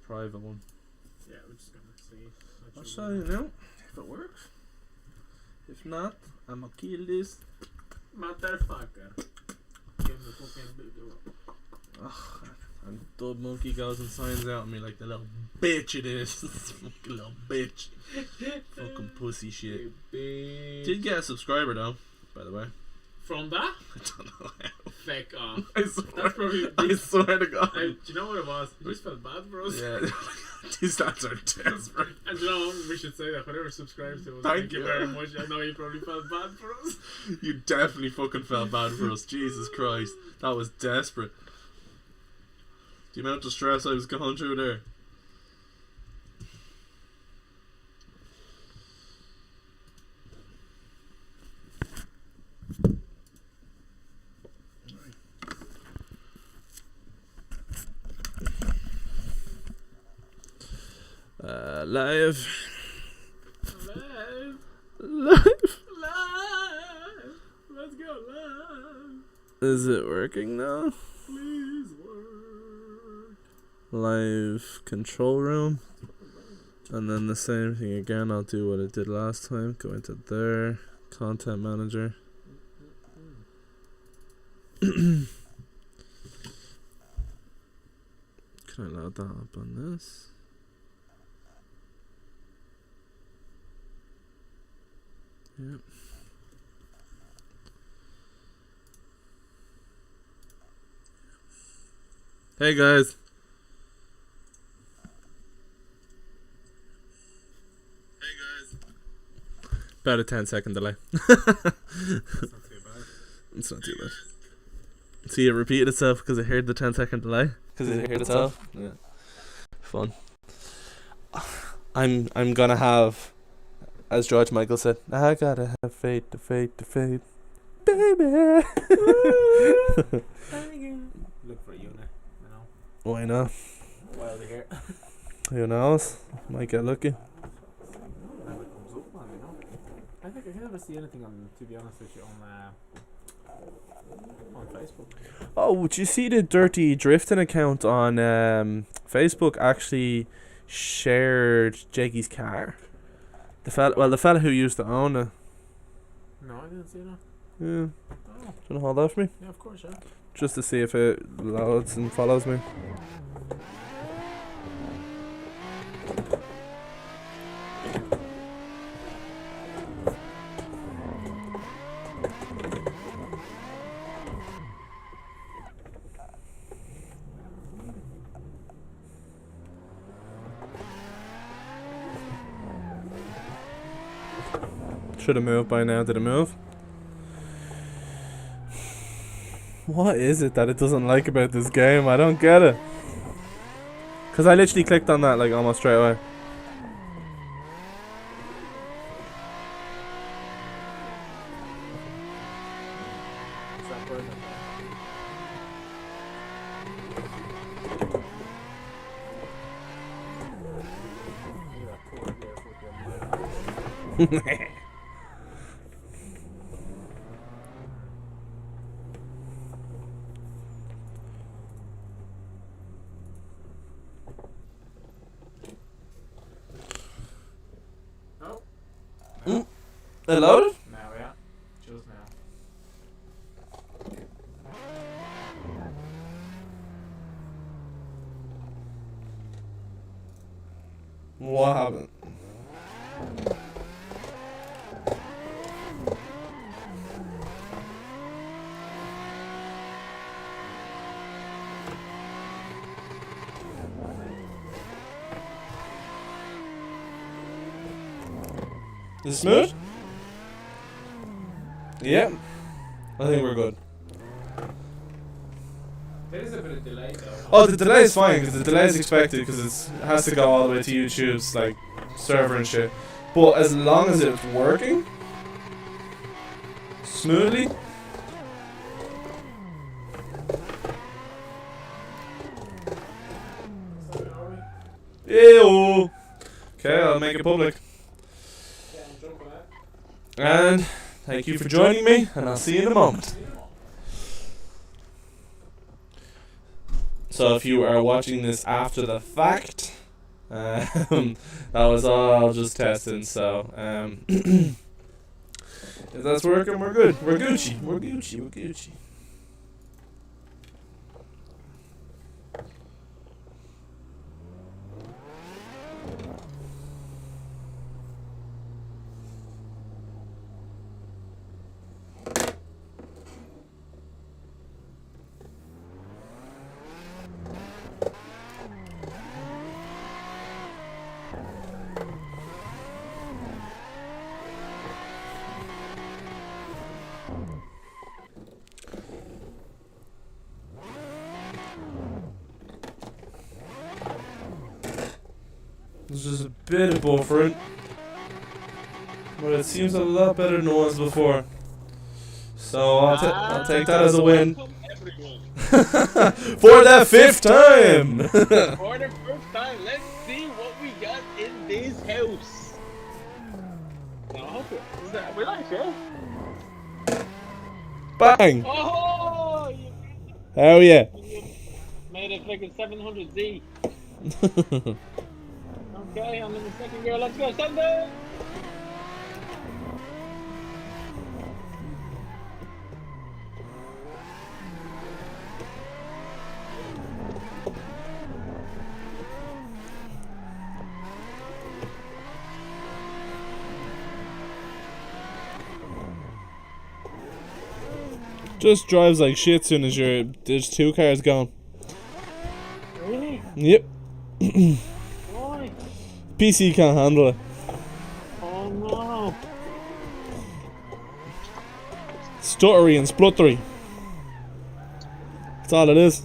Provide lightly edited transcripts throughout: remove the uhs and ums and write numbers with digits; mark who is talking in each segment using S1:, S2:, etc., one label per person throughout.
S1: private one.
S2: Yeah, we're just gonna see.
S1: I'll show you now if it works. If not, I'm gonna kill this
S2: motherfucker. Give him the fucking boot.
S1: Ugh, and Dub Monkey goes and signs out on me like the little bitch it is. Fucking little bitch. Fucking pussy shit. Did get a subscriber though, by the way.
S2: From that?
S1: I don't know how.
S2: Feck off.
S1: I swear,
S2: That's probably.
S1: I swear to God.
S2: Do you know what it was? He just felt bad for us.
S1: Yeah. These lads are desperate.
S2: And you know what? We should say that whoever subscribes to us,
S1: Thank
S2: you
S1: you
S2: very much. I know you probably felt bad for us.
S1: You definitely fucking felt bad for us. Jesus Christ. That was desperate. The amount of stress I was going through there. Live.
S2: Let's go live.
S1: Is it working now?
S2: Please work.
S1: Live control room. And then the same thing again. I'll do what I did last time. Go into there. Content manager. Can I load that up on this? Yep. Hey guys. About a 10-second delay.
S2: That's not too bad.
S1: It's not too bad. See, it repeated itself because it heard the 10-second delay. Because it heard itself. Yeah. Fun. I'm gonna have, as George Michael said, I gotta have faith to faith to faith, baby.
S2: Look for you now, you know.
S1: Why not?
S2: While they're here.
S1: Who knows? Might get lucky.
S2: Never comes up, man, you know. I think I can never see anything on, to be honest with you, on Facebook.
S1: Oh, did you see the Dirty Drifting account on Facebook actually shared Jakey's car? The fella who used to own it.
S2: No, I didn't see that.
S1: Yeah.
S2: Oh.
S1: Do you want to hold that for me?
S2: Yeah, of course, yeah.
S1: Just to see if it loads and follows me. Should have moved by now. Did it move? What is it that it doesn't like about this game? I don't get it. Because I literally clicked on that like almost straight away. It loaded?
S2: Now, yeah. Just now.
S1: What happened? Is it smooth? Yep. I think we're good.
S2: There is a bit of delay though.
S1: Oh, the delay is fine because the delay is expected because it has to go all the way to YouTube's like server and shit. But as long as it's working smoothly. Ew. Okay, I'll make it public. And thank you for joining me, and I'll see you in a moment. So if you are watching this after the fact, that was all just testing. So if that's working, we're good. We're Gucci. We're Gucci. We're Gucci. There's just a bit of buffering, but it seems a lot better than it was before. So I'll take that as a win. For the 5th time!
S3: For the 1st time, let's see what we got in this house. Now, is that we like it?
S1: Bang!
S3: Oh!
S1: Oh yeah.
S3: You made it like a 700Z. Okay, I'm in the 2nd gear. Let's go, Tandem!
S1: Just drives like shit soon as there's 2 cars gone.
S3: Really?
S1: Yep.
S3: Why?
S1: PC can't handle it.
S3: Oh no.
S1: Stuttery and spluttery. That's all it is.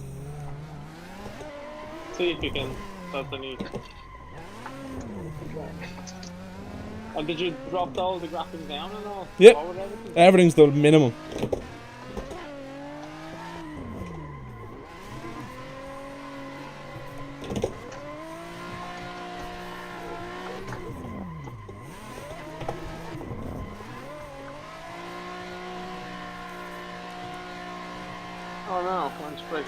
S3: See if you can. That's the need. And did you drop all the graphics down and all?
S1: Yep.
S3: Forward everything?
S1: Everything's the minimum.
S3: Oh no, lunch break.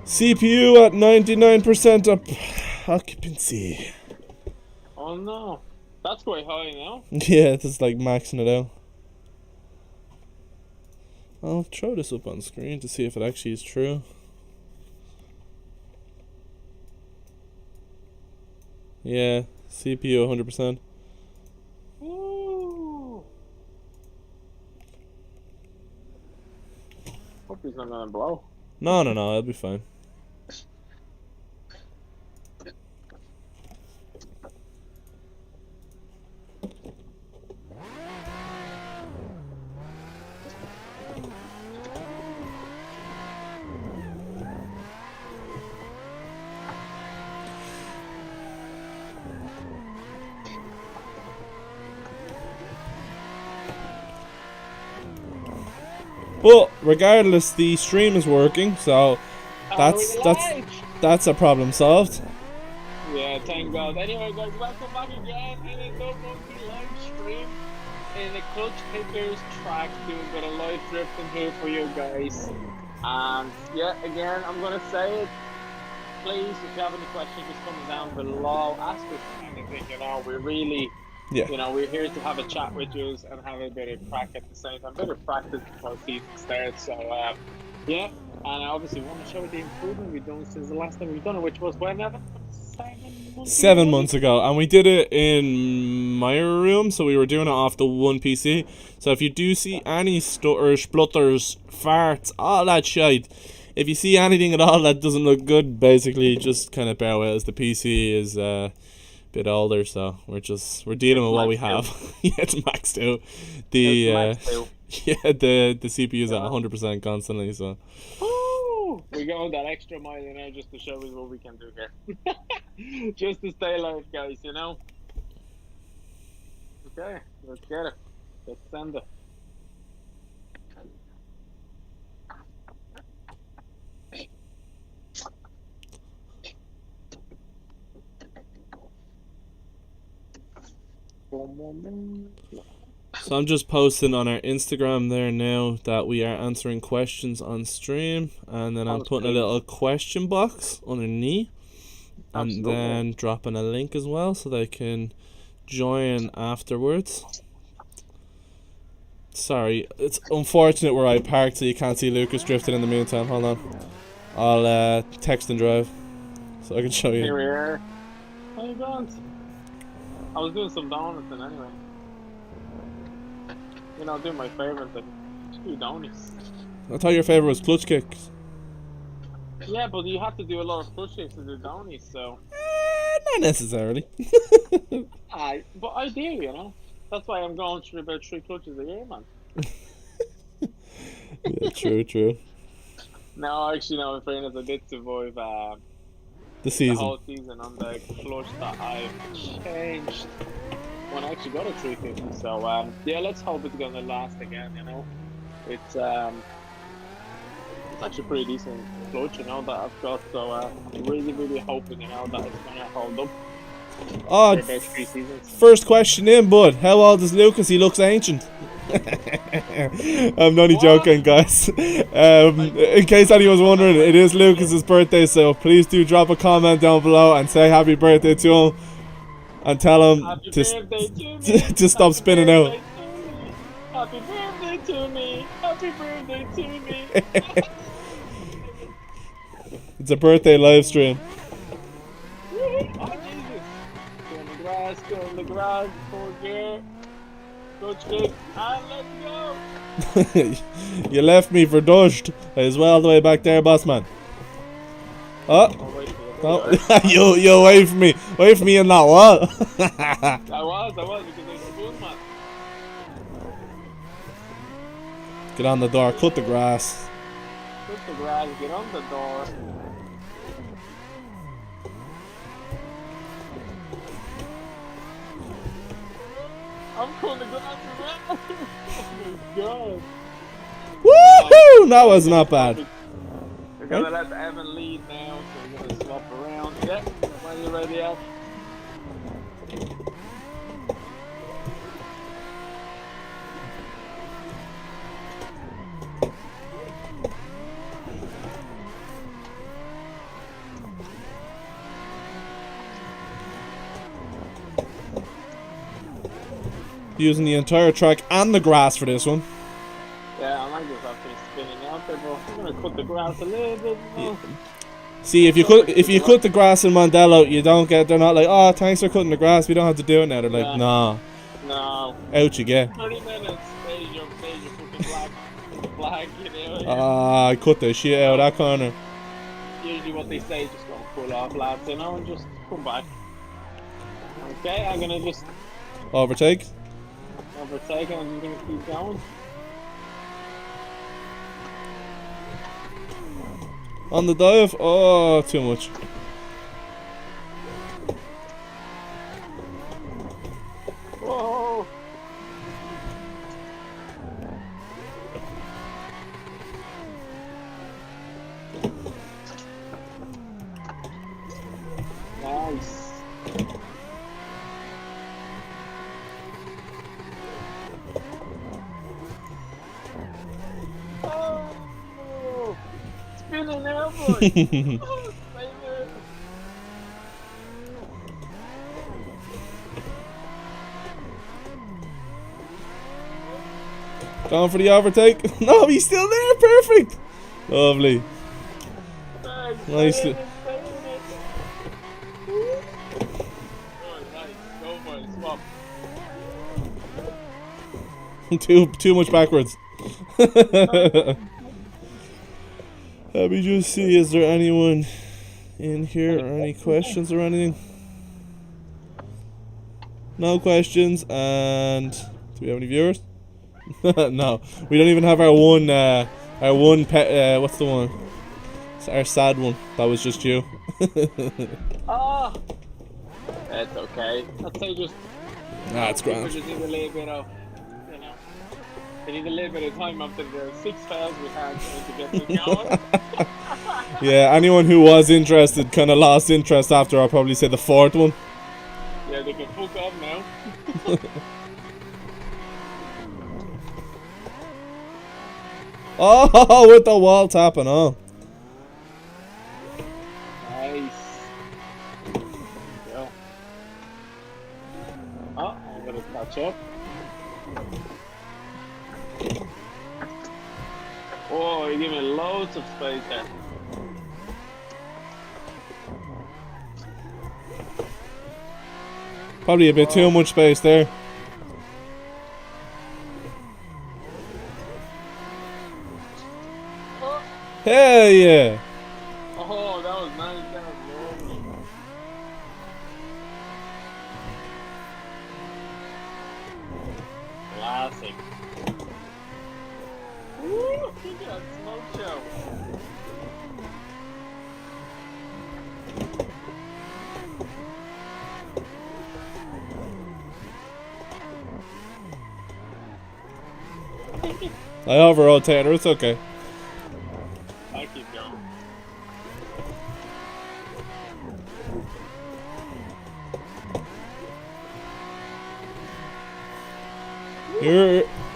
S1: CPU at 99% occupancy.
S3: Oh no. That's quite high now.
S1: Yeah, it's like maxing it out. I'll throw this up on screen to see if it actually is true. Yeah, CPU 100%.
S3: Ooh. Hope he's not gonna blow.
S1: No, it'll be fine. But regardless, the stream is working, so that's a problem solved.
S3: Yeah, thank God. Anyway, guys, welcome back again in a No Monkey live stream in the Klutch Pickers track. Doing a bit of live drifting here for you guys. And yeah, again, I'm gonna say it. Please, if you have any questions, just comment down below. Ask us anything. You know, we're really.
S1: Yeah.
S3: You know, we're here to have a chat with you and have a bit of crack at the same time, a bit of practice before season starts. So, yeah, and I obviously want to show the improvement we've done since the last time we've done it, which was when, Evan?
S1: 7 months ago, and we did it in my room, so we were doing it off the one PC. So if you do see any stutters, splutters, farts, all that shite, if you see anything at all that doesn't look good, basically just kind of bear with us. The PC is bit older, so we're dealing with what we have. Yeah, it's maxed out. The CPU is at 100% constantly, so.
S3: We're going that extra mile, you know, just to show us what we can do here. Just to stay alive, guys, you know. Okay, let's get it. Let's send it.
S1: So I'm just posting on our Instagram there now that we are answering questions on stream, and then I'm putting a little question box underneath, and then dropping a link as well so they can join afterwards. Sorry, it's unfortunate where I parked so you can't see Lucas drifting in the meantime. Hold on. I'll text and drive so I can show you.
S3: Here we are. How you going? I was doing some donuts and anyway. You know, doing my favourite thing. Just do donuts.
S1: I thought your favourite was clutch kicks.
S3: Yeah, but you have to do a lot of clutch kicks to do donuts, so...
S1: Not necessarily.
S3: But I do, you know. That's why I'm going through about 3 clutches a year, man.
S1: Yeah, true.
S3: No, actually, no, in fairness, I did survive
S1: the season.
S3: The whole season on the clutch that I changed when I actually got a 350. So, yeah, let's hope it's going to last again, you know. It's actually pretty decent clutch, you know, that I've got. So, I'm really hoping, you know, that it's going to hold up.
S1: Oh, first question in, bud. How old is Lucas? He looks ancient. I'm only joking, guys. In case anyone's wondering, it is Lucas's birthday, so please do drop a comment down below and say happy birthday to him, and tell him to stop spinning out.
S3: Happy birthday to me! Happy birthday to me!
S1: It's a birthday live stream.
S3: Go in the garage, forward gear, clutch kick, and let's go!
S1: You left me for dust. As well the way back there, boss man. Oh, you away from me. Away from me in that wall.
S3: I was because I spoon, man.
S1: Get on the door, cut the grass.
S3: Cut the grass, get on the door. I'm calling the grass around. Oh my god.
S1: Woohoo! That was not bad.
S3: We're gonna let Evan lead now, so we're gonna swap around. Yeah, when you're ready, Al.
S1: Using the entire track and the grass for this one.
S3: Yeah, I might just have to spinning out there, but I'm gonna cut the grass a little bit. Yeah.
S1: See, if you cut the grass in Mondello, you don't get. They're not like, oh, thanks for cutting the grass. We don't have to do it now. They're like, nah.
S3: No.
S1: Out you get.
S3: 30 minutes. There's your fucking black, you know.
S1: I cut the shit out of that corner.
S3: Usually what they say, just go pull off, lads, you know, and just come back. Okay, I'm gonna just
S1: overtake.
S3: I'm just gonna keep going.
S1: On the dive, oh, too much.
S3: Whoa! Nice. Oh! Spinning now, boy! Oh, baby!
S1: Going for the overtake. No, he's still there. Perfect. Lovely. Nicely. Too much backwards. Let me just see, is there anyone in here or any questions or anything? No questions. And do we have any viewers? No, we don't even have our one pet, what's the one? It's our sad one. That was just you.
S3: Ah, that's okay. I'd say just.
S1: Nah, it's grand.
S3: Just need a little bit of, you know, they need a little bit of time after the 6 fails we had to get this going.
S1: Yeah, anyone who was interested kind of lost interest after, I'll probably say, the 4th one.
S3: Yeah, they can fuck off now.
S1: Oh, with the wall tapping on.
S3: Nice. There you go. Oh, I'm gonna catch up. Oh, you're giving me loads of space there.
S1: Probably a bit too much space there.
S3: Oh,
S1: Hell yeah.
S3: oh, that was nice. That was lovely. Classic. Woo! Look at that smoke show.
S1: I over-rotate her, it's okay.
S3: I'll keep going.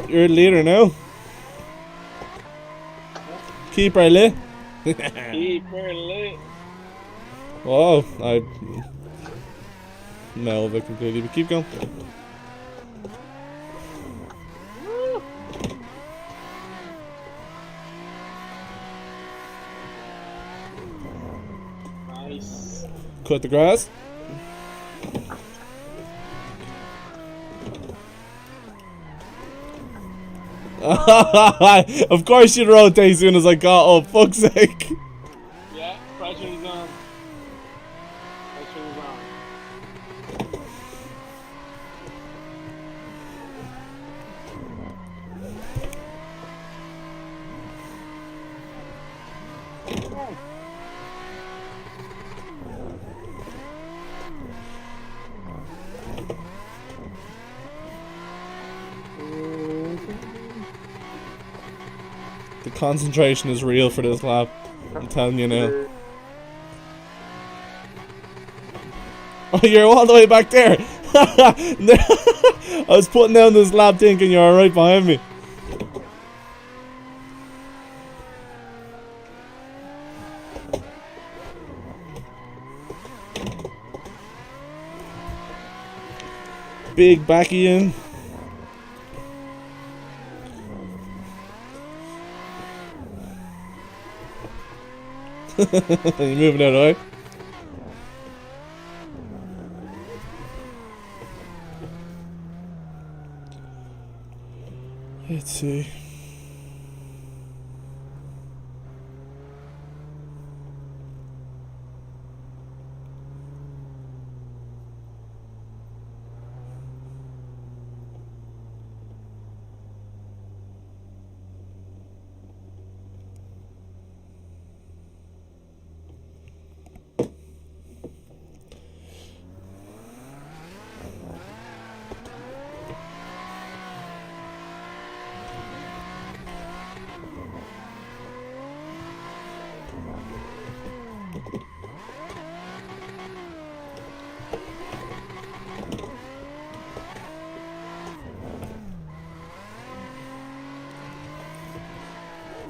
S1: You're a leader now. Keep her lit.
S3: Keep her lit.
S1: Whoa, I nailed it completely, but keep going.
S3: Woo! Nice.
S1: Cut the grass. Of course you'd rotate as soon as I got up, fuck's sake.
S3: Yeah, pressure is on. Pressure is on.
S1: The concentration is real for this lap. I'm telling you now. Oh, you're all the way back there. I was putting down this lap thinking you were right behind me. Big backy in. You moving out of the way? Let's see.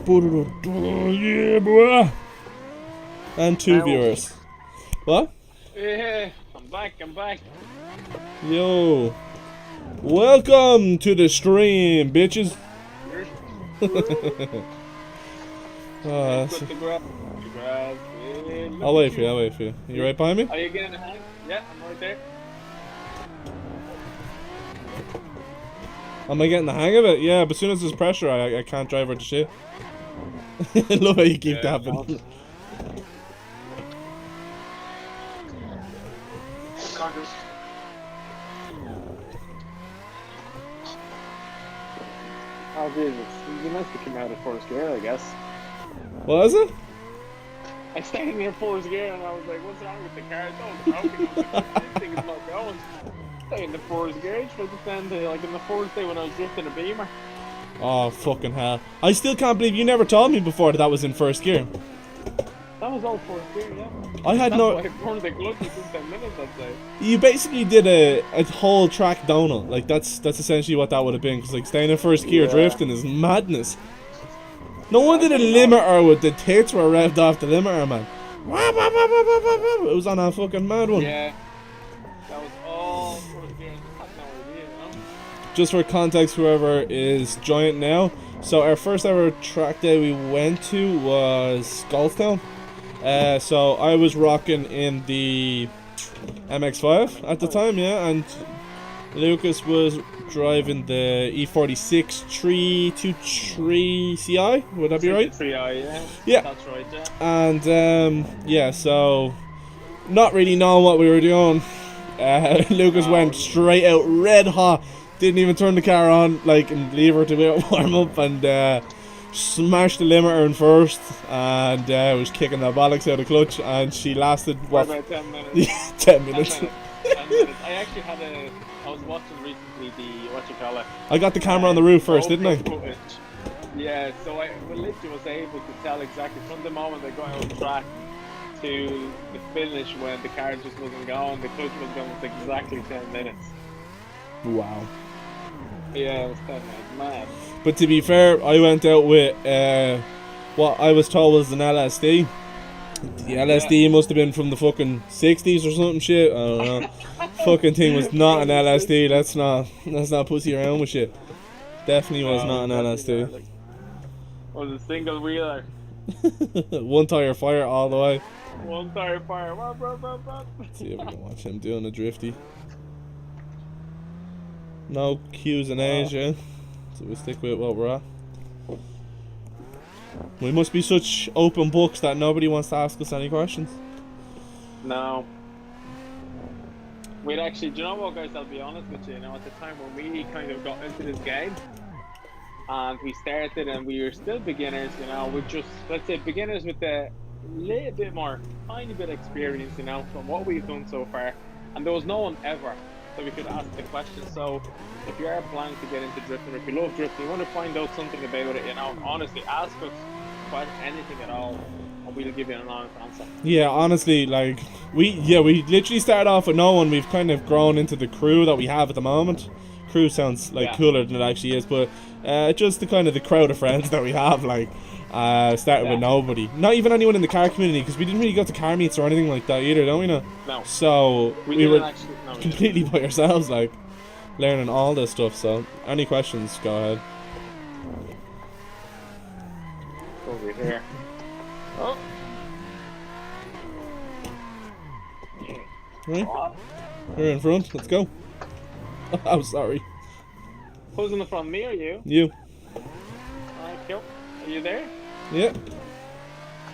S1: Yeah, boy. And 2 viewers. What?
S3: Yeah, I'm back.
S1: Yo. Welcome to the stream, bitches.
S3: Put the grass.
S1: I'll wait for you. You right behind me?
S3: Are you getting a hang? Yeah, I'm right there.
S1: Am I getting the hang of it? Yeah, but as soon as there's pressure, I can't drive her to shit. I love how you keep tapping.
S3: Oh, Jesus. You must have come out of first gear, I guess.
S1: What is it?
S3: I stayed near first gear and I was like, what's wrong with the car? This thing is not going. Stay in the first gear. It's supposed to stand like in the first day when I was drifting a Beamer.
S1: Oh, fucking hell. I still can't believe you never told me before that was in first gear.
S3: That was all first gear, yeah.
S1: I had
S3: That's
S1: no...
S3: why I burned the clutch within 10 minutes, I'd say.
S1: You basically did a whole track donut. Like, that's essentially what that would have been. Because, like, staying in first gear drifting is madness. No wonder the limiter with the tits were revved off the limiter, man. It was on a fucking mad one.
S3: Yeah. That was all first gear. I just had no idea, you know?
S1: Just for context, whoever is joining now. So our first ever track day we went to was Skullstown. So I was rocking in the MX-5 at the time, yeah, and Lucas was driving the E46 323 CI. Would that be right?
S3: 3i, yeah.
S1: Yeah.
S3: That's right, yeah.
S1: And yeah, so not really knowing what we were doing. Lucas went straight out red hot. Didn't even turn the car on, like, and leave her to warm up, and smashed the limiter in first, and was kicking the bollocks out of clutch, and she lasted what?
S3: About 10 minutes.
S1: Yeah, 10 minutes.
S3: 10 minutes. I actually I was watching recently
S1: I got the camera on the roof first, didn't I?
S3: Footage. Yeah, so I literally was able to tell exactly from the moment I got on track to the finish when the car just wasn't going, the clutch was going, was exactly 10 minutes.
S1: Wow.
S3: Yeah, it was 10 minutes, mad.
S1: But to be fair, I went out with what I was told was an LSD. The LSD must have been from the fucking 60s or something shit. I don't know. Fucking thing was not an LSD. Let's not pussy around with shit. Definitely was not an LSD.
S3: Was a single wheeler.
S1: One tire fire all the way.
S3: One tire fire.
S1: Let's see if we can watch him doing a drifty. No Q's and A's, yeah. So we'll stick with what we're at. We must be such open books that nobody wants to ask us any questions.
S3: No. We'd actually, do you know what, guys, I'll be honest with you, at the time when we kind of got into this game, and we started and we were still beginners, with just, let's say, beginners with a little bit more, tiny bit of experience, from what we've done so far, and there was no one ever that we could ask the question. So if you are planning to get into drifting, or if you love drifting, you want to find out something about it, honestly, ask us about anything at all, and we'll give you an honest answer. Yeah, honestly, like, we literally started off with no one. We've kind of grown into the crew that we have at the moment. Crew sounds like cooler than it actually is, but just the kind of the crowd of friends that we have, like, started with nobody, not even anyone in the car community, because we didn't really go to car meets or anything like that either, don't we? No. So we were completely by ourselves, like, learning all this stuff. So any questions, go ahead. Over here. Oh.
S1: Right. You're in front. Let's go. I'm sorry.
S3: Who's in the front, me or you?
S1: You.
S3: Alright, cool. Are you there?
S1: Yeah.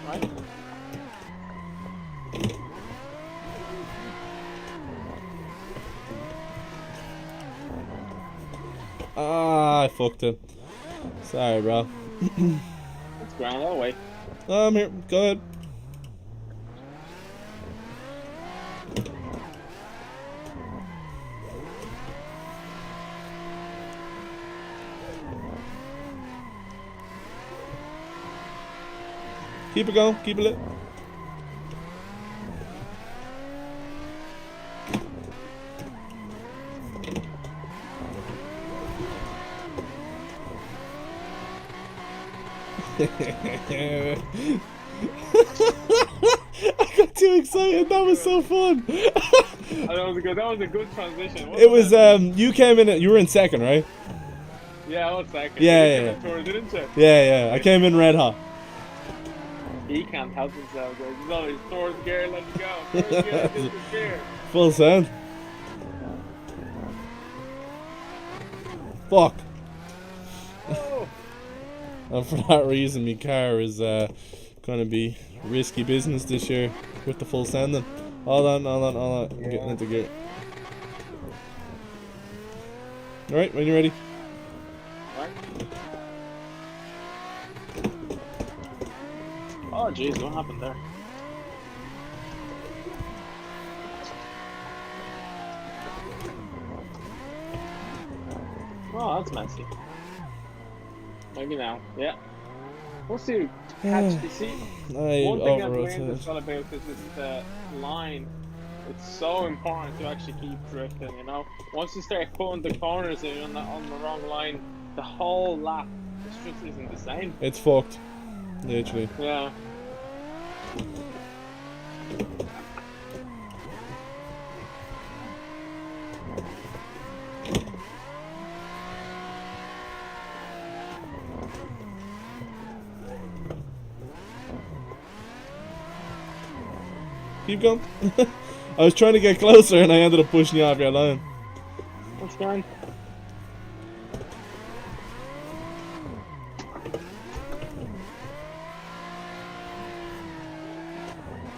S3: Right.
S1: I fucked it. Sorry, bro.
S3: It's grand, I'll wait.
S1: I'm here. Go ahead. Keep it going. Keep it lit. I got too excited. That was so fun.
S3: That was a good transition.
S1: It was you came in. You were in second, right?
S3: Yeah, I was second.
S1: Yeah.
S3: Didn't you?
S1: Yeah. I came in red hot.
S3: He can't help himself, guys. He's always fourth gear. Let's go. Fourth gear. Fifth gear.
S1: Full sound. Fuck.
S3: Oh.
S1: And for that reason, my car is gonna be risky business this year with the full sanding. Hold on. I'm getting into gear. Alright, when you're ready.
S3: Right. Oh jeez, what happened there? Oh, that's messy. Maybe now, yeah. Once you catch the seat, one thing I've learned as well about this is the line. It's so important to actually keep drifting, Once you start cutting the corners and you're on the wrong line, the whole lap This just isn't the same.
S1: It's fucked. Literally.
S3: Yeah.
S1: Keep going. I was trying to get closer and I ended up pushing you off your line.
S3: That's fine.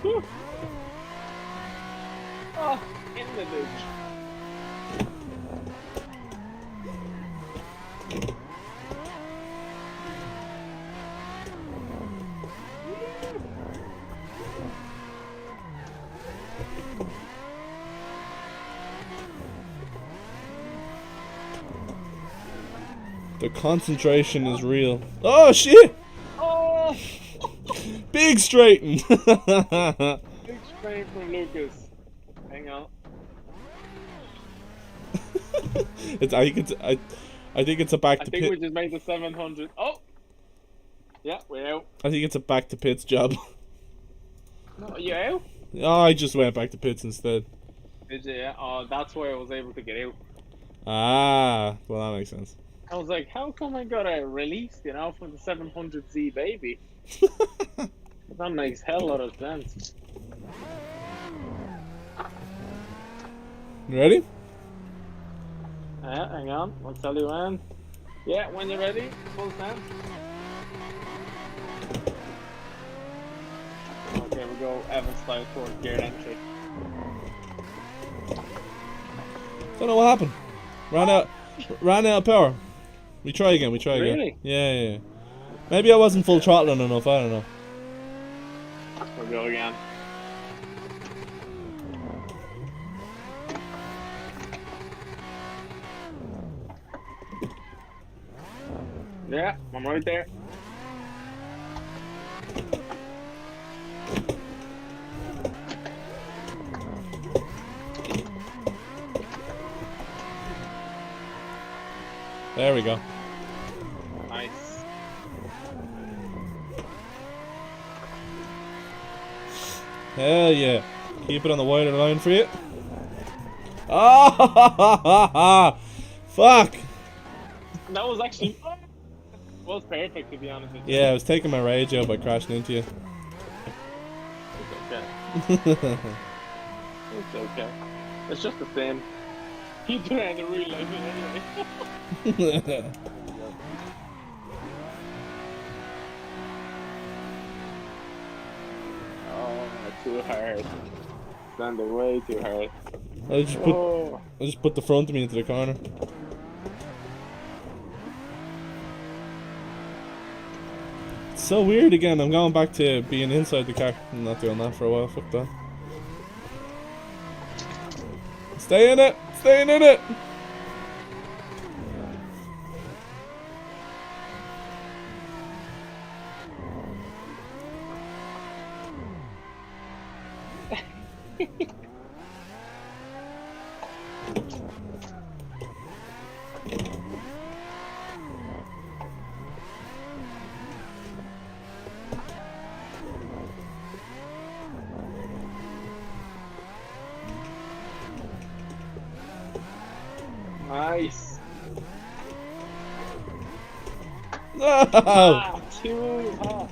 S3: Whew. Oh, in the ditch.
S1: The concentration is real. Oh shit!
S3: Oh!
S1: Big straighten!
S3: Big strain from Lucas. Hang on.
S1: I think it's a back
S3: I
S1: to
S3: think we
S1: pit.
S3: just made the 700. Oh! Yeah, we're out.
S1: I think it's a back to pits job.
S3: No, you out?
S1: Oh, I just went back to pits instead.
S3: Did you? Yeah. Oh, that's why I was able to get out.
S1: Ah, well that makes sense.
S3: I was like, how come I got released, you know, from the 700Z baby? That makes hell lot of sense.
S1: You ready?
S3: Yeah, hang on. I'll tell you when. Yeah, when you're ready, full stand. Okay, we go Evan style toward gear entry.
S1: Don't know what happened. Ran out of power. We try again.
S3: Really?
S1: Yeah. Maybe I wasn't full throttling enough. I don't know.
S3: We'll go again. Yeah, I'm right there.
S1: There we go.
S3: Nice.
S1: Hell yeah. Keep it on the wider line for you. Ah, fuck.
S3: That was actually was perfect, to be honest with you.
S1: Yeah, I was taking my rage out by crashing into you.
S3: It's okay. It's okay. It's just the same. Keep trying to realize it anyway. Oh, too hard. Standing way too hard.
S1: I just put the front of me into the corner. It's so weird again. I'm going back to being inside the car. I'm not doing that for a while. Fuck that. Stay in it. Staying in it.
S3: Nice.
S1: No.
S3: Ah, too hot.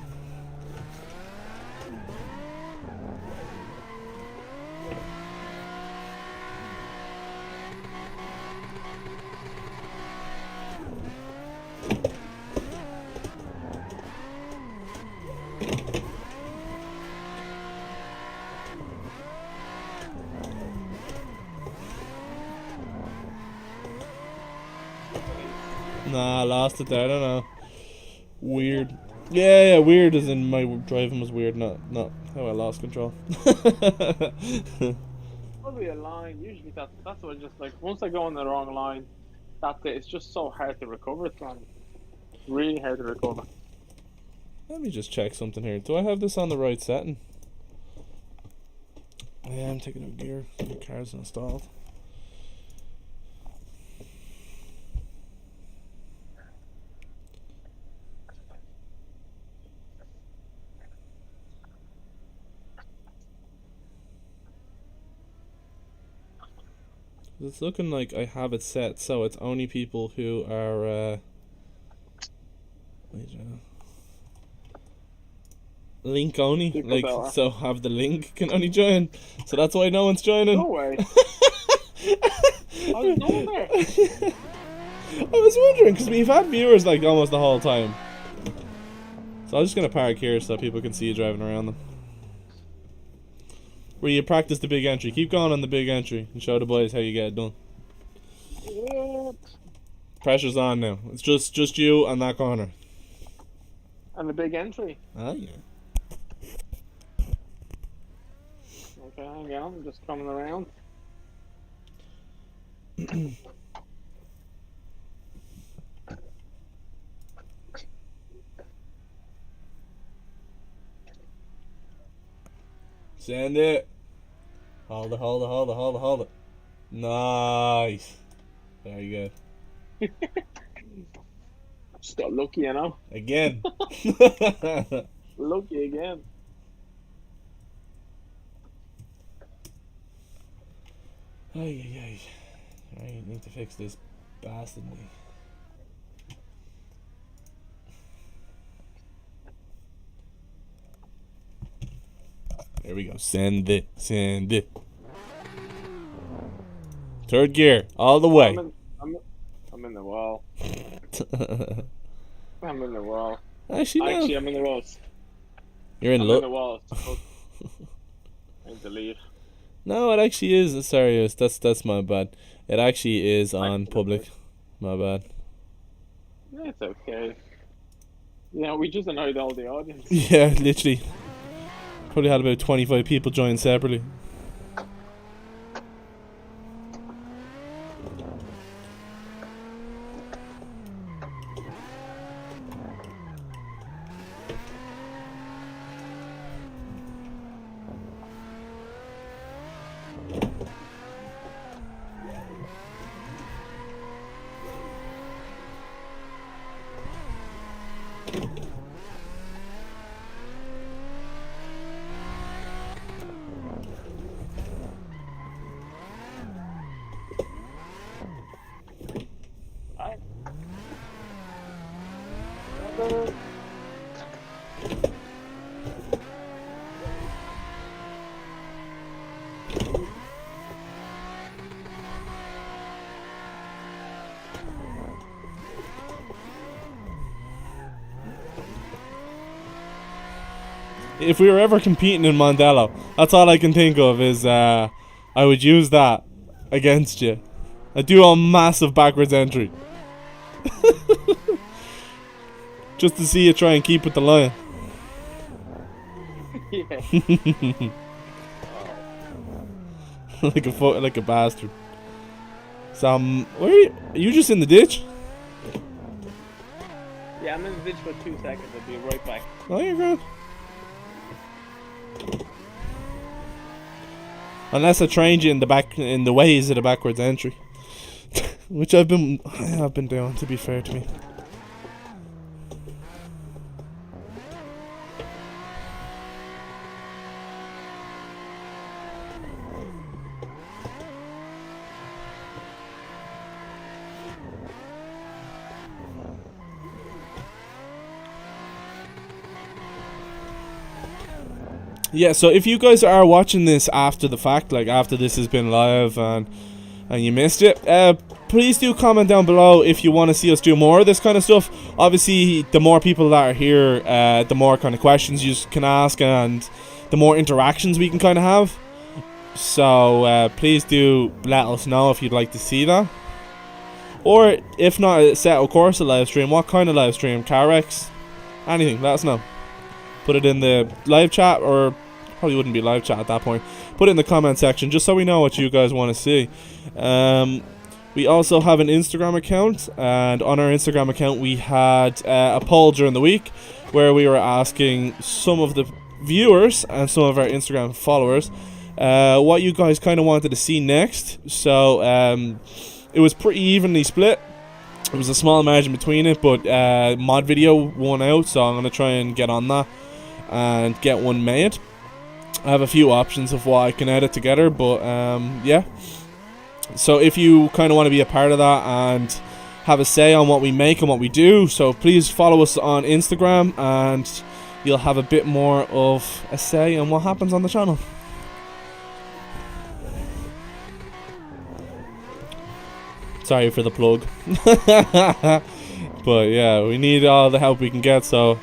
S1: Nah, I lost it there. I don't know. Weird. Yeah, weird as in my driving was weird, not how I lost control.
S3: Probably a line. Usually that's what I just like. Once I go on the wrong line, that's it. It's just so hard to recover from. Really hard to recover.
S1: Let me just check something here. Do I have this on the right setting? Yeah, I'm taking out gear. The car's installed. It's looking like I have it set so it's only people who are link only.
S3: People
S1: Like,
S3: that are-
S1: so have the link can only join. So that's why no one's joining.
S3: No way. I was going there.
S1: I was wondering because we've had viewers like almost the whole time. So I'm just gonna park here so people can see you driving around them. Where you practice the big entry. Keep going on the big entry and show the boys how you get it done.
S3: Yep.
S1: Pressure's on now. It's just you and that corner.
S3: And the big entry.
S1: Oh yeah.
S3: Okay, hang on. I'm just coming around.
S1: Send it. Hold it. Nice. Very good.
S3: Just got lucky, you know.
S1: Again.
S3: Lucky again.
S1: Ay. I need to fix this bastard knee. There we go. Send it. Third gear, all the way.
S3: I'm in the wall. I'm in the wall.
S1: Actually,
S3: I'm in the wall.
S1: you're in
S3: I'm
S1: luck.
S3: in the wall. I need to leave.
S1: No, it actually is. Sorry, that's my bad. It actually is on public. My bad.
S3: It's okay. Yeah, we just annoyed all the audience.
S1: Yeah, literally. Probably had about 25 people join separately. If we were ever competing in Mondello, that's all I can think of is I would use that against you. I'd do a massive backwards entry. Just to see you try and keep with the line.
S3: Yeah.
S1: like a bastard. So, where are you? Are you just in the ditch?
S3: Yeah, I'm in the ditch for 2 seconds. I'll be right back.
S1: Oh, you're good. Unless I trained you in the ways of the backwards entry, which I've been doing. To be fair to me. Yeah, so if you guys are watching this after the fact, like after this has been live and you missed it, please do comment down below if you want to see us do more of this kind of stuff. Obviously, the more people that are here, the more kind of questions you can ask and the more interactions we can kind of have. So please do let us know if you'd like to see that. Or if not a set, of course, a live stream. What kind of live stream? Car wrecks? Anything, let us know. Put it in the live chat, or probably wouldn't be live chat at that point. Put it in the comment section just so we know what you guys want to see. We also have an Instagram account, and on our Instagram account we had a poll during the week where we were asking some of the viewers and some of our Instagram followers what you guys kind of wanted to see next. So it was pretty evenly split. There was a small margin between it, but mod video won out, so I'm going to try and get on that and get one made. I have a few options of what I can edit together, but yeah. So if you kind of want to be a part of that and have a say on what we make and what we do, so please follow us on Instagram and you'll have a bit more of a say on what happens on the channel. Sorry for the plug. But yeah, we need all the help we can get, so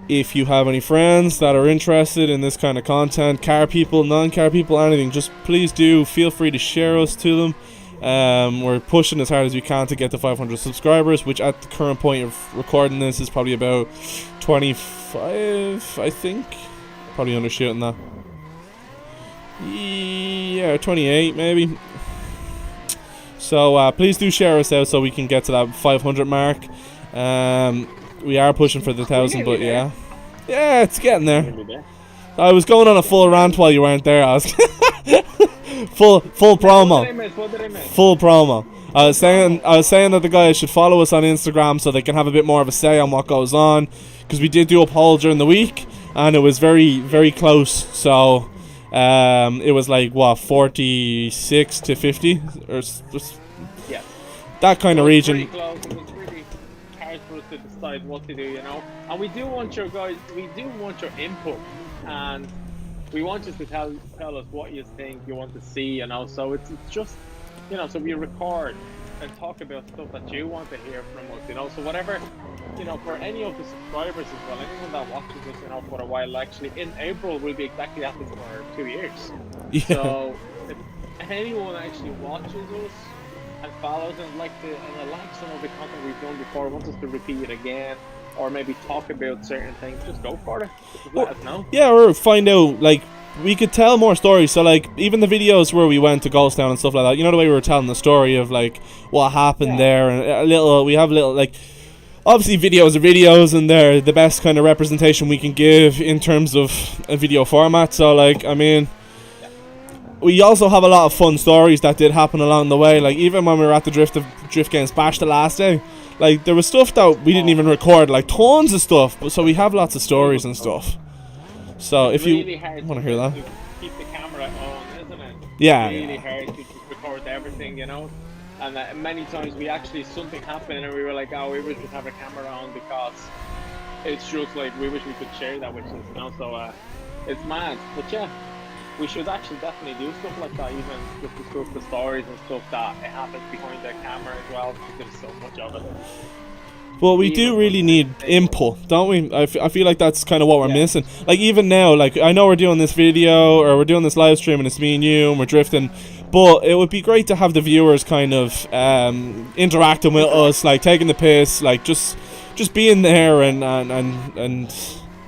S1: if you have any friends that are interested in this kind of content, car people, non-car people, anything, just please do feel free to share us to them. We're pushing as hard as we can to get to 500 subscribers, which at the current point of recording this is probably about 25, I think. Probably undershooting that. Yeah, 28 maybe. So please do share us out so we can get to that 500 mark. We are pushing for the 1,000, but yeah, it's getting there. I was going on a full rant while you weren't there. I was full promo.
S3: What did I miss?
S1: Full promo. I was saying that the guys should follow us on Instagram so they can have a bit more of a say on what goes on, because we did do a poll during the week and it was very, very close. So it was like what, 46 to 50 or
S3: yeah,
S1: that kind of region.
S3: Pretty close. It was really hard for us to decide what to do, you know. And we do want your input, and we want you to tell us what you think you want to see, you know. So it's just, you know, so we record and talk about stuff that you want to hear from us, you know. So whatever, you know, for any of the subscribers as well, anyone that watches us, you know, for a while, actually in April we'll be exactly at this for 2 years.
S1: Yeah.
S3: So if anyone actually watches us and follows and likes some of the content we've done before, wants us to repeat it again, or maybe talk about certain things, just go for it. Just let us know.
S1: Yeah, or find out, like, we could tell more stories. So like even the videos where we went to Ghostown and stuff like that, you know, the way we were telling the story of like what happened there, and we have a little, like, obviously videos are videos and they're the best kind of representation we can give in terms of a video format. So like, I mean, we also have a lot of fun stories that did happen along the way. Like even when we were at the Drift Games Bash the last day, like there was stuff that we didn't even record, like tons of stuff. But so we have lots of stories and stuff. So if you want to hear that,
S3: keep the camera on, isn't it?
S1: Yeah.
S3: It's really hard to record everything, you know. And many times we actually, something happened and we were like, oh, we wish we'd have a camera on, because it's just like we wish we could share that with us, you know. So it's mad, but yeah. We should actually definitely do stuff like that, even just discuss the stories and stuff that it happens behind the camera as well, because there's so much of it.
S1: Well, we do really need input, don't we? I feel like that's kind of what we're missing. Like even now, like I know we're doing this video or we're doing this live stream and it's me and you and we're drifting, but it would be great to have the viewers kind of interacting with us, like taking the piss, like just being there and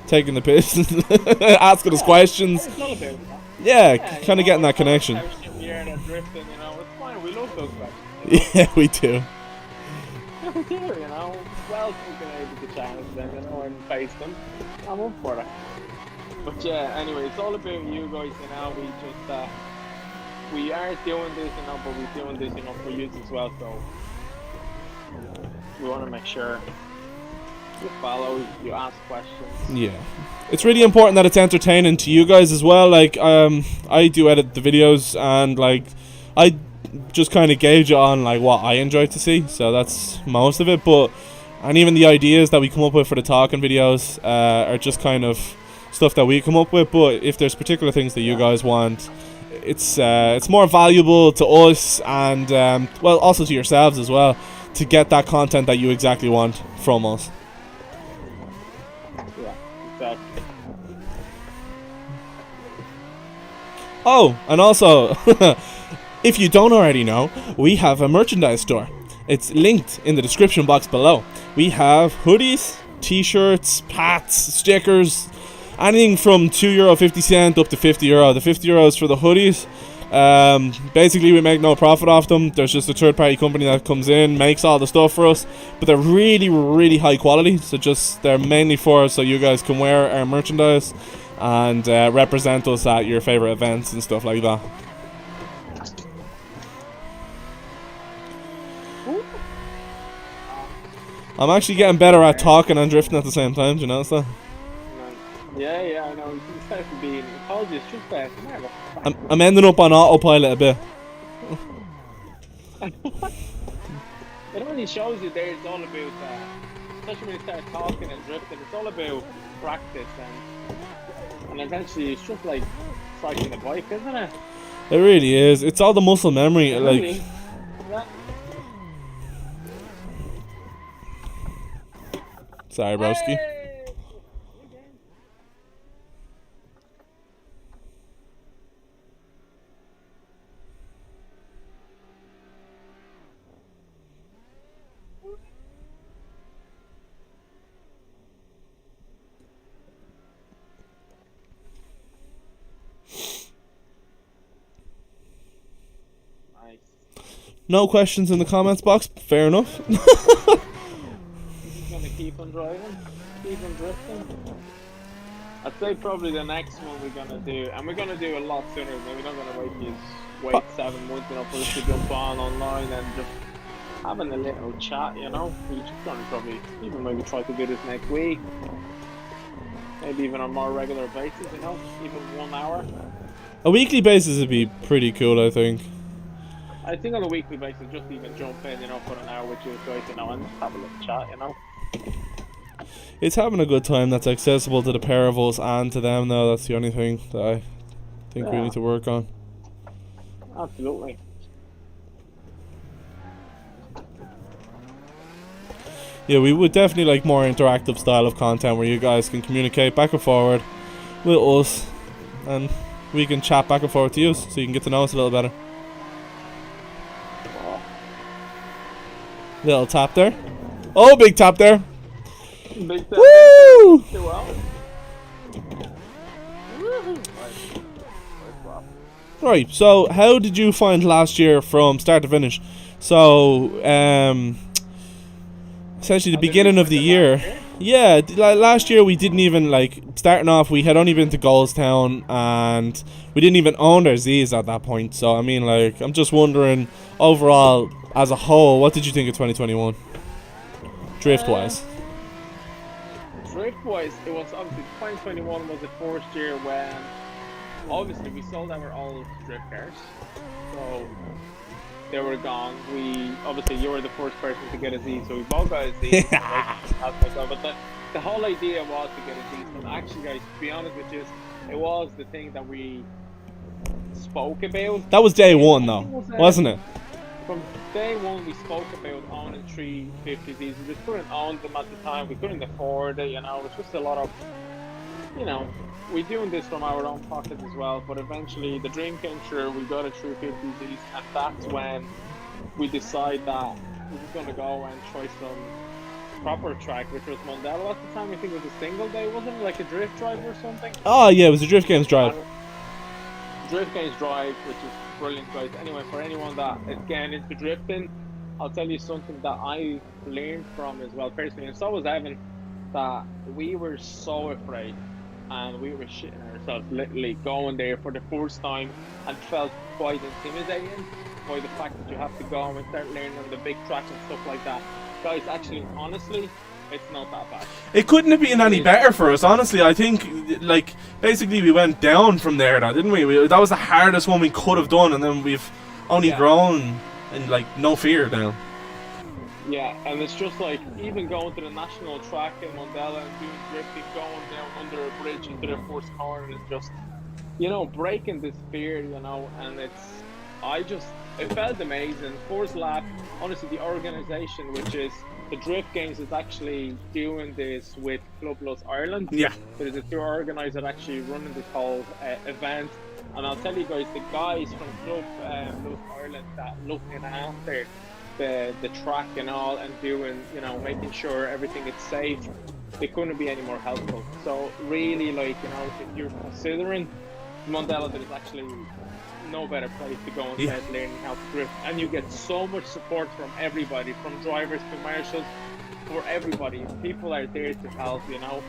S1: taking the piss, asking us questions.
S3: It's not about that.
S1: Yeah, kind of getting that connection.
S3: Drifting, you know, it's fine. We love those questions.
S1: Yeah, we do.
S3: We do, you know. Well, we've been able to challenge them, you know, and face them. I'm up for it. But yeah, anyway, it's all about you guys, you know. We just, we are doing this, you know, but we're doing this, you know, for you as well. So we want to make sure you follow, you ask questions.
S1: Yeah, it's really important that it's entertaining to you guys as well. Like I do edit the videos and like I just kind of gauge it on like what I enjoy to see, so that's most of it. But and even the ideas that we come up with for the talking videos are just kind of stuff that we come up with. But if there's particular things that you guys want, it's more valuable to us and well, also to yourselves as well, to get that content that you exactly want from us.
S3: Exactly.
S1: Oh, and also, if you don't already know, we have a merchandise store. It's linked in the description box below. We have hoodies, t-shirts, hats, stickers, anything from €2.50 up to €50. The €50 is for the hoodies. Basically we make no profit off them. There's just a third-party company that comes in, makes all the stuff for us, but they're really, really high quality. So just they're mainly for us so you guys can wear our merchandise and represent us at your favorite events and stuff like that. I'm actually getting better at talking and drifting at the same time. Do you notice that?
S3: Yeah, I know. Instead of being apologies, just
S1: I'm ending up on autopilot a bit.
S3: It only shows you there it's all about, especially when you start talking and drifting, it's all about practice and eventually it's just like cycling a bike, isn't it?
S1: It really is. It's all the muscle memory,
S3: Really?
S1: like.
S3: Yeah.
S1: Sorry, broski.
S3: Hey! Nice.
S1: No questions in the comments box. Fair enough.
S3: Gonna keep on driving, keep on drifting. I'd say probably the next one we're gonna do, and we're gonna do a lot sooner. We're not gonna wait 7 months, you know, for us to jump on online and just having a little chat, you know. We're just gonna probably even maybe try to do this next week, maybe even on a more regular basis, you know, even 1 hour.
S1: A weekly basis would be pretty cool, I think.
S3: I think on a weekly basis, just even jump in, you know, for an hour with you guys, you know, and just have a little chat, you know.
S1: It's having a good time that's accessible to the pair of us and to them, though. That's the only thing that I think we need to work on.
S3: Absolutely.
S1: Yeah, we would definitely like more interactive style of content where you guys can communicate back and forward with us and we can chat back and forward to you so you can get to know us a little better. Little tap there. Oh, big tap there.
S3: Big tap.
S1: Woo!
S3: Well.
S1: Right, so how did you find last year from start to finish? So, essentially the beginning of the year. Yeah, last year we didn't even, like, starting off, we had only been to Goldstown and we didn't even own our Z's at that point. So, I mean, like, I'm just wondering, overall, as a whole, what did you think of 2021? Drift-wise.
S3: Drift-wise, it was obviously 2021 was the first year when obviously we sold our old drift cars, so they were gone. Obviously you were the first person to get a Z, so we both got a Z. But the whole idea was to get a Z. So actually, guys, to be honest with you, it was the thing that we spoke about.
S1: That was day one, though, wasn't it?
S3: From day one, we spoke about owning 350Zs. We just couldn't own them at the time. We couldn't afford it, you know. It was just a lot of, you know, we're doing this from our own pockets as well. But eventually, the dream came true. We got a 350Zs, and that's when we decided that we were going to go and try some proper track, which was Mondello at the time. I think it was a single day, wasn't it? Like a drift drive or something?
S1: Oh, yeah, it was a Drift Games drive.
S3: Drift Games drive, which is brilliant, guys. Anyway, for anyone that is getting into drifting, I'll tell you something that I learned from as well personally, and so was Evan, that we were so afraid and we were shitting ourselves literally going there for the first time, and felt quite intimidating by the fact that you have to go and start learning on the big tracks and stuff like that. Guys, actually, honestly, it's not that bad.
S1: It couldn't have been any better for us, honestly. I think, like, basically we went down from there, now, didn't we? That was the hardest one we could have done, and then we've only grown and, like, no fear now.
S3: Yeah, and it's just like, even going to the national track in Mondello and doing drifting, going down under a bridge into the first corner, is just, you know, breaking this fear, you know, and it felt amazing. First lap, honestly, the organization, which is the Drift Games, is actually doing this with Clubhouse Ireland.
S1: Yeah.
S3: There's a tour organizer actually running this whole event, and I'll tell you guys, the guys from Clubhouse Ireland that looking after the track and all, and doing, you know, making sure everything is safe, they couldn't be any more helpful. So really, like, you know, if you're considering Mondello, there is actually no better place to go and start learning how to drift, and you get so much support from everybody, from drivers to marshals, for everybody. People are there to help, you know.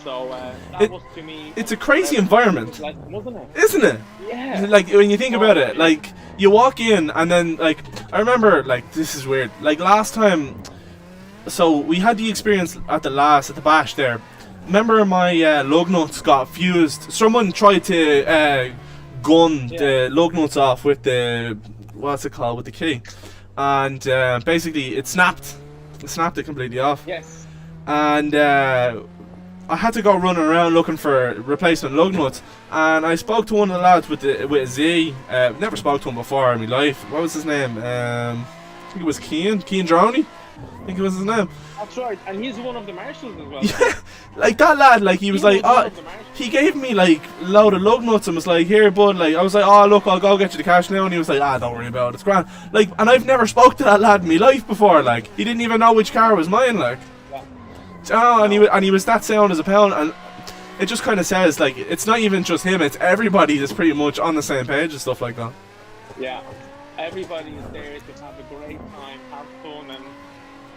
S3: So that was, to me,
S1: it's a crazy environment,
S3: wasn't it?
S1: Isn't it?
S3: Yeah.
S1: Like, when you think about it, like, you walk in and then, like, I remember, like, this is weird, like, last time, so we had the experience at the bash there. Remember my lug nuts got fused. Someone tried to gun the lug nuts off with the what's it called, with the key, and basically it snapped it completely off.
S3: Yes.
S1: And I had to go running around looking for replacement lug nuts, and I spoke to one of the lads with a Z. Never spoke to him before in my life. What was his name? I think it was Kean Droney. I think it was his name.
S3: That's right, and he's one of the marshals as well.
S1: Yeah, like that lad, like he was like, oh, he gave me like a load of lug nuts and was like, here bud, like I was like, oh look, I'll go get you the cash now, and he was like, don't worry about it, it's grand. Like, and I've never spoke to that lad in my life before, like he didn't even know which car was mine, like. Oh, and he was that sound as a pound, and it just kind of says like it's not even just him; it's everybody that's pretty much on the same page and stuff like that.
S3: Yeah, everybody is there to have a great time, have fun,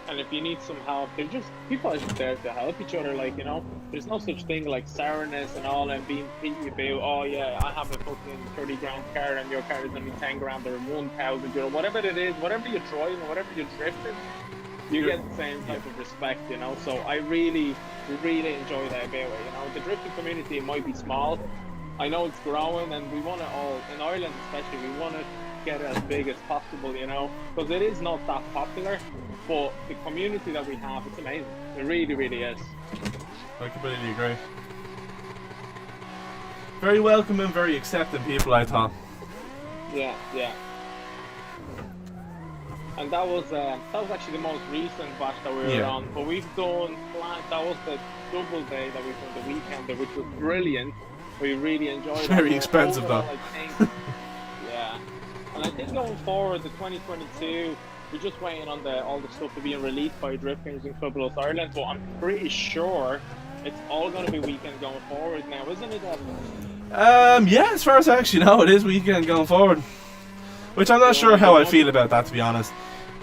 S3: and if you need some help, people are just there to help each other. Like, you know, there's no such thing like sourness and all and being picky about, oh yeah, I have a fucking 30 grand car and your car is only 10 grand or 1,000 euro, whatever it is, whatever you're driving, whatever you're drifting. You get the same type of respect, you know. So I really enjoy that about it. You know, the drifting community might be small. I know it's growing, and we want it all in Ireland, especially. We want to get it as big as possible, you know, because it is not that popular. But the community that we have, it's amazing. It really is.
S1: I completely agree. Very welcoming, very accepting people, I thought.
S3: Yeah. And that was actually the most recent batch that we were on. But we've done that was the double day that we've done the weekend, which was brilliant. We really enjoyed it.
S1: Very expensive though.
S3: Yeah. And I think going forward, the 2022, we're just waiting on all the stuff to be released by Drift Games and Club Plus Ireland. So I'm pretty sure it's all going to be weekend going forward now, isn't it, Evan?
S1: Yeah, as far as I actually know, it is weekend going forward. Which I'm not sure how I feel about that, to be honest.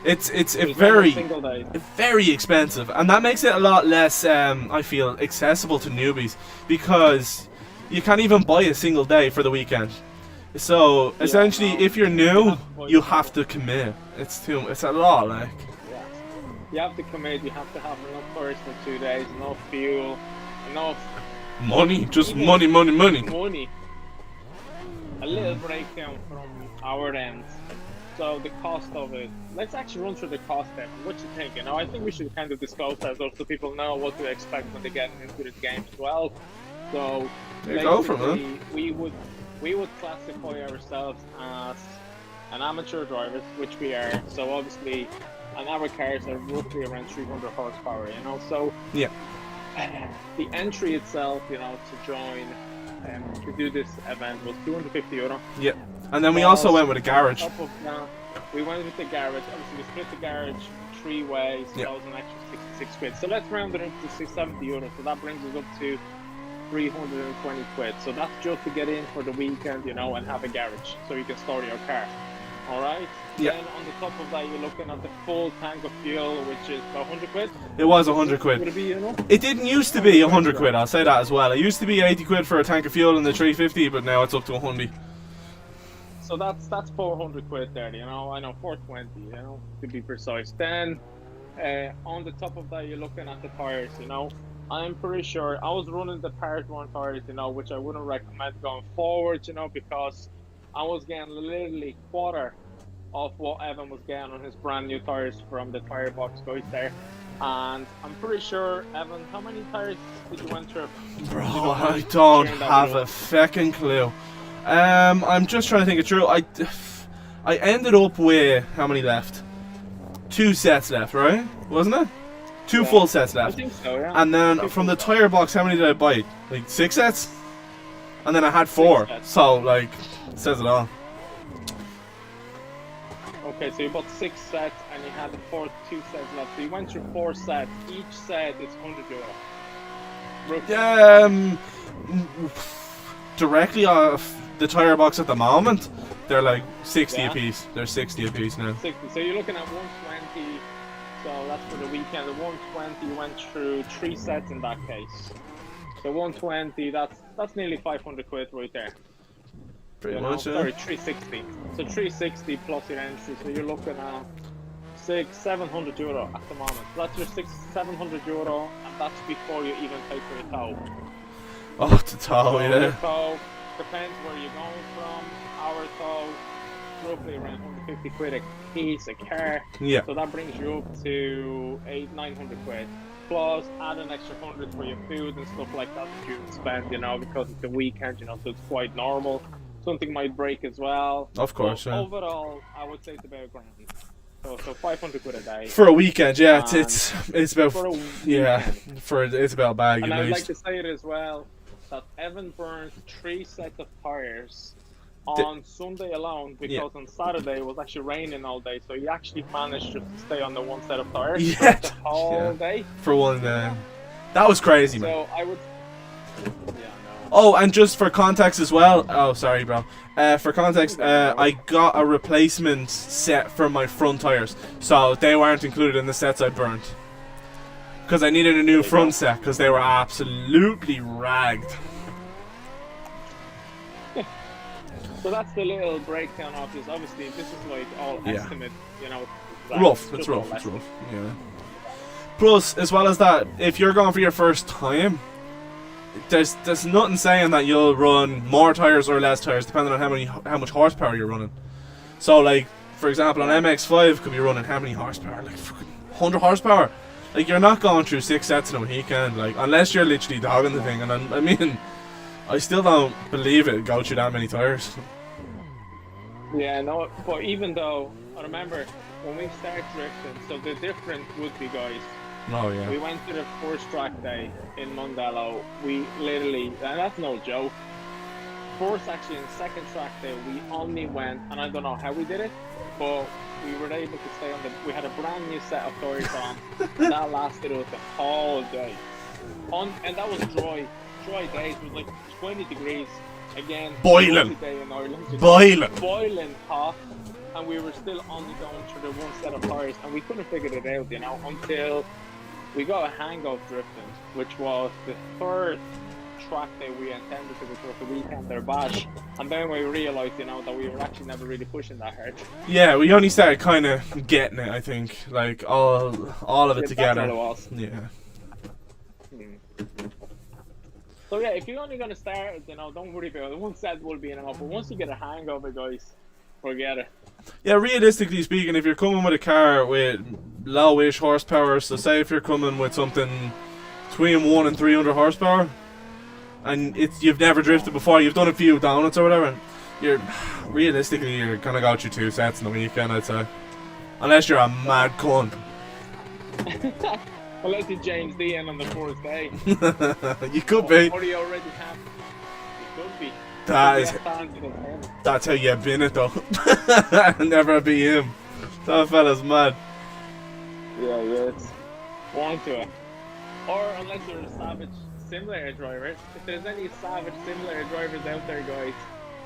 S1: It's very expensive, and that makes it a lot less, I feel, accessible to newbies, because you can't even buy a single day for the weekend. So essentially, if you're new, you have to commit. It's a lot, like.
S3: Yeah. You have to commit. You have to have enough tourists for 2 days, enough fuel, enough
S1: money, just money.
S3: Money. A little breakdown from our end. So the cost of it. Let's actually run through the cost then. What you think? You know, I think we should kind of discuss that so people know what to expect when they get into this game as well. So
S1: go from it.
S3: We would classify ourselves as an amateur drivers, which we are. So obviously, and our cars are roughly around 300 horsepower. You know, so
S1: yeah.
S3: The entry itself, you know, to join. To do this event was €250.
S1: Yeah, and then we also went with a garage.
S3: We went with the garage. Obviously, we split the garage 3 ways, so that was an extra 66 quid. So let's round it up to €670. So that brings us up to 320 quid. So that's just to get in for the weekend, you know, and have a garage so you can store your car. All right.
S1: Yeah.
S3: Then on the top of that, you're looking at the full tank of fuel, which is 100 quid.
S1: It was 100 quid.
S3: Would it be, you know?
S1: It didn't used to be 100 quid. I'll say that as well. It used to be 80 quid for a tank of fuel in the 350, but now it's up to 100.
S3: So that's 400 quid there, you know. I know 420, you know, to be precise. Then on the top of that, you're looking at the tires, you know. I'm pretty sure I was running the Part 1 tires, you know, which I wouldn't recommend going forward, you know, because I was getting literally quarter of what Evan was getting on his brand new tires from the tire box guys there. And I'm pretty sure, Evan, how many tires did you went through?
S1: Bro, I don't have a fucking clue. I'm just trying to think it through. I ended up with how many left? 2 sets left, right? Wasn't it? 2 full sets left.
S3: I think so, yeah.
S1: And then from the tire box, how many did I buy? Like 6 sets? And then I had 4. So like, it says it all.
S3: Okay, so you bought 6 sets and you had the 2 sets left. So you went through 4 sets. Each set is €100.
S1: Directly off the tire box at the moment, they're like 60 a piece. They're 60 a piece now.
S3: 60. So you're looking at 120. So that's for the weekend. The 120 you went through 3 sets in that case. So 120. That's nearly 500 quid right there.
S1: Pretty much, yeah.
S3: Sorry, 360. So 360 plus your entry. So you're looking at €700 at the moment. So that's your €700, and that's before you even pay for your tow.
S1: Oh, the tow, yeah.
S3: Your tow depends where you're going from. Our tow roughly around 150 quid a piece a car.
S1: Yeah.
S3: So that brings you up to 900 quid. Plus, add an extra 100 for your food and stuff like that you would spend, you know, because it's a weekend, you know, so it's quite normal. Something might break as well.
S1: Of course, yeah.
S3: Overall, I would say it's about $1,000. So 500 quid a day.
S1: For a weekend, yeah, it's about
S3: for a
S1: it's about a bag
S3: and
S1: at
S3: I'd
S1: least.
S3: like to say it as well that Evan burned 3 sets of tires on Sunday alone because on Saturday it was actually raining all day, so he actually managed just to stay on the 1 set of tires the whole day.
S1: For one, that was crazy, man.
S3: So I would,
S1: Oh, and just for context as well. Oh, sorry, bro. For context, I got a replacement set for my front tires, so they weren't included in the sets I burnt. Because I needed a new front set because they were absolutely ragged.
S3: So that's the little breakdown of this. Obviously, this is like all estimate, you know.
S1: Rough. It's rough. Yeah. Plus, as well as that, if you're going for your first time, there's nothing saying that you'll run more tires or less tires depending on how much horsepower you're running. So, like, for example, an MX-5 could be running how many horsepower? Like, fucking 100 horsepower. Like, you're not going through 6 sets in a weekend, like, unless you're literally dogging the thing. And I mean, I still don't believe it go through that many tires.
S3: Yeah, no, but even though, I remember when we started drifting, so the difference would be, guys,
S1: oh yeah,
S3: we went to the first track day in Mondello, we literally, and that's no joke, first actually and second track day, we only went, and I don't know how we did it, but we were able to stay on we had a brand new set of tires on, and that lasted us the whole day. And that was dry days, it was like 20 degrees. Again,
S1: boiling
S3: hot, and we were still only going through the 1 set of tires, and we couldn't figure it out, you know, until we got a hang of drifting, which was the 3rd track day we intended to, which was the weekend bash, and then we realized, you know, that we were actually never really pushing that hard.
S1: Yeah, we only started kind of getting it, I think, like all of it together.
S3: That's all it was.
S1: Yeah.
S3: So yeah, if you're only gonna start, you know, don't worry about it. 1 set will be enough. But once you get a hang of it, guys, forget it.
S1: Yeah, realistically speaking, if you're coming with a car with low-ish horsepower, so say if you're coming with something between 1 and 300 horsepower, and you've never drifted before, you've done a few donuts or whatever, you're gonna go through 2 sets in the weekend, I'd say, unless you're a mad cunt.
S3: Unless you James Dean on the 4th day.
S1: You could be.
S3: Or you already have. You could be.
S1: That's how you been it though. Never be him. That fella's mad.
S3: Yeah, it's born to it. Or unless you're a savage simulator driver. If there's any savage simulator drivers out there, guys,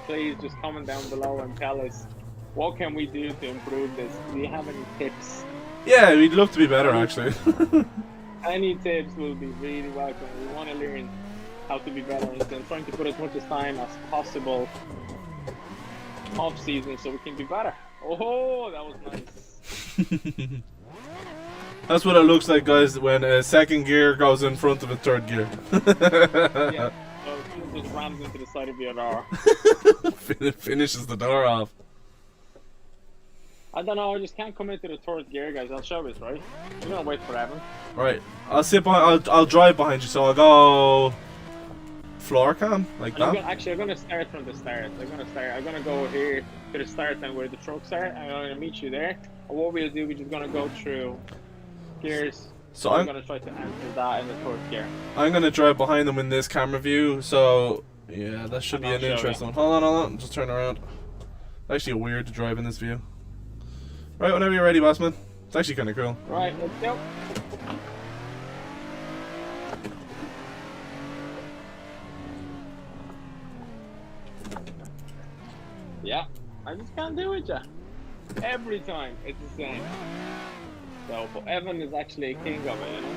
S3: please just comment down below and tell us what can we do to improve this. Do you have any tips?
S1: Yeah, we'd love to be better actually.
S3: Any tips will be really welcome. We want to learn how to be better and trying to put as much time as possible off season so we can be better. Oh, that was nice.
S1: That's what it looks like, guys, when a 2nd gear goes in front of a 3rd gear.
S3: Yeah, so it just rams into the side of your door.
S1: Finishes the door off.
S3: I don't know, I just can't come into the 3rd gear, guys. I'll show this, right? You're gonna wait for Evan.
S1: Right, I'll sit behind. I'll drive behind you, so I'll go floor cam like that.
S3: I'm gonna start from the start. I'm gonna go here to the start and where the trucks are. I'm gonna meet you there. And what we'll do, we're just gonna go through gears.
S1: So
S3: I'm gonna try to enter that in the 3rd gear.
S1: I'm gonna drive behind them in this camera view. So yeah, that should be an interesting one. Hold on, just turn around. Actually weird to drive in this view. Right, whenever you're ready, boss man. It's actually kind of cool.
S3: Right, let's go. Yeah, I just can't do it, yeah. Every time, it's the same. So, but Evan is actually a king of it, you know?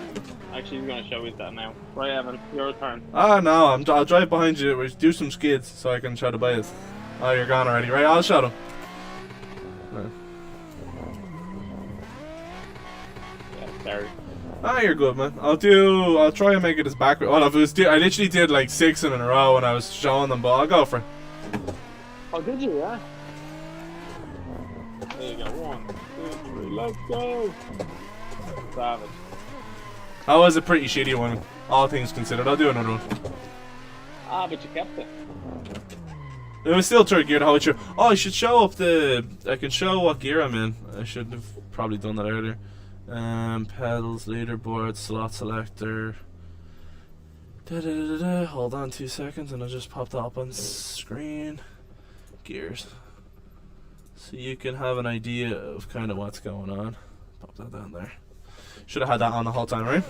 S3: Actually, he's going to show us that now. Right, Evan, your turn.
S1: Ah, no, I'll drive behind you. We'll do some skids so I can show the bias. Oh, you're gone already. Right, I'll show them. Right.
S3: Sorry.
S1: Ah, you're good, man. I'll try and make it as backward. Well, if it was, I literally did like 6 in a row when I was showing them, but I'll go for it.
S3: Oh, did you, yeah? There you go. 1, 2, 3, let's go. Savage.
S1: That was a pretty shitty one, all things considered. I'll do another one.
S3: Ah, but you kept it.
S1: It was still third gear, the whole show. Oh, I should show up the... I can show what gear I'm in. I should have probably done that earlier. Pedals, leaderboard, slot selector. Hold on 2 seconds and I'll just pop that up on screen. Gears. So you can have an idea of kind of what's going on. Pop that down there. Should have had that on the whole time, right?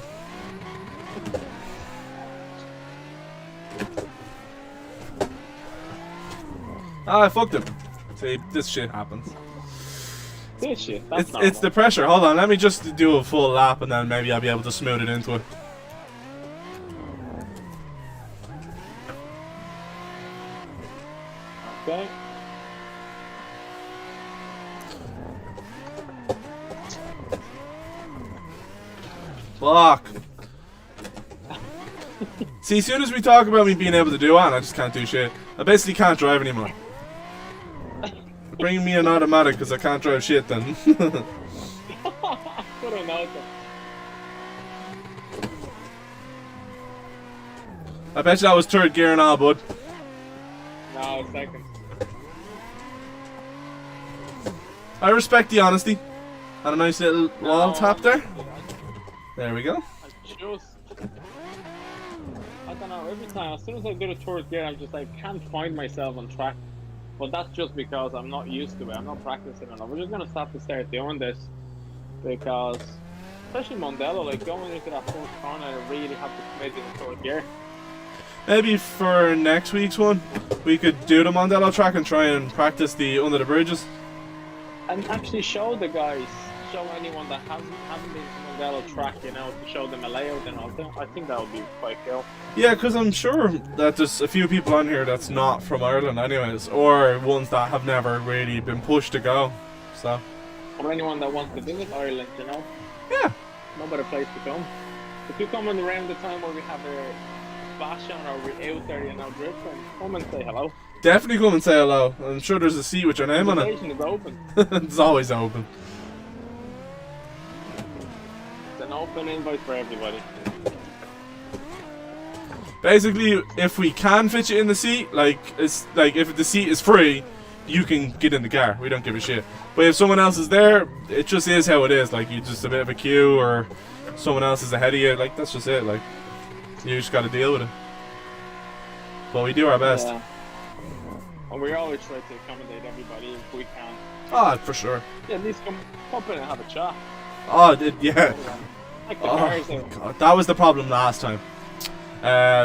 S1: Ah, I fucked him. See, this shit happens.
S3: This shit,
S1: It's the pressure. Hold on, let me just do a full lap and then maybe I'll be able to smooth it into it.
S3: Okay.
S1: Fuck. See, as soon as we talk about me being able to do it, I just can't do shit. I basically can't drive anymore. Bring me an automatic because I can't drive shit then.
S3: Put an auto.
S1: I bet you that was third gear and all, bud.
S3: No, second.
S1: I respect the honesty. And a nice little wall tap there. There we go.
S3: I don't know, every time, as soon as I do the third gear, I'm just like, can't find myself on track. But that's just because I'm not used to it, I'm not practicing enough. We're just going to have to start doing this. Because, especially Mondello, like going into that fourth corner, I really have to commit in the third gear.
S1: Maybe for next week's one, we could do the Mondello track and try and practice the under the bridges.
S3: And actually show the guys, show anyone that haven't been to Mondello track, you know, to show them a layout and all that. I think that would be quite cool.
S1: Yeah, because I'm sure that there's a few people on here that's not from Ireland anyways, or ones that have never really been pushed to go, so.
S3: Or anyone that wants to visit Ireland, you know?
S1: Yeah.
S3: No better place to come. If you come in around the time where we have a splash on or we're out there, you know, drifting, come and say hello.
S1: Definitely come and say hello. I'm sure there's a seat with your name on it.
S3: The station is open.
S1: It's always open.
S3: It's an open invite for everybody.
S1: Basically, if we can fit you in the seat, like it's like if the seat is free, you can get in the car. We don't give a shit. But if someone else is there, it just is how it is. Like you just a bit of a queue, or someone else is ahead of you. Like that's just it. Like you just got to deal with it. But we do our best.
S3: Yeah. And we always try to accommodate everybody if we can.
S1: Ah, for sure.
S3: Yeah, at least come up in and have a chat.
S1: Oh, yeah.
S3: Like the cars there.
S1: God, that was the problem last time.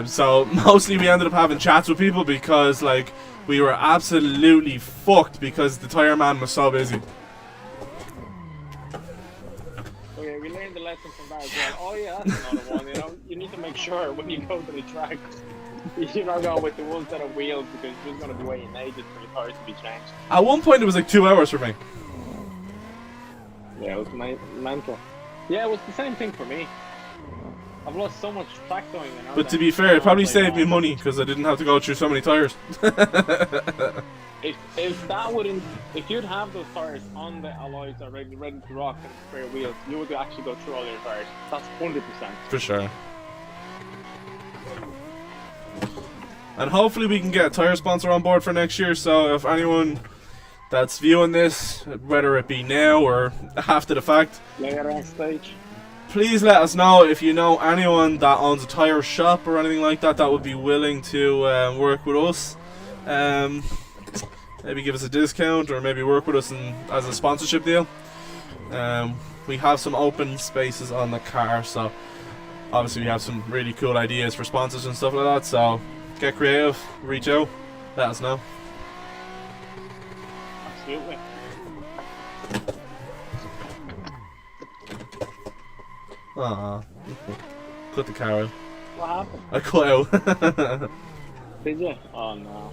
S1: So mostly we ended up having chats with people because like we were absolutely fucked because the tire man was so busy.
S3: Okay, we learned the lesson from that as well. Oh yeah, that's another one. You know, you need to make sure when you go to the track, you're not going with the one set of wheels because you're just going to be waiting ages for the tires to be changed.
S1: At one point it was like 2 hours for me.
S3: Yeah, it was mental. Yeah, it was the same thing for me. I've lost so much track going, you know.
S1: But to be fair, it probably saved me money because I didn't have to go through so many tires.
S3: If that wouldn't, if you'd have those tires on the alloys already ready to rock and spare wheels, you would actually go through all your tires. That's 100%.
S1: For sure. And hopefully we can get a tire sponsor on board for next year. So if anyone that's viewing this, whether it be now or after the fact,
S3: later on stage,
S1: please let us know if you know anyone that owns a tire shop or anything like that that would be willing to work with us. Maybe give us a discount or maybe work with us as a sponsorship deal. We have some open spaces on the car, so obviously we have some really cool ideas for sponsors and stuff like that. So get creative, reach out, let us know.
S3: Absolutely.
S1: Aww. Cut the car out.
S3: What happened?
S1: I cut out.
S3: Did you? Oh no.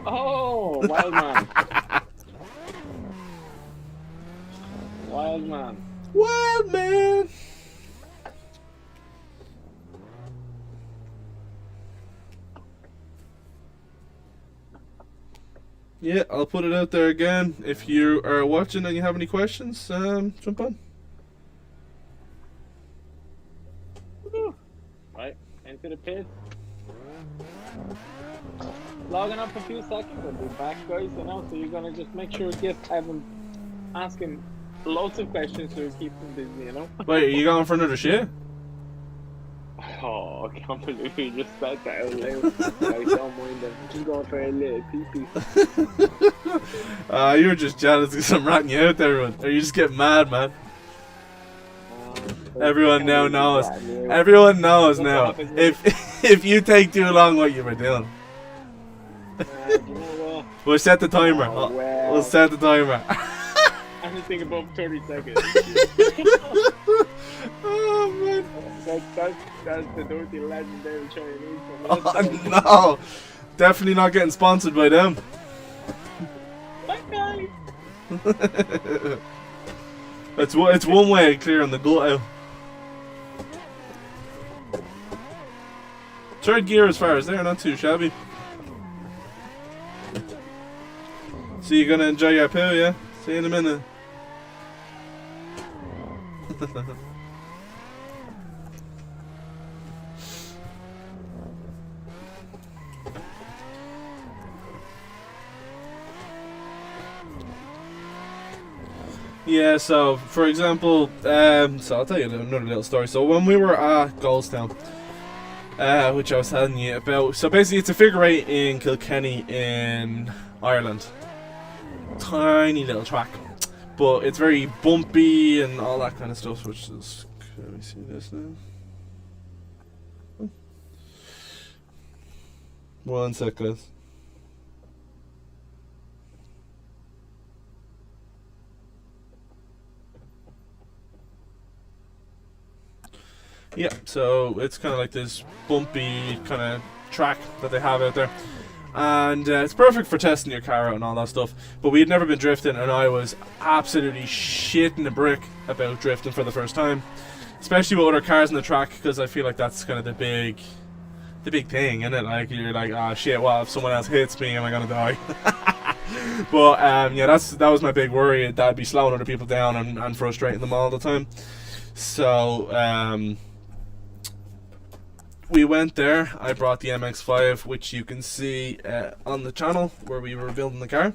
S3: Oh, wild man. Wild man.
S1: Wild man. yeah, I'll put it out there again. If you are watching and you have any questions, jump on.
S3: Right, into the pit. Logging up a few seconds, I'll be back, guys. You know, so you're gonna just make sure Gift Evan asking lots of questions to keep them busy. You know.
S1: Wait, are you going for another shit?
S3: Oh, I can't believe you just said that out loud. I don't mind them. Just going for a little pee-pee.
S1: You're just jealous because I'm ratting you out, everyone. Or you just get mad, man. Everyone now knows. Everyone knows now. If you take too long, what you were doing.
S3: You know what?
S1: We'll set the timer.
S3: Oh, well.
S1: We'll set the timer.
S3: Anything above 30 seconds.
S1: Oh man.
S3: That's the dirty legendary Chinese.
S1: Oh no. Definitely not getting sponsored by them.
S3: Okay.
S1: It's one way of clearing the gut out. Third gear as far as there, not too shabby. So you're gonna enjoy your poo, yeah? See you in a minute. Yeah, so for example, so I'll tell you another little story. So when we were at Goldstown, which I was telling you about, so basically it's a figure eight in Kilkenny in Ireland. Tiny little track, but it's very bumpy and all that kind of stuff, which is, can we see this now? One sec, guys. Yeah, so it's kind of like this bumpy kind of track that they have out there. And it's perfect for testing your car out and all that stuff. But we had never been drifting, and I was absolutely shitting a brick about drifting for the first time. Especially with other cars on the track, because I feel like that's kind of the big thing, isn't it? Like, you're like, ah, shit, what if someone else hits me, am I going to die? But, yeah, that was my big worry, that I'd be slowing other people down and frustrating them all the time. So, we went there. I brought the MX-5, which you can see on the channel where we were building the car.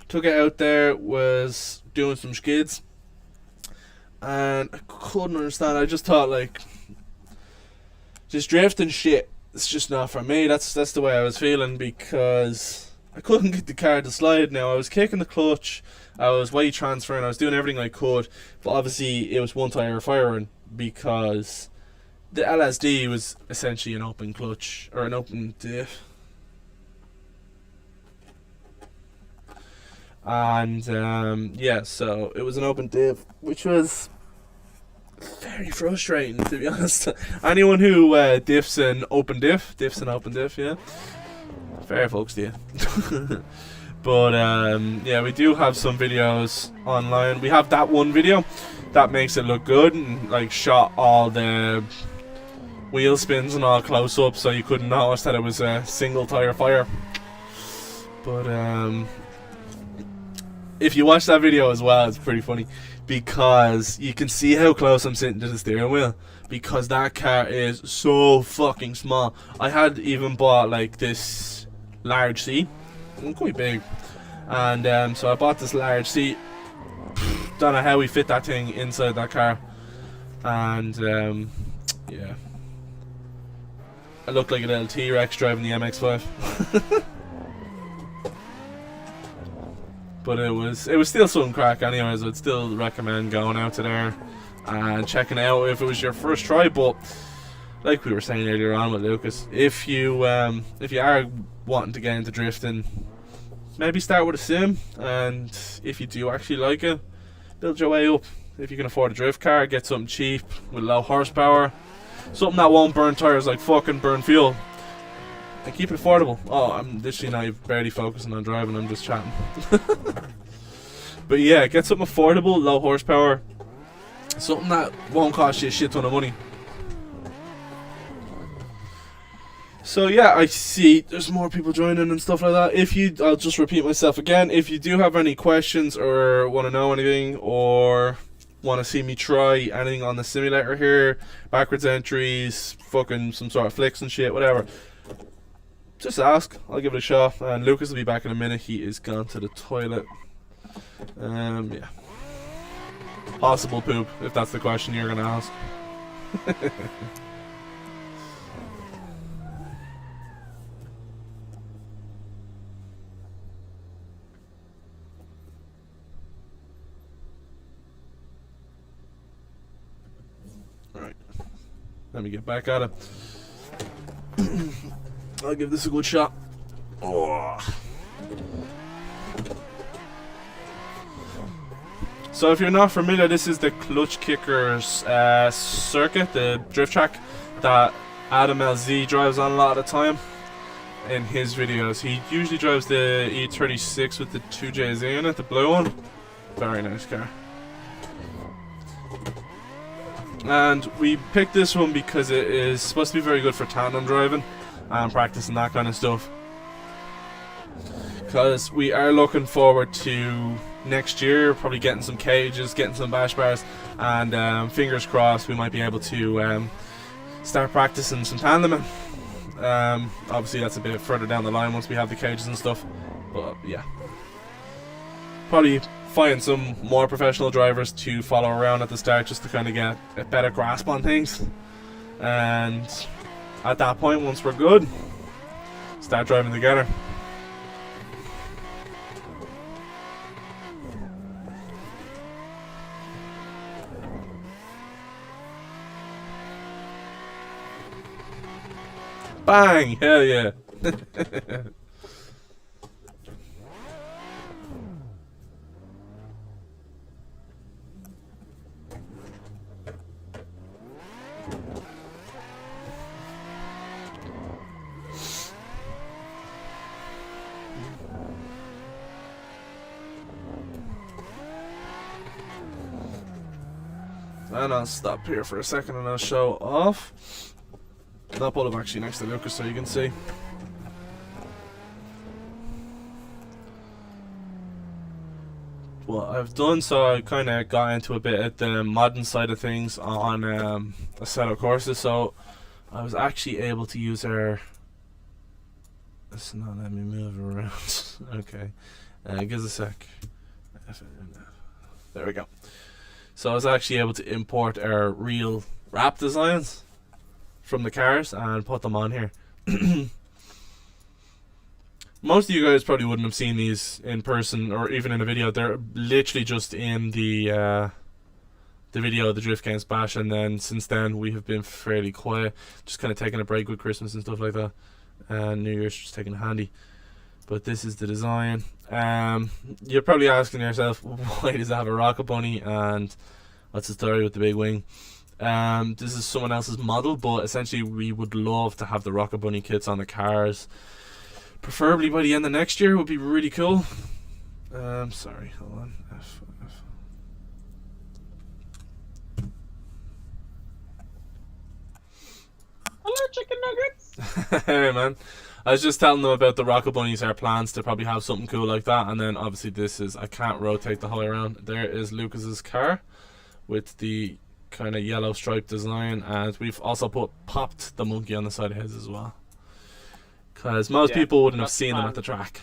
S1: Took it out there, was doing some skids, and I couldn't understand. I just thought, like, just drifting shit, it's just not for me. That's the way I was feeling, because I couldn't get the car to slide. Now I was kicking the clutch, I was weight transferring, I was doing everything I could, but obviously it was one tire firing, because the LSD was essentially an open clutch, or an open diff. And yeah, so it was an open diff, which was very frustrating, to be honest. Anyone who diffs an open diff, yeah, fair folks to you. But yeah, we do have some videos online. We have that one video that makes it look good, and like shot all the wheel spins and all close up, so you couldn't notice that it was a single tire fire. But if you watch that video as well, it's pretty funny, because you can see how close I'm sitting to the steering wheel, because that car is so fucking small. I had even bought like this large seat, quite big, and so I bought this large seat. Don't know how we fit that thing inside that car, and yeah, I looked like a little T-Rex driving the MX-5. But it was still some crack anyways. I'd still recommend going out to there and checking it out if it was your first try. But like we were saying earlier on with Lucas, if you are wanting to get into drifting, maybe start with a sim, and if you do actually like it, build your way up. If you can afford a drift car, get something cheap with low horsepower, something that won't burn tires like fucking burn fuel, and keep it affordable. Oh, I'm literally not barely focusing on driving, I'm just chatting. But yeah, get something affordable, low horsepower, something that won't cost you a shit ton of money. So yeah, I see there's more people joining and stuff like that. I'll just repeat myself again. If you do have any questions or want to know anything or want to see me try anything on the simulator here, backwards entries, fucking some sort of flicks and shit, whatever, just ask. I'll give it a shot. And Lucas will be back in a minute. He is gone to the toilet. Yeah. Possible poop, if that's the question you're gonna ask. Alright. Let me get back at it. I'll give this a good shot. Oh. So if you're not familiar, this is the Clutch Kickers circuit, the drift track that Adam LZ drives on a lot of the time in his videos. He usually drives the E36 with the 2JZ in it, the blue one. Very nice car. And we picked this one because it is supposed to be very good for tandem driving and practicing that kind of stuff. Because we are looking forward to next year probably getting some cages, getting some bash bars, and fingers crossed we might be able to start practicing some tandeming. Obviously that's a bit further down the line once we have the cages and stuff, but yeah, probably find some more professional drivers to follow around at the start just to kind of get a better grasp on things, and at that point, once we're good, start driving together. Bang! Hell yeah! And I'll stop here for a second and I'll show off. I'll put him actually next to Lucas so you can see. What I've done, so I kind of got into a bit at the modding side of things on a set of courses, so I was actually able to use our... It's not letting me move around. Okay, give us a sec. There we go. So I was actually able to import our real wrap designs from the cars and put them on here. Most of you guys probably wouldn't have seen these in person or even in a video. They're literally just in the video of the Drift Games Bash, and then since then we have been fairly quiet, just kind of taking a break with Christmas and stuff like that, and New Year's just taking it handy. But this is the design. You're probably asking yourself, why does it have a rocket bunny and what's the story with the big wing? This is someone else's model, but essentially we would love to have the rocket bunny kits on the cars. Preferably by the end of next year would be really cool. Sorry, hold on. F.
S3: Hello, chicken nuggets.
S1: Hey man, I was just telling them about the rocket bunnies, our plans to probably have something cool like that, and then obviously this is, I can't rotate the whole way around. There is Lucas's car with the kind of yellow stripe design, and we've also popped the monkey on the side of his as well, because most people wouldn't have seen them at the track.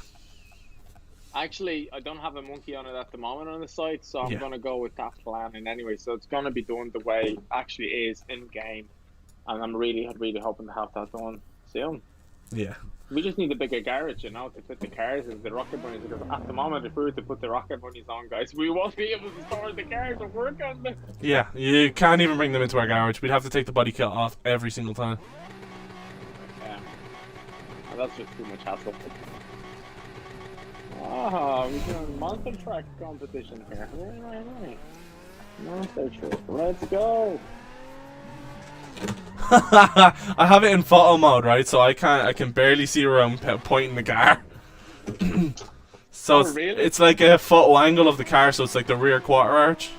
S3: Actually, I don't have a monkey on it at the moment on the site, so I'm going to go with that plan. And anyway, so it's going to be done the way it actually is in game, and I'm really hoping to have that done soon.
S1: Yeah.
S3: We just need a bigger garage, you know, to put the cars and the rocket bunnies, because at the moment, if we were to put the rocket bunnies on, guys, we won't be able to store the cars and work on them.
S1: Yeah, you can't even bring them into our garage. We'd have to take the body kit off every single time.
S3: Yeah. And that's just too much hassle. Ah, we're doing monster truck competition here. Right. Monster truck, let's go.
S1: I have it in photo mode, right? So I can barely see where I'm pointing the car. So it's like a photo angle of the car, so it's like the rear quarter arch.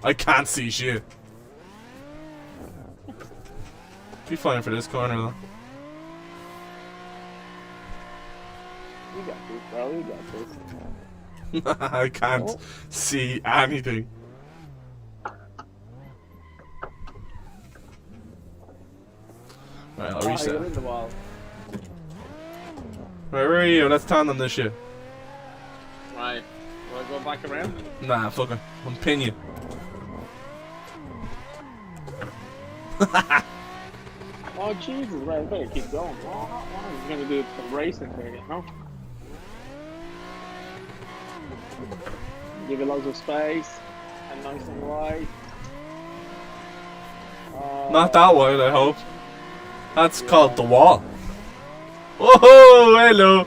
S1: I can't see shit. Be fine for this corner though.
S3: You got this, bro. You got this.
S1: I can't see anything. Right, I'll reset.
S3: You're in the wall.
S1: Right, where are you? Let's tandem this shit.
S3: Right. Will I go back around?
S1: Nah, fuck it. I'm pin you.
S3: Oh, Jesus. Right, I better keep going. I'm going to do some racing here, you know? Give it loads of space. And nice and wide.
S1: Not that wide, I hope. That's called the wall. Oh, hello.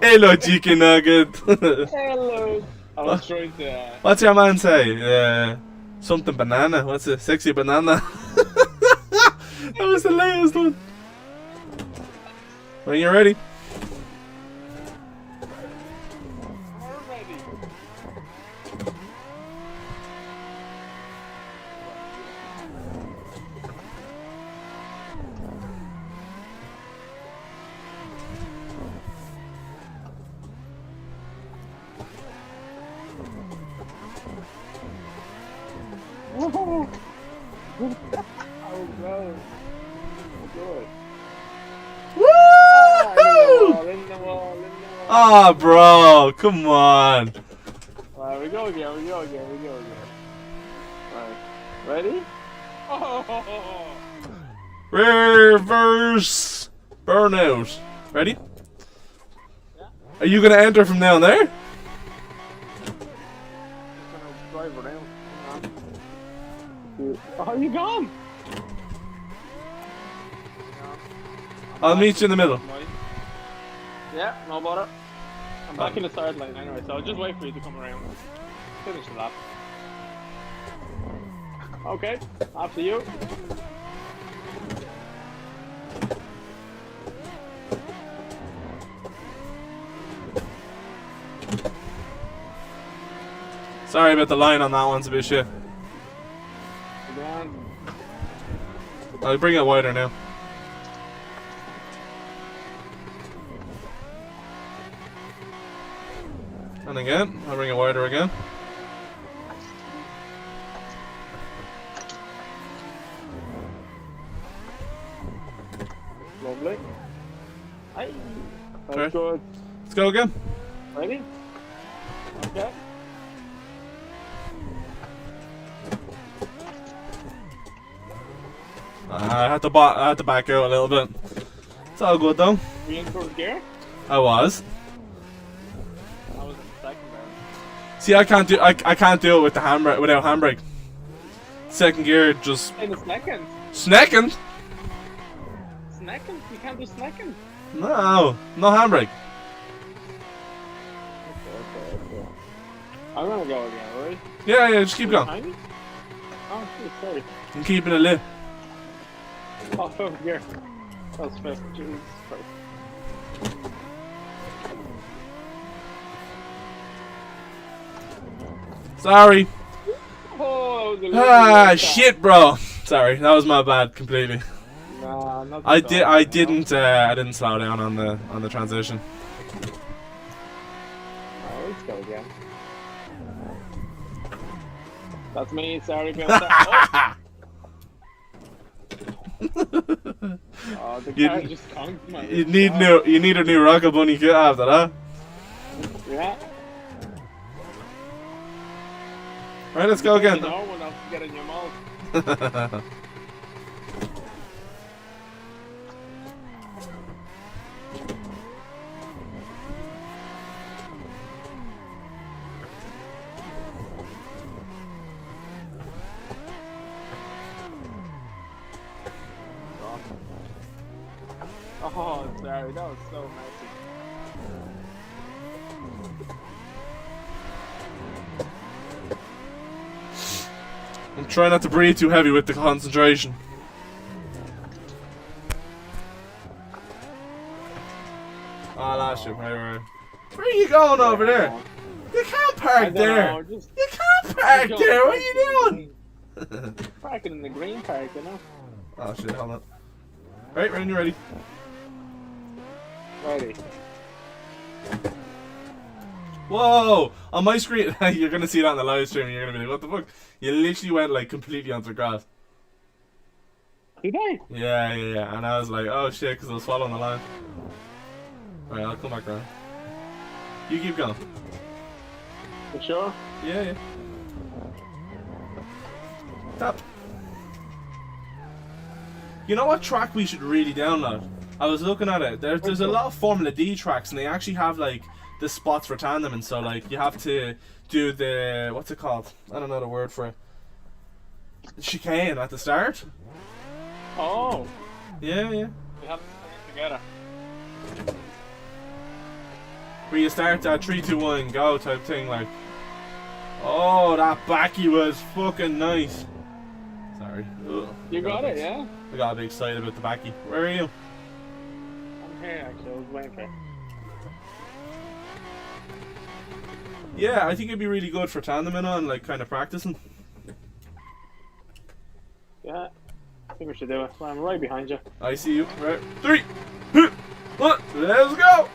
S1: Hello, chicken nugget.
S3: Hello. I was trying to...
S1: What's your man say? Something banana. What's it? Sexy banana. That was the latest one. When you're ready.
S3: We're ready. Oh, no. Good.
S1: Woo!
S3: In the wall.
S1: Ah, bro, come on.
S3: Alright, we go again. Alright, ready? Oh!
S1: Reverse burnout. Ready?
S3: Yeah.
S1: Are you gonna enter from down there?
S3: Just gonna drive around. Oh, you gone?
S1: I'll meet you in the middle.
S3: Yeah, no bother. I'm back in the start line anyway, so I'll just wait for you to come around. Finish the lap. Okay, after you.
S1: Sorry about the line on that one, it's a bit shit.
S3: Again.
S1: I'll bring it wider now. And again, I'll bring it wider again.
S3: Lovely. Hi. That's
S1: Okay.
S3: good.
S1: Let's go again.
S3: Ready? Okay.
S1: I had to back out a little bit. It's all good though.
S3: Were you in first gear?
S1: I was.
S3: I was in second there.
S1: See, I can't do it with the handbrake without handbrake. Second gear just
S3: In the second?
S1: snacking.
S3: Snacking? You can't do snacking?
S1: No handbrake.
S3: Okay. I'm gonna go again, right?
S1: Yeah, just keep going.
S3: Tiny? Oh, shit, sorry.
S1: I'm keeping it lit.
S3: Oh, first gear. That was first. Jesus Christ.
S1: Sorry.
S3: Oh, that was a little bit
S1: Shit, bro. Sorry, that was my bad completely.
S3: Nah, not
S1: I
S3: didn't.
S1: didn't slow down on the transition.
S3: Alright, let's go again. That's me, sorry about that. Oh, the car just conked my
S1: You need a new Rocket Bunny kit after that.
S3: Yeah.
S1: Right, let's go again.
S3: You know when else to get in your mouth. Oh, sorry, that was so messy.
S1: I'm trying not to breathe too heavy with the concentration. Oh, lost you. Right. Where are you going over there? You can't park there. You can't park there. What are you doing?
S3: Parking in the green park, you know.
S1: Oh shit, hold on. Right, when you're ready.
S3: Ready.
S1: Whoa! On my screen, you're gonna see that on the live stream and you're gonna be like, what the fuck? You literally went like completely onto the grass.
S3: Did I?
S1: Yeah. And I was like, oh shit, because I was following the line. Alright, I'll come back around. You keep going.
S3: You sure?
S1: Yeah. Tap. You know what track we should really download? I was looking at it. There's a lot of Formula D tracks, and they actually have like the spots for tandem, and so like you have to do the what's it called? I don't know the word for it. Chicane at the start.
S3: Oh.
S1: Yeah.
S3: We have to stay together.
S1: Where you start that 3, 2, 1, go type thing, like. Oh, that backy was fucking nice. Sorry. Ugh.
S3: You got it, yeah?
S1: I got a bit excited about the backy. Where are you?
S3: I'm here actually, I was waiting for it.
S1: Yeah, I think it'd be really good for tandeming on, like kind of practicing.
S3: Yeah, I think we should do it. Well, I'm right behind you.
S1: I see you. Right. 3, 2, 1, let's go!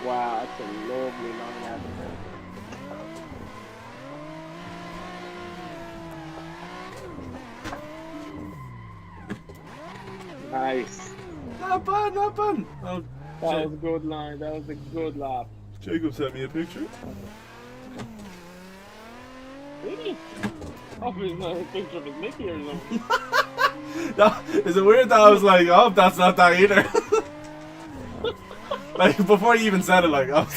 S3: Wow, that's a lovely long lap. Nice.
S1: Not bad. Oh,
S3: That was a good line. That was a good lap.
S1: Jacob sent me a picture.
S3: Really? Oh, there's not a picture of his Mickey or something.
S1: Is it weird that I was like, oh, that's not that either? Like, before you even said it, like, oh.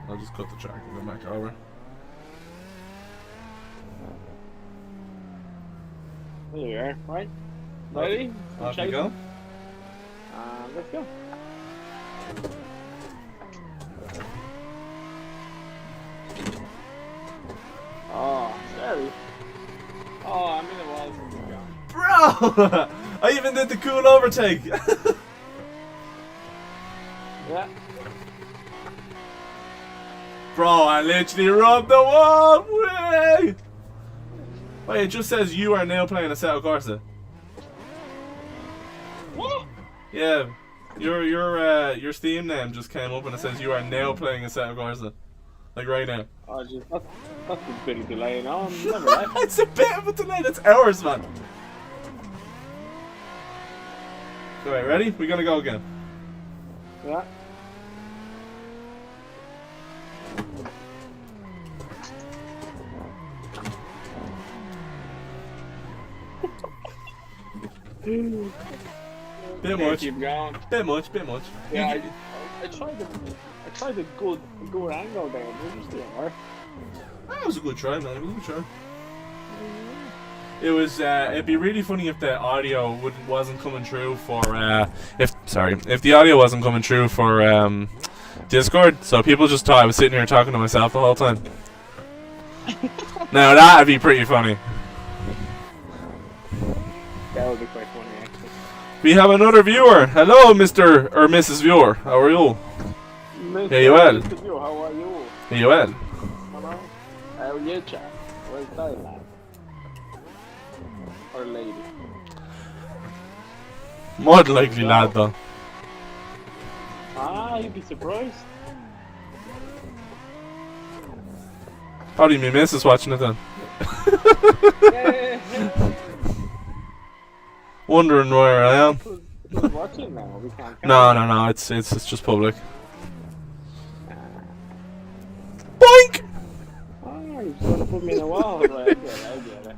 S1: I'll just cut the track and go back over.
S3: There you are, right? Ready?
S1: Off you go.
S3: Let's go. Oh, sorry. Oh, I'm in the walls from the ground.
S1: Bro! I even did the cool overtake.
S3: Yeah.
S1: Bro, I literally rubbed the wall. Way! Wait, it just says you are now playing a set of Corsa.
S3: What?
S1: Yeah, your Steam name just came up and it says you are now playing a set of Corsa. Like right now.
S3: Oh, just, that's a bit of delay now. I'm never left.
S1: It's a bit of a delay, that's hours, man. Alright, ready? We're gonna go again.
S3: Yeah.
S1: Bit much.
S3: Keep going.
S1: Bit much.
S3: Yeah, I tried a good angle there, but it just didn't work.
S1: That was a good try, man. It was a good try. It was. It'd be really funny if the audio wasn't coming through for. If the audio wasn't coming through for Discord, so people just thought I was sitting here talking to myself the whole time. Now that'd be pretty funny.
S3: That would be quite funny, actually.
S1: We have another viewer. Hello, Mr. or Mrs. Viewer. How are you?
S3: Mr.
S1: you well?
S3: Mr. View, how are you?
S1: Are you well?
S3: Hello? How are you, chap? Where's that lad? Or lady?
S1: More than likely, lad, though.
S3: Ah, you'd be surprised.
S1: Probably me missus watching it then. Wondering where I am.
S3: Who's watching now? We can't.
S1: No. It's just public. Boink!
S3: Oh, you're just gonna put me in a wall. Right, I get it.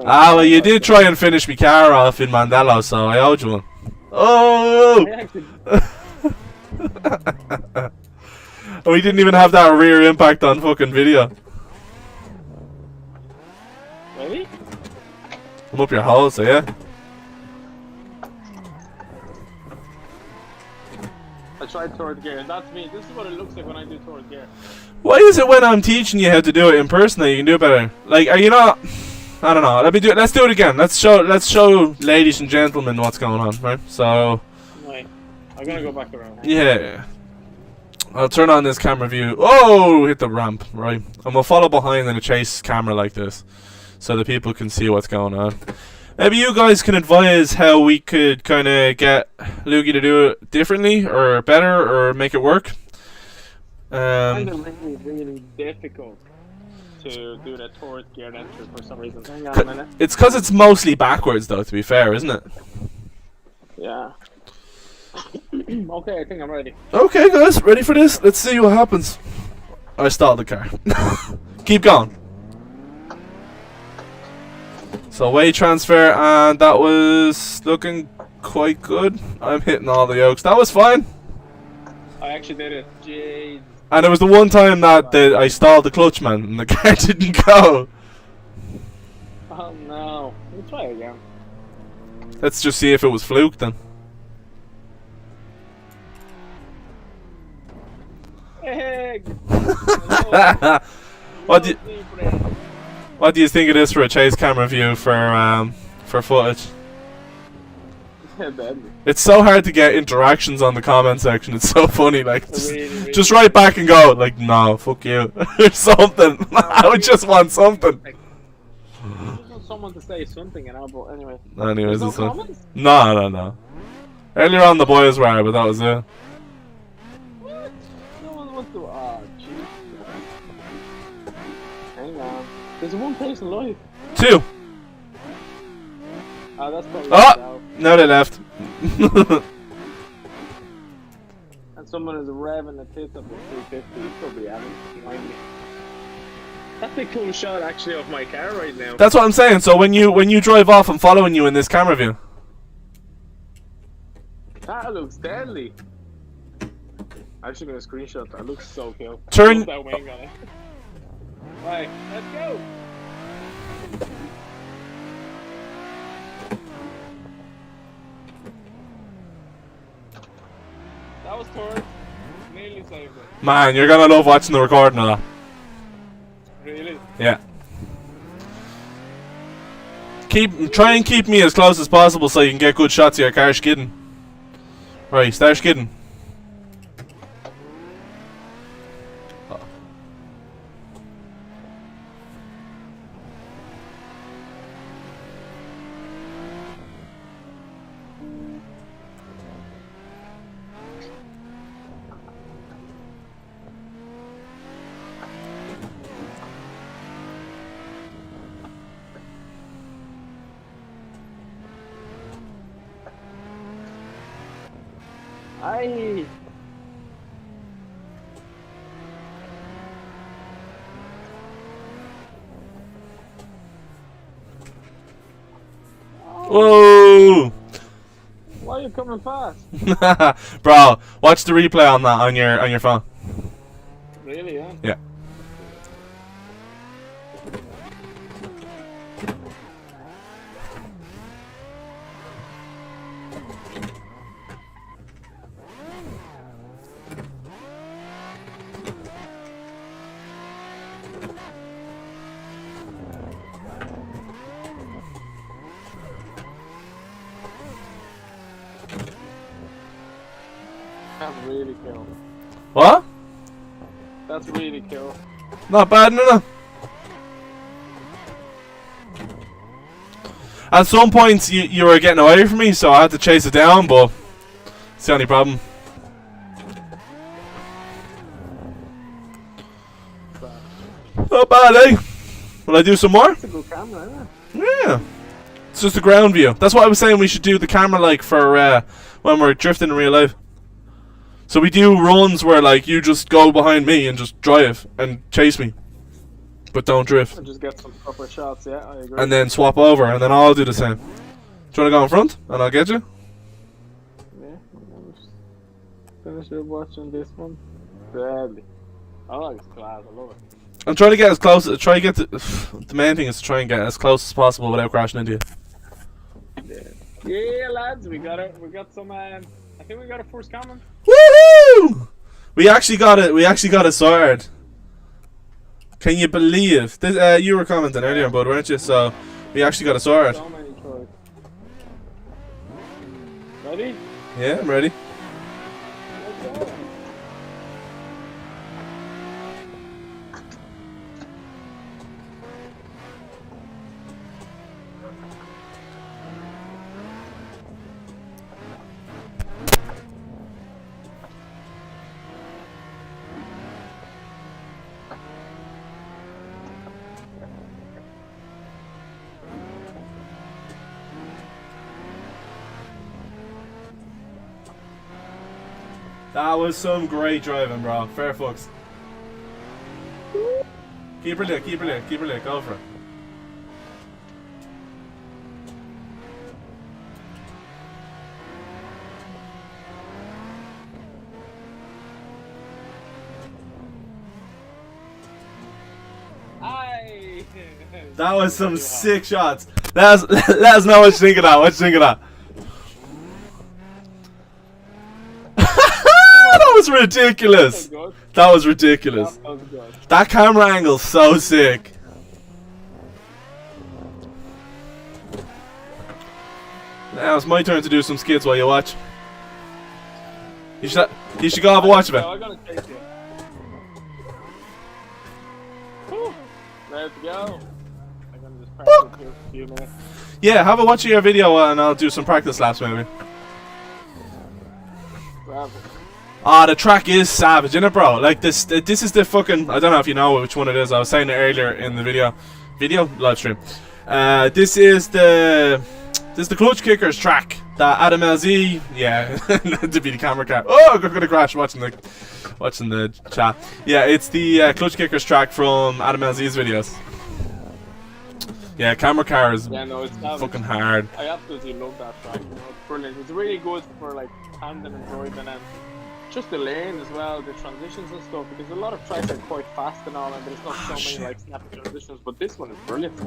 S1: Ah, well, you did try and finish my car off in Mandela, so I owed you one. Oh! We didn't even have that rear impact on fucking video.
S3: Ready?
S1: I'm up your hole, so yeah.
S3: I tried third gear, and that's me. This is what it looks like when I do third gear.
S1: Why is it when I'm teaching you how to do it in person that you can do it better? Like, are you not? I don't know. Let's do it again. Let's show ladies and gentlemen what's going on, right? So.
S3: Right. I'm gonna go back around.
S1: Yeah. I'll turn on this camera view. Oh, hit the ramp, right? And we'll follow behind in a chase camera like this, so that people can see what's going on. Maybe you guys can advise how we could kind of get Lukey to do it differently, or better, or make it work.
S3: I find it really, really difficult to do the third gear entry for some reason. Hang on a minute.
S1: It's because it's mostly backwards, though, to be fair, isn't it?
S3: Yeah. Okay, I think I'm ready.
S1: Okay, guys, ready for this? Let's see what happens. I stalled the car. Keep going. So weight transfer, and that was looking quite good. I'm hitting all the yokes. That was fine.
S3: I actually did it. Jeez.
S1: And it was the one time that I stalled the clutch, man, and the car didn't go.
S3: Oh no. We'll try again.
S1: Let's just see if it was fluke then.
S3: Egg!
S1: What do you think it is for a chase camera view for footage? It's so hard to get interactions on the comment section. It's so funny. Like, just write back and go like, "No, fuck you," or something. I would just want something.
S3: I just want someone to say something, you know. But anyway.
S1: Anyways,
S3: no
S1: it's
S3: comments?
S1: No. Earlier on, the boys were, but that was it.
S3: What? No one wants to. Ah, jeez. Hang on. There's one person live.
S1: 2.
S3: Oh, that's probably.
S1: Oh! No, they left.
S3: And someone is revving the tits up at 350. He's probably having behind me. That's a cool shot, actually, of my car right now.
S1: That's what I'm saying. So when you drive off, I'm following you in this camera view.
S3: That looks deadly. I'm actually gonna screenshot that. It looks so cool.
S1: Turn.
S3: Love that wing on it. Right, let's go. That was torn. Nearly saved it.
S1: Man, you're gonna love watching the recording of that.
S3: Really?
S1: Yeah. Try and keep me as close as possible so you can get good shots of your car skidding. Right, start skidding.
S3: Aye.
S1: Whoa!
S3: Why are you coming fast?
S1: Bro, watch the replay on that on your phone.
S3: Really, yeah?
S1: Yeah.
S3: That's really cool.
S1: What?
S3: That's really cool.
S1: Not bad, no. At some points you were getting away from me, so I had to chase it down, but it's the only problem. Not bad, eh? Will I do some more?
S3: That's a good camera, isn't it?
S1: Yeah. It's just a ground view. That's what I was saying we should do the camera like for when we're drifting in real life. So we do runs where like you just go behind me and just drive and chase me. But don't drift.
S3: And just get some proper shots, yeah, I agree.
S1: And then swap over and then I'll do the same. Do you want to go in front and I'll get you?
S3: Yeah, I'm just finish watching this one. Deadly. I like this class, I love it.
S1: I'm trying to get as close. Try to get the main thing is to try and get as close as possible without crashing into you.
S3: Yeah, lads, we got it. We got some. I think we got a first comment.
S1: Woohoo! We actually got it. We actually got it sorted. Can you believe? This, you were commenting earlier, bud, weren't you? So we actually got it sorted.
S3: So many tries. Ready?
S1: Yeah, I'm ready.
S3: Let's go.
S1: That was some great driving, bro. Fair fucks. Keep her lit, keep her lit, keep her lit. Go for it.
S3: Aye.
S1: That was some sick shots. Let us know what you think of that. What you think of that? That was ridiculous. That was ridiculous.
S3: That was good.
S1: That camera angle's so sick. Now it's my turn to do some skids while you watch. You should go have a watch of it.
S3: I'm gonna take you. Whew. Let's go. I'm gonna just practice here for a few minutes.
S1: Yeah, have a watch of your video and I'll do some practice laps maybe.
S3: Bravo.
S1: Ah, the track is savage, isn't it, bro? Like this is the fucking. I don't know if you know which one it is. I was saying it earlier in the video live stream. This is the Klutch Kickers track that Adam LZ. Yeah, to be the camera car. Oh, I'm gonna crash watching the chat. Yeah, it's the Klutch Kickers track from Adam LZ's videos. Yeah, camera car is
S3: it's
S1: fucking hard.
S3: I absolutely love that track. You know, it's brilliant. It's really good for like tandem and driving and just the lane as well, the transitions and stuff. Because a lot of tracks are quite fast and all, and there's not so many like snappy transitions. But this one is brilliant.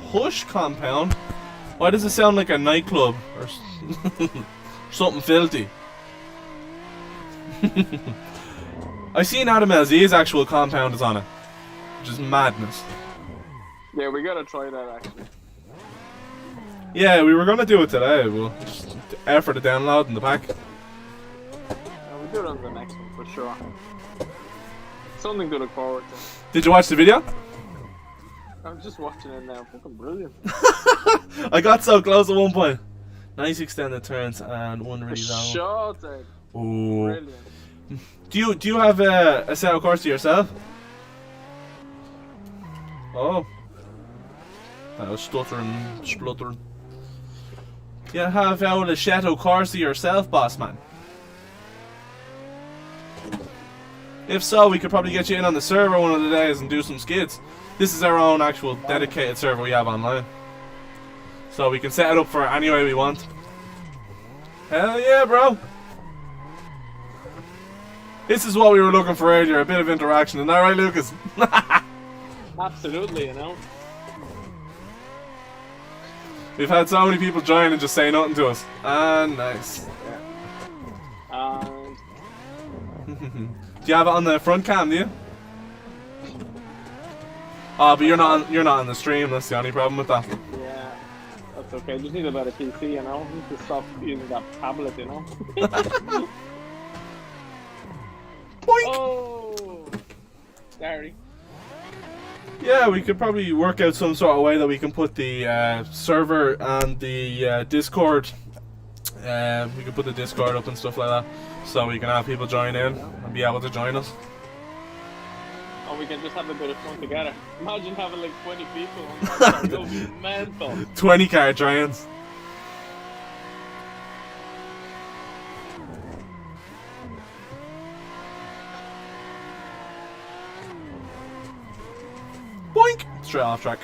S1: Hush compound? Why does it sound like a nightclub or something filthy? I seen Adam LZ's actual compound is on it, which is madness.
S3: Yeah, we gotta try that actually.
S1: Yeah, we were gonna do it today. We'll just effort to download in the pack.
S3: We'll do it on the next one for sure. Something to look forward to.
S1: Did you watch the video?
S3: I'm just watching it now. Fucking brilliant.
S1: I got so close at one point. Nice extended turns and one really long.
S3: Shot,
S1: Ooh.
S3: brilliant.
S1: Do you have a set of course to yourself? Oh. That was spluttering. You have out a Chateau Corsi yourself, boss man? If so, we could probably get you in on the server one of the days and do some skids. This is our own actual dedicated server we have online. So we can set it up for any way we want. Hell yeah, bro! This is what we were looking for earlier, a bit of interaction. Isn't that right, Lucas?
S3: Absolutely, you know.
S1: We've had so many people join and just say nothing to us. Ah, nice.
S3: Yeah.
S1: Do you have it on the front cam, do you? Oh, but you're not on the stream. That's the only problem with that.
S3: Yeah, that's okay. Just need a better PC, you know. Need to stop using that tablet, you know.
S1: Boink.
S3: Oh, sorry.
S1: Yeah, we could probably work out some sort of way that we can put the server and the Discord. We could put the Discord up and stuff like that, so we can have people join in and be able to join us.
S3: And we can just have a bit of fun together. Imagine having like 20 people on that. It'll be mental.
S1: 20 car giants. Boink! straight off track.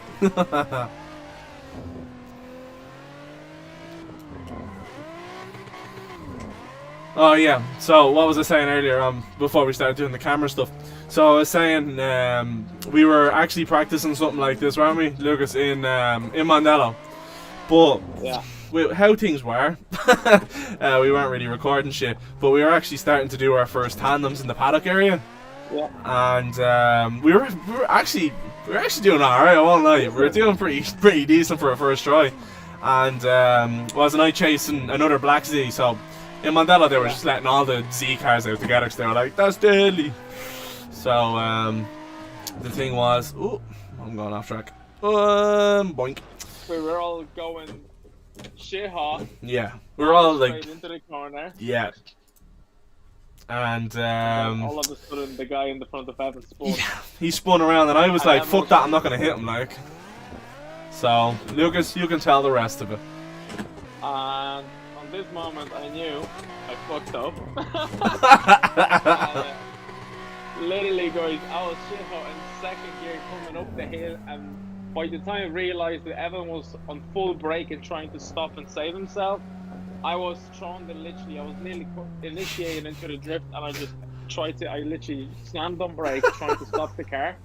S1: Oh yeah, so what was I saying earlier before we started doing the camera stuff? So I was saying we were actually practicing something like this, weren't we, Lucas, in Mondello? But
S3: Yeah.
S1: how things were, we weren't really recording shit, but we were actually starting to do our first tandems in the paddock area.
S3: Yeah.
S1: And we were actually doing alright, I won't lie. We were doing pretty decent for a first try. And wasn't I chasing another black Z, so in Mondello they were just letting all the Z cars out together because they were like, that's deadly. So the thing was, oh, I'm going off track. Boink.
S3: We were all going shit hot.
S1: Yeah, we were all
S3: straight
S1: like,
S3: into the corner.
S1: yeah. And
S3: All of a sudden, the guy in the front of the fence spun.
S1: yeah, he spun around and I was like, fuck that, I'm not gonna hit him, like. So Lucas, you can tell the rest of it.
S3: And on this moment, I knew I fucked up. Literally, guys, I was shit hot in second gear coming up the hill, and by the time I realised that Evan was on full brake and trying to stop and save himself, I was thrown I was nearly initiated into the drift, and I literally slammed on brake trying to stop the car,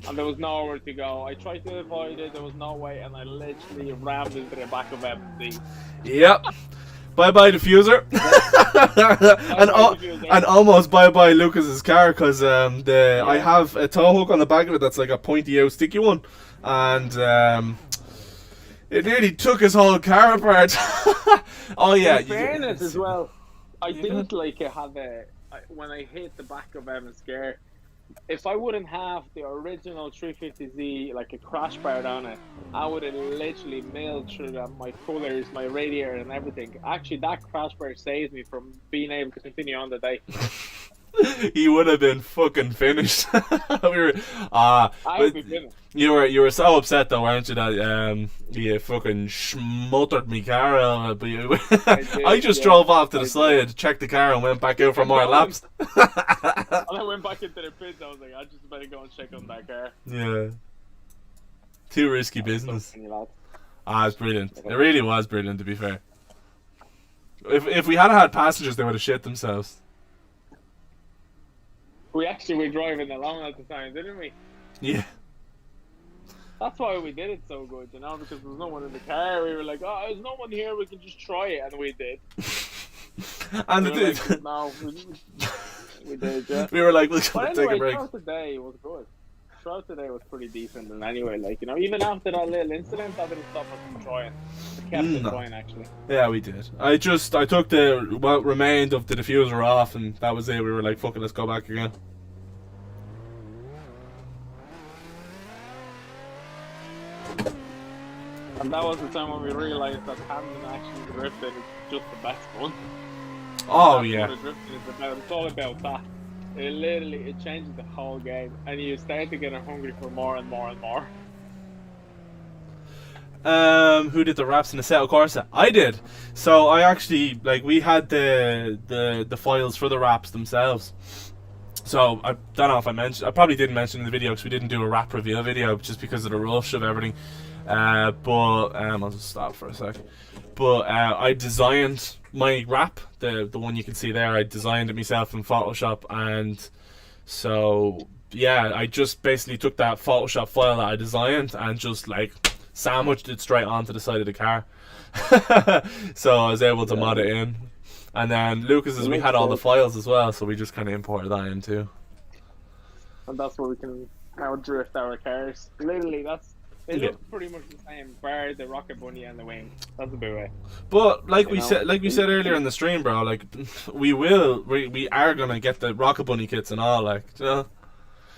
S3: and there was nowhere to go. I tried to avoid it, there was no way, and I literally rammed into the back of Evan's.
S1: Yep. Bye bye diffuser. and almost bye bye Lucas's car, because I have a tow hook on the back of it that's like a pointy out sticky one, and it nearly took his whole car apart. Oh yeah.
S3: In fairness as well, I think like when I hit the back of Evan's car, if I wouldn't have the original 350Z, like a crash bar on it, I would have literally milled through my coolers, my radiator and everything. Actually, that crash bar saved me from being able to continue on the day.
S1: He would have been fucking finished.
S3: I would be finished.
S1: You were so upset though, weren't you, that you fucking schmuttered me car out. But I just drove off to the side, checked the car, and went back out for more laps.
S3: And I went back into the pits. I was like, I just better go and check on that car.
S1: Yeah. Too risky business. It's brilliant. It really was brilliant, to be fair. If we had passengers, they would have shit themselves.
S3: We actually were driving along at the time, didn't we?
S1: Yeah.
S3: That's why we did it so good, you know, because there was no one in the car. We were like, oh, there's no one here, we can just try it, and we did.
S1: And
S3: we
S1: it did.
S3: like, no, we did, yeah.
S1: We were like, let's
S3: but
S1: take
S3: anyway,
S1: a break.
S3: throughout the day was good. Throughout the day was pretty decent, and anyway, like, you know, even after that little incident, that didn't stop us from trying. We kept it going, actually.
S1: Yeah, we did. I took what remained of the diffuser off, and that was it. We were like, fuck it, let's go back again.
S3: And that was the time when we realised that Tandem actually drifting is just the best one.
S1: Oh,
S3: That's
S1: yeah.
S3: what drifting is about. It's all about that. It changes the whole game, and you start to get hungry for more and more and more.
S1: Who did the wraps in the Assetto Corsa? I did. So I actually, like, we had the files for the wraps themselves. So I don't know if I probably didn't mention in the video because we didn't do a wrap reveal video just because of the rush of everything. But I'll just stop for a sec. But I designed my wrap, the one you can see there. I designed it myself in Photoshop, and so yeah, I just basically took that Photoshop file that I designed and just like sandwiched it straight onto the side of the car. So I was able to mod it in. And then Lucas's, we had all the files as well, so we just kind of imported that in too.
S3: And that's where we can now drift our cars. Literally, they look pretty much the same, bar the rocket bunny and the wing. That's a bit way.
S1: But like we said earlier in the stream, bro, like we are gonna get the rocket bunny kits and all, like, you know.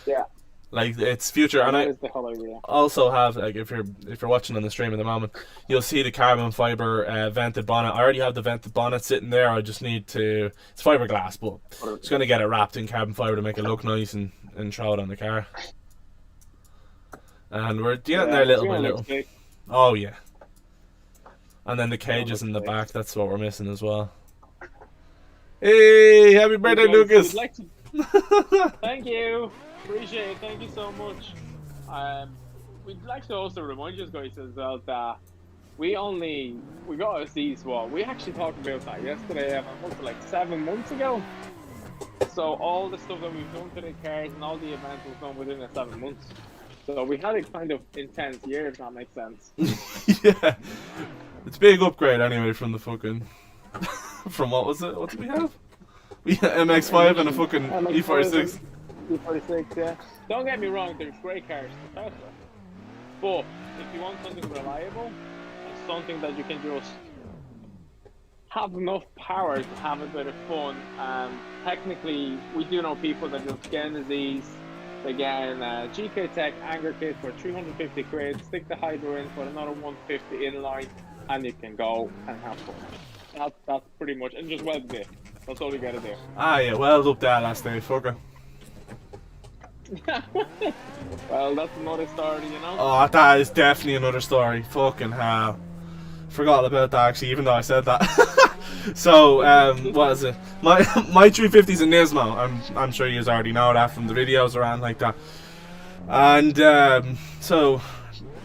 S3: Yeah.
S1: Like, it's future, and I
S3: the whole idea.
S1: also have, like, if you're watching on the stream at the moment, you'll see the carbon fiber vented bonnet. I already have the vented bonnet sitting there. I just need to. It's fiberglass, but just gonna get it wrapped in carbon fiber to make it look nice and throw it on the car. And we're getting there little by little. Oh yeah. And then the cages in the back. That's what we're missing as well. Hey, happy birthday, Lucas!
S3: Thank you. Appreciate it. Thank you so much. we'd like to also remind you guys as well that we got us these. We actually talked about that yesterday. Like 7 months ago. So all the stuff that we've done to the cars and all the events was done within the 7 months. So we had a kind of intense year, if that makes sense.
S1: Yeah, it's a big upgrade anyway from the fucking from what was it? What did we have? We had MX-5 and a fucking E46.
S3: E46, yeah. Don't get me wrong, there's great cars to Tesla. But if you want something reliable and something that you can just have enough power to have a bit of fun, technically we do know people that just get into these. They get in GKTech anger kit for 350 quid, stick the hydro in for another 150 inline, and you can go and have fun. That's pretty much, and just weld it. That's all you gotta do.
S1: Ah yeah, weld up that last day, fucker.
S3: Well, that's another story, you know?
S1: Oh, that is definitely another story. Fucking hell. Forgot about that actually, even though I said that. So, what is it? My 350's a Nismo. I'm sure you already know that from the videos around like that. And so,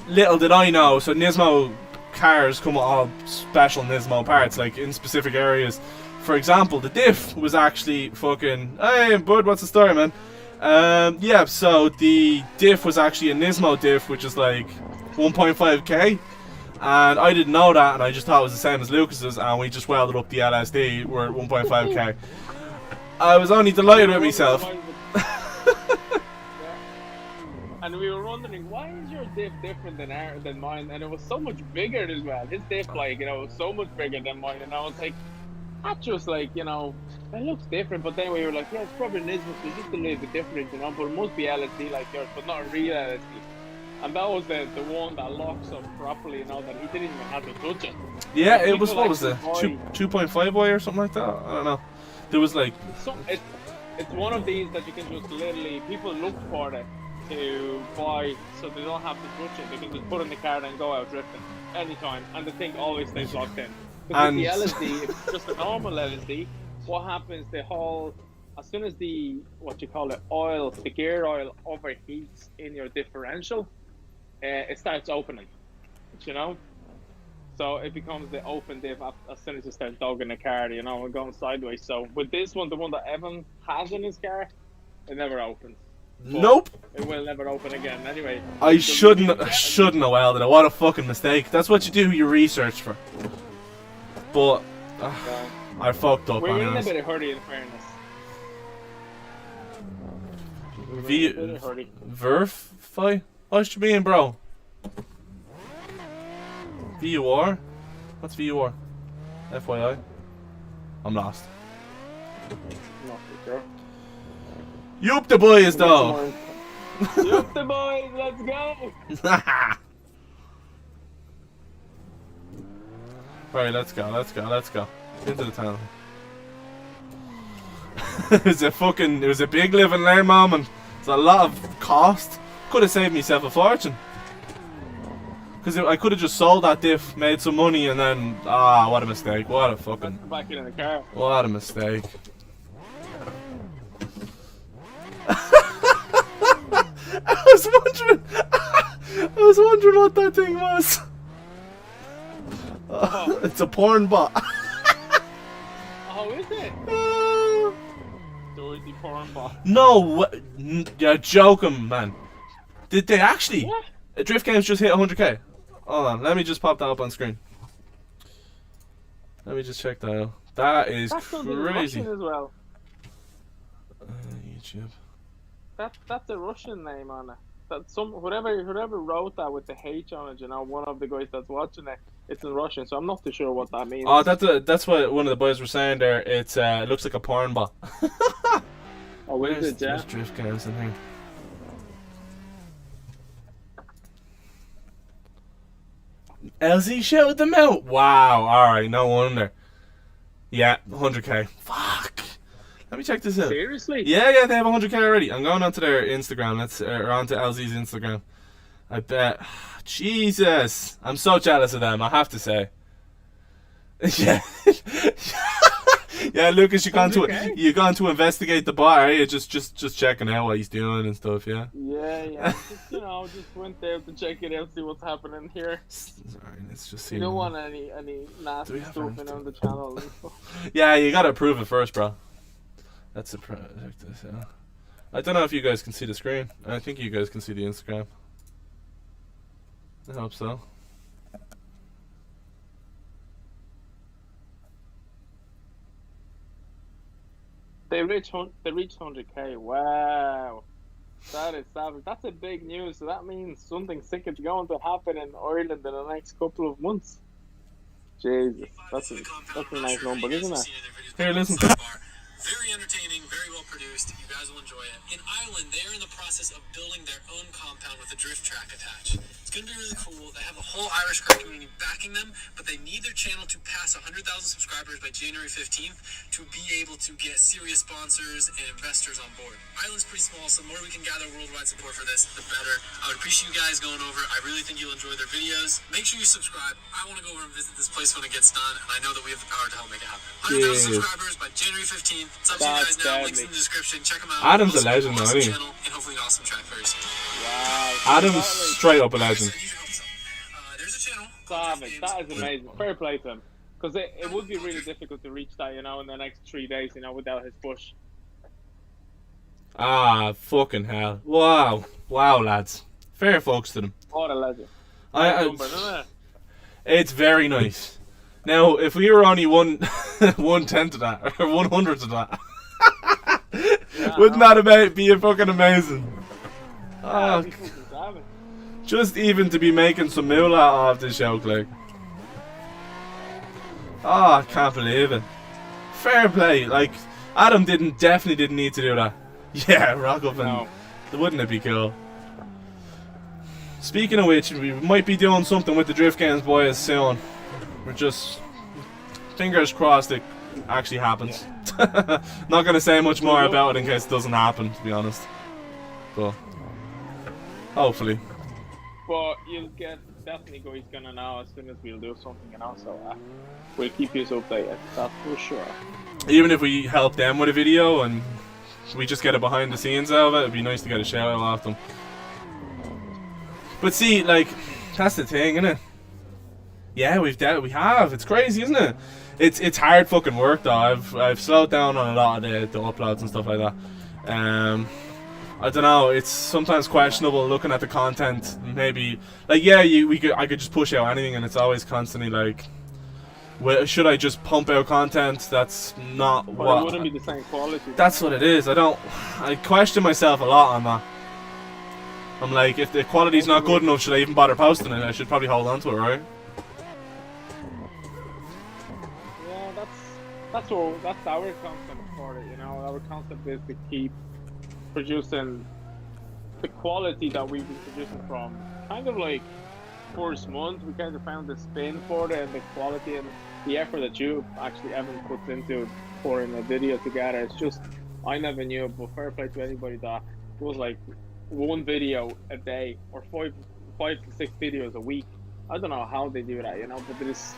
S1: little did I know. So Nismo cars come with all special Nismo parts, like in specific areas. For example, the diff was actually fucking. Hey, bud, what's the story, man? Yeah. So the diff was actually a Nismo diff, which is like 1.5k. And I didn't know that, and I just thought it was the same as Lucas's, and we just welded up the LSD. We're at 1.5k. I was only delighted with myself.
S3: And we were wondering, why is your diff different than mine? And it was so much bigger as well. His diff, like, you know, was so much bigger than mine, and I was like, that's just like, you know, it looks different. But then we were like, yeah, it's probably Nismo, so it's just a little bit different, you know, but it must be LSD like yours, but not a real LSD. And that was the one that locks up properly, you know, that he didn't even have to touch it.
S1: Yeah, it was, what was it? 2.5Y or something like that? I don't know. There was like...
S3: It's one of these that you can just literally, people look for it to buy so they don't have to touch it. They can just put it in the car and go out drifting anytime, and the thing always stays locked in. Because the LSD, if it's just a normal LSD, what happens, as soon as the, the gear oil overheats in your differential, it starts opening, you know? So it becomes the open diff as soon as you start dogging the car, you know, and going sideways. So with this one, the one that Evan has in his car, it never opens. But
S1: nope.
S3: It will never open again. Anyway.
S1: I shouldn't have welded it. What a fucking mistake. That's what you do your research for. But I fucked up.
S3: We're in a bit of hurry, in fairness.
S1: Verify? What you mean, bro? VUR? What's VUR? FYI? I'm lost.
S3: Not for sure.
S1: Yup the boys, though!
S3: Yup the boys, let's go!
S1: Right, let's go. Into the town. It was a big live and learn moment. It's a lot of cost. Could have saved myself a fortune. Because I could have just sold that diff, made some money, and then what a mistake! What a fucking
S3: back in the car.
S1: What a mistake! I was wondering what that thing was. It's a porn bot.
S3: Oh, is it? Dirty porn bot.
S1: No, you're joking, man. Did they actually?
S3: What?
S1: Drift Games just hit 100k. Hold on, let me just pop that up on screen. Let me just check that out. That is crazy.
S3: As well.
S1: YouTube.
S3: That's a Russian name on it. That's whoever wrote that with the H on it, you know, one of the guys that's watching it, it's in Russian, so I'm not too sure what that means.
S1: Oh, that's what one of the boys were saying there. It looks like a porn bot.
S3: Oh, where's it, yeah?
S1: There's Drift Games in here. LZ shouted them out. Wow. Alright, no wonder. Yeah, 100k. Fuck. Let me check this out.
S3: Seriously?
S1: Yeah, they have 100k already. I'm going onto their Instagram. Or onto LZ's Instagram. I bet. Jesus. I'm so jealous of them, I have to say. Yeah. Yeah, Lucas,
S3: Okay.
S1: you gone to investigate the bar, eh? Just checking out what he's doing and stuff, yeah.
S3: Yeah. Just went there to check it out, see what's happening here.
S1: Sorry, let's just see.
S3: You don't want any nasty
S1: have
S3: stuff in on the channel. And stuff.
S1: Yeah, you gotta approve it first, bro. That's a yeah. I don't know if you guys can see the screen. I think you guys can see the Instagram. I hope so.
S3: They reached 100K. Wow, that is savage. That's a big news. So that means something sick is going to happen in Ireland in the next couple of months. Jesus, that's a nice number, isn't it?
S1: Here, listen.
S4: Very entertaining, very well produced. You guys will enjoy it. In Ireland, they are in the process of building their own compound with a drift track attached. It's going to be really cool. They have a whole Irish car community backing them, but they need their channel to pass 100,000 subscribers by January 15th to be able to get serious sponsors and investors on board. Ireland's pretty small, so the more we can gather worldwide support for this, the better. I would appreciate you guys going over. I really think you'll enjoy their videos. Make sure you subscribe. I want to go over and visit this place when it gets done, and I know that we have the power to help make it happen. 100,000 subscribers by January 15th. It's up to you guys now. Links in the description. Check them out.
S1: Adam's a legend, though, isn't he?
S4: Channel, and hopefully an awesome track very soon.
S3: Wow.
S1: Adam's straight up a legend.
S4: There's a channel.
S3: Savage. That is amazing. Fair play to him. Because it would be really difficult to reach that, in the next 3 days, without his push.
S1: Ah, fucking hell. Wow, lads. Fair folks to them.
S3: What a legend.
S1: Number, isn't it? It's very nice. Now, if we were only 1/10 of that, or 1/100th of that, wouldn't that be fucking amazing? Oh, just even to be making some moolah off this show, click. Oh, I can't believe it. Fair play. Like, Adam definitely didn't need to do that. Yeah, rock up and wouldn't it be cool? Speaking of which, we might be doing something with the Drift Games boys soon. We're just fingers crossed it actually happens. Not gonna say much more about it in case it doesn't happen, to be honest. But hopefully.
S3: But you'll definitely go. He's gonna know as soon as we'll do something, So we'll keep you updated. That's for sure.
S1: Even if we help them with a video and we just get a behind the scenes out of it, it'd be nice to get a shout out off them. But see, like, that's the thing, isn't it? Yeah, we have. It's crazy, isn't it? It's hard fucking work though. I've slowed down on a lot of the uploads and stuff like that. I don't know. It's sometimes questionable looking at the content. Maybe like I could just push out anything, and it's always constantly like, well, should I just pump out content that's not what?
S3: It wouldn't be the same quality.
S1: That's what it is. I question myself a lot on that. I'm like, if the quality's not good enough, should I even bother posting it? I should probably hold on to it, right?
S3: Yeah, that's our concept for it. Our concept is to keep producing the quality that we've been producing from kind of like first month. We kind of found the spin for it and the quality and the effort that you actually Evan puts into pouring a video together. It's just, I never knew, but fair play to anybody that was like one video a day or five to six videos a week. I don't know how they do that, but there's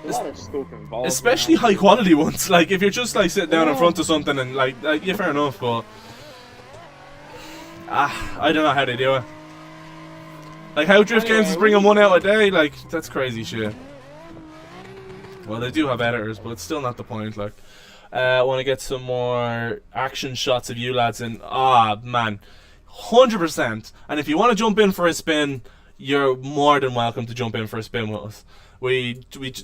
S3: a lot of stuff involved.
S1: Especially high quality ones. Like if you're just like sitting down in front of something and like yeah, fair enough, but I don't know how they do it. Like how Drift Games is bringing one out a day, like that's crazy shit. Well, they do have editors, but it's still not the point. Like, I want to get some more action shots of you lads, and man, 100%. And if you want to jump in for a spin, you're more than welcome to jump in for a spin with us. We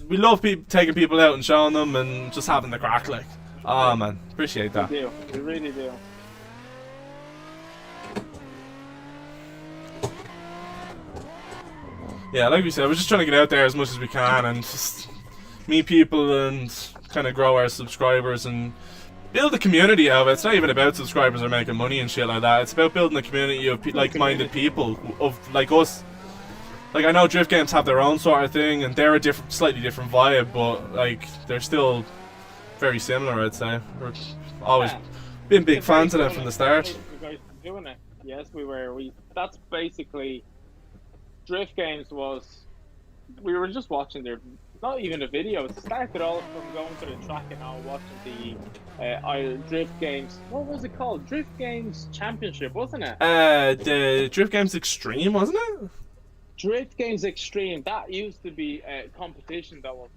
S1: love taking people out and showing them and just having the crack. Like, man, appreciate that.
S3: We do. We really do.
S1: Yeah, like we said, we're just trying to get out there as much as we can and just meet people and kind of grow our subscribers and build a community out of it. It's not even about subscribers or making money and shit like that. It's about building a community of like-minded people of like us. Like I know Drift Games have their own sort of thing and they're a slightly different vibe, but like they're still very similar. I'd say we're always been big fans of them from the start.
S3: You guys doing it? Yes, we were. That's basically Drift Games was. We were just watching their not even the videos. It started all from going to the track and now watching the Drift Games. What was it called? Drift Games Championship, wasn't it?
S1: The Drift Games Extreme, wasn't it?
S3: Drift Games Extreme. That used to be a competition that was,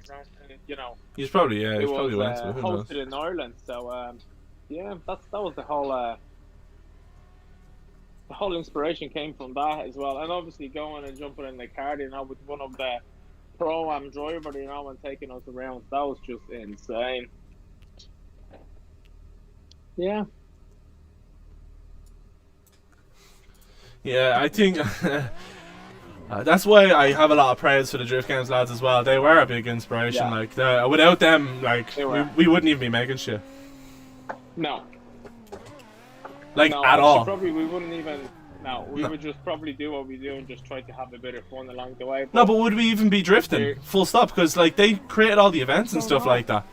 S3: you know.
S1: He's probably
S3: It
S1: probably
S3: was
S1: went to it. Who knows?
S3: hosted in Ireland. So yeah, that was the whole inspiration came from that as well, and obviously going and jumping in the car, you know, with one of the pro-am driver, you know, and taking us around. That was just insane. Yeah.
S1: Yeah, I think that's why I have a lot of praise for the Drift Games lads as well. They were a big inspiration.
S3: Yeah.
S1: Like without them, like
S3: They
S1: we wouldn't even be making shit.
S3: No.
S1: Like
S3: No,
S1: at
S3: actually,
S1: all.
S3: Probably we wouldn't even. No, we would just probably do what we do and just try to have a bit of fun along the way.
S1: No, but would we even be drifting?
S3: They're-
S1: Full stop, because like they created all the events and stuff like that.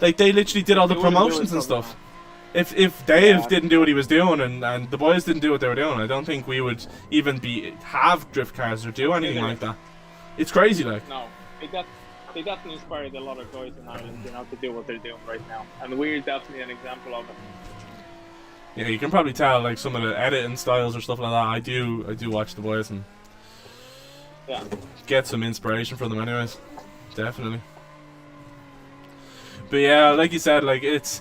S1: Like they literally did all the
S3: They wouldn't do
S1: promotions
S3: it
S1: and
S3: from
S1: stuff. If Dave
S3: Yeah.
S1: didn't do what he was doing and the boys didn't do what they were doing, I don't think we would even have drift cars or do anything like that. It's crazy, like.
S3: No, they definitely inspired a lot of guys in Ireland, you know, to do what they're doing right now, and we're definitely an example of it.
S1: Yeah, you can probably tell like some of the editing styles or stuff like that. I do watch the boys and
S3: Yeah.
S1: get some inspiration from them, anyways. Definitely. But yeah, like you said, like it's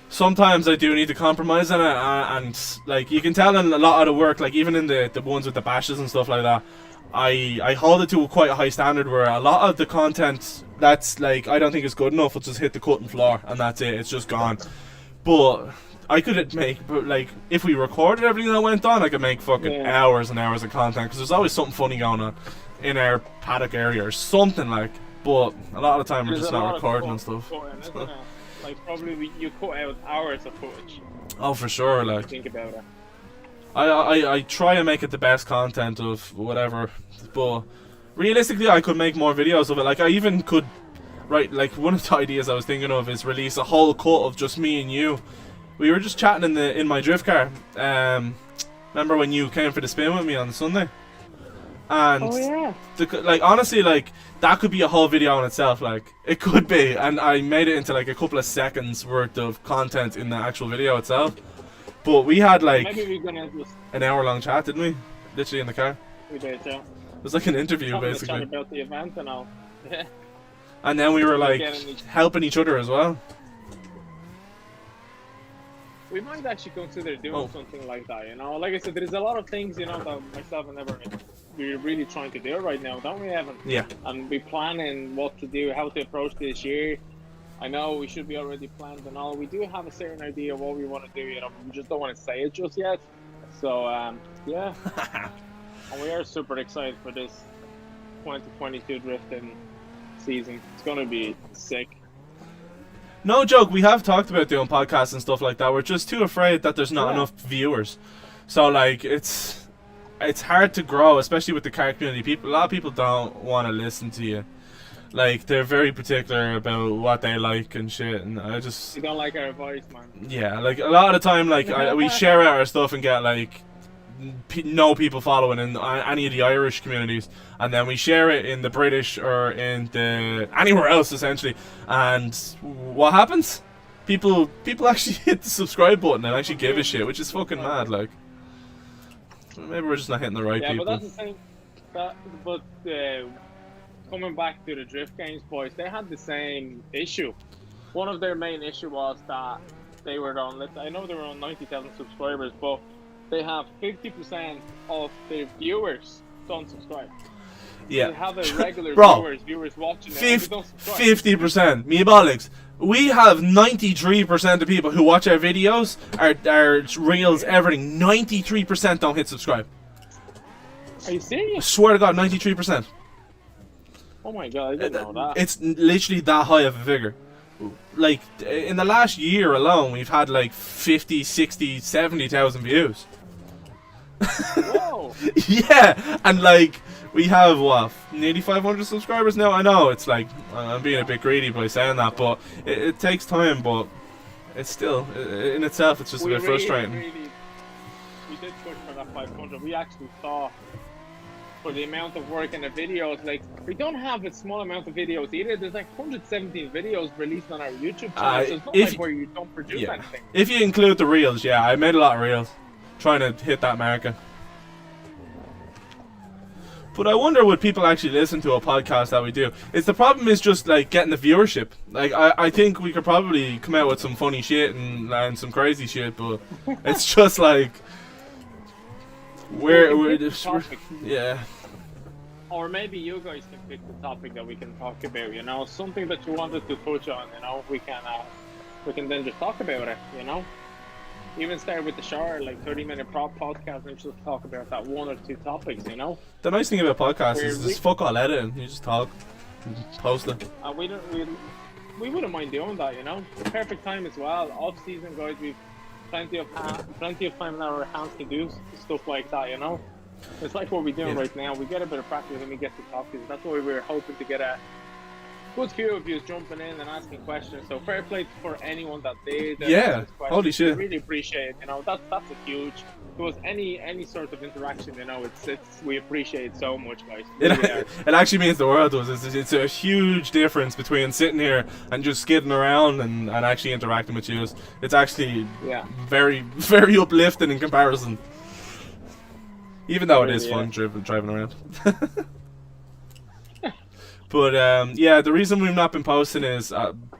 S1: sometimes I do need to compromise on it, and like you can tell in a lot of the work, like even in the ones with the bashes and stuff like that, I hold it to a quite a high standard where a lot of the content that's like I don't think is good enough will just hit the cutting floor and that's it. It's just gone. But I could make, but like, if we recorded everything that went on, I could make fucking hours and hours of content because there's always something funny going on in our paddock area or something like. But a lot of the time we're just not recording and stuff.
S3: Cutting, isn't it? Like probably you cut out hours of footage.
S1: Oh, for sure. Like,
S3: Think about it.
S1: I try and make it the best content of whatever, but realistically, I could make more videos of it. Like, I even could, right? Like, one of the ideas I was thinking of is release a whole cut of just me and you. We were just chatting in my drift car. Remember when you came for the spin with me on Sunday? And
S3: Oh yeah.
S1: like honestly, like that could be a whole video in itself. Like it could be, and I made it into like a couple of seconds worth of content in the actual video itself. But we had like
S3: Maybe we're gonna just
S1: an hour-long chat, didn't we? Literally in the car.
S3: we did yeah.
S1: It was like an interview
S3: Having a
S1: basically.
S3: chat about the event and all. Yeah.
S1: And then we were like
S3: Getting each-
S1: helping each other as well.
S3: We might actually consider doing
S1: Oh.
S3: something like that, you know. Like I said, there's a lot of things, you know, that myself and Evan we're really trying to do right now, don't we, Evan?
S1: Yeah.
S3: And we're planning what to do, how to approach this year. I know we should be already planned and all. We do have a certain idea of what we want to do, you know, but we just don't want to say it just yet. So, yeah. And we are super excited for this 2022 drifting season. It's going to be sick.
S1: No joke, we have talked about doing podcasts and stuff like that. We're just too afraid that there's not
S3: Yeah.
S1: enough viewers. So like it's hard to grow, especially with the car community. People, a lot of people don't want to listen to you. Like they're very particular about what they like and shit. And I just
S3: You don't like our voice, man.
S1: yeah, like a lot of the time, like we share out our stuff and get like no people following in any of the Irish communities, and then we share it in the British or in the anywhere else essentially. And what happens? People actually hit the subscribe button and actually give a shit, which is fucking mad. Like maybe we're just not hitting the right
S3: Yeah,
S1: people.
S3: but that's the same. But coming back to the Drift Games boys, they had the same issue. One of their main issue was that they were on. I know they were on 90,000 subscribers, but they have 50% of their viewers don't subscribe.
S1: Yeah.
S3: They have a regular
S1: Bro,
S3: viewers watching them, and they don't subscribe.
S1: 50%. Me bollocks. We have 93% of people who watch our videos, our reels, everything. 93% don't hit subscribe.
S3: Are you
S1: I
S3: serious?
S1: swear to God, 93%.
S3: Oh my god, I didn't know that.
S1: It's literally that high of a figure. Like, in the last year alone, we've had like 50, 60, 70,000 views.
S3: Whoa!
S1: Yeah, and like, we have, what, nearly 500 subscribers now? I know, it's like, I'm being a bit greedy by saying that, but it takes time, but it's still, in itself, it's just a bit frustrating.
S3: We did push for that 500. We actually thought for the amount of work and the videos. Like, we don't have a small amount of videos either. There's like 117 videos released on our YouTube channel. So it's not like where you don't produce anything.
S1: If you include the reels, yeah, I made a lot of reels, trying to hit that marker. But I wonder would people actually listen to a podcast that we do? The problem is just like getting the viewership. Like I think we could probably come out with some funny shit and some crazy shit, but it's just like we're yeah.
S3: Or maybe you guys can pick the topic that we can talk about. You know, something that you wanted to touch on. You know, we can then just talk about it. You know. Even start with the short, like 30-minute podcast, and just talk about that one or two topics, you know.
S1: The nice thing about podcasts is it's fuck all editing. You just talk, post it.
S3: We wouldn't mind doing that, you know. The perfect time as well. Off season, guys, we've plenty of time in our hands to do stuff like that, you know. It's like what we're doing right now. We get a bit of practice and we get to talk to you. That's why we're hoping to get a good few of you jumping in and asking questions. So fair play for anyone that did.
S1: Holy shit.
S3: I really appreciate it. You know, that's a huge. If there was any sort of interaction, you know, it's we appreciate it so much, guys.
S1: It actually means the world to us. It's a huge difference between sitting here and just skidding around and actually interacting with you. It's actually very, very uplifting in comparison. Even though it is fun driving around. But the reason we've not been posting is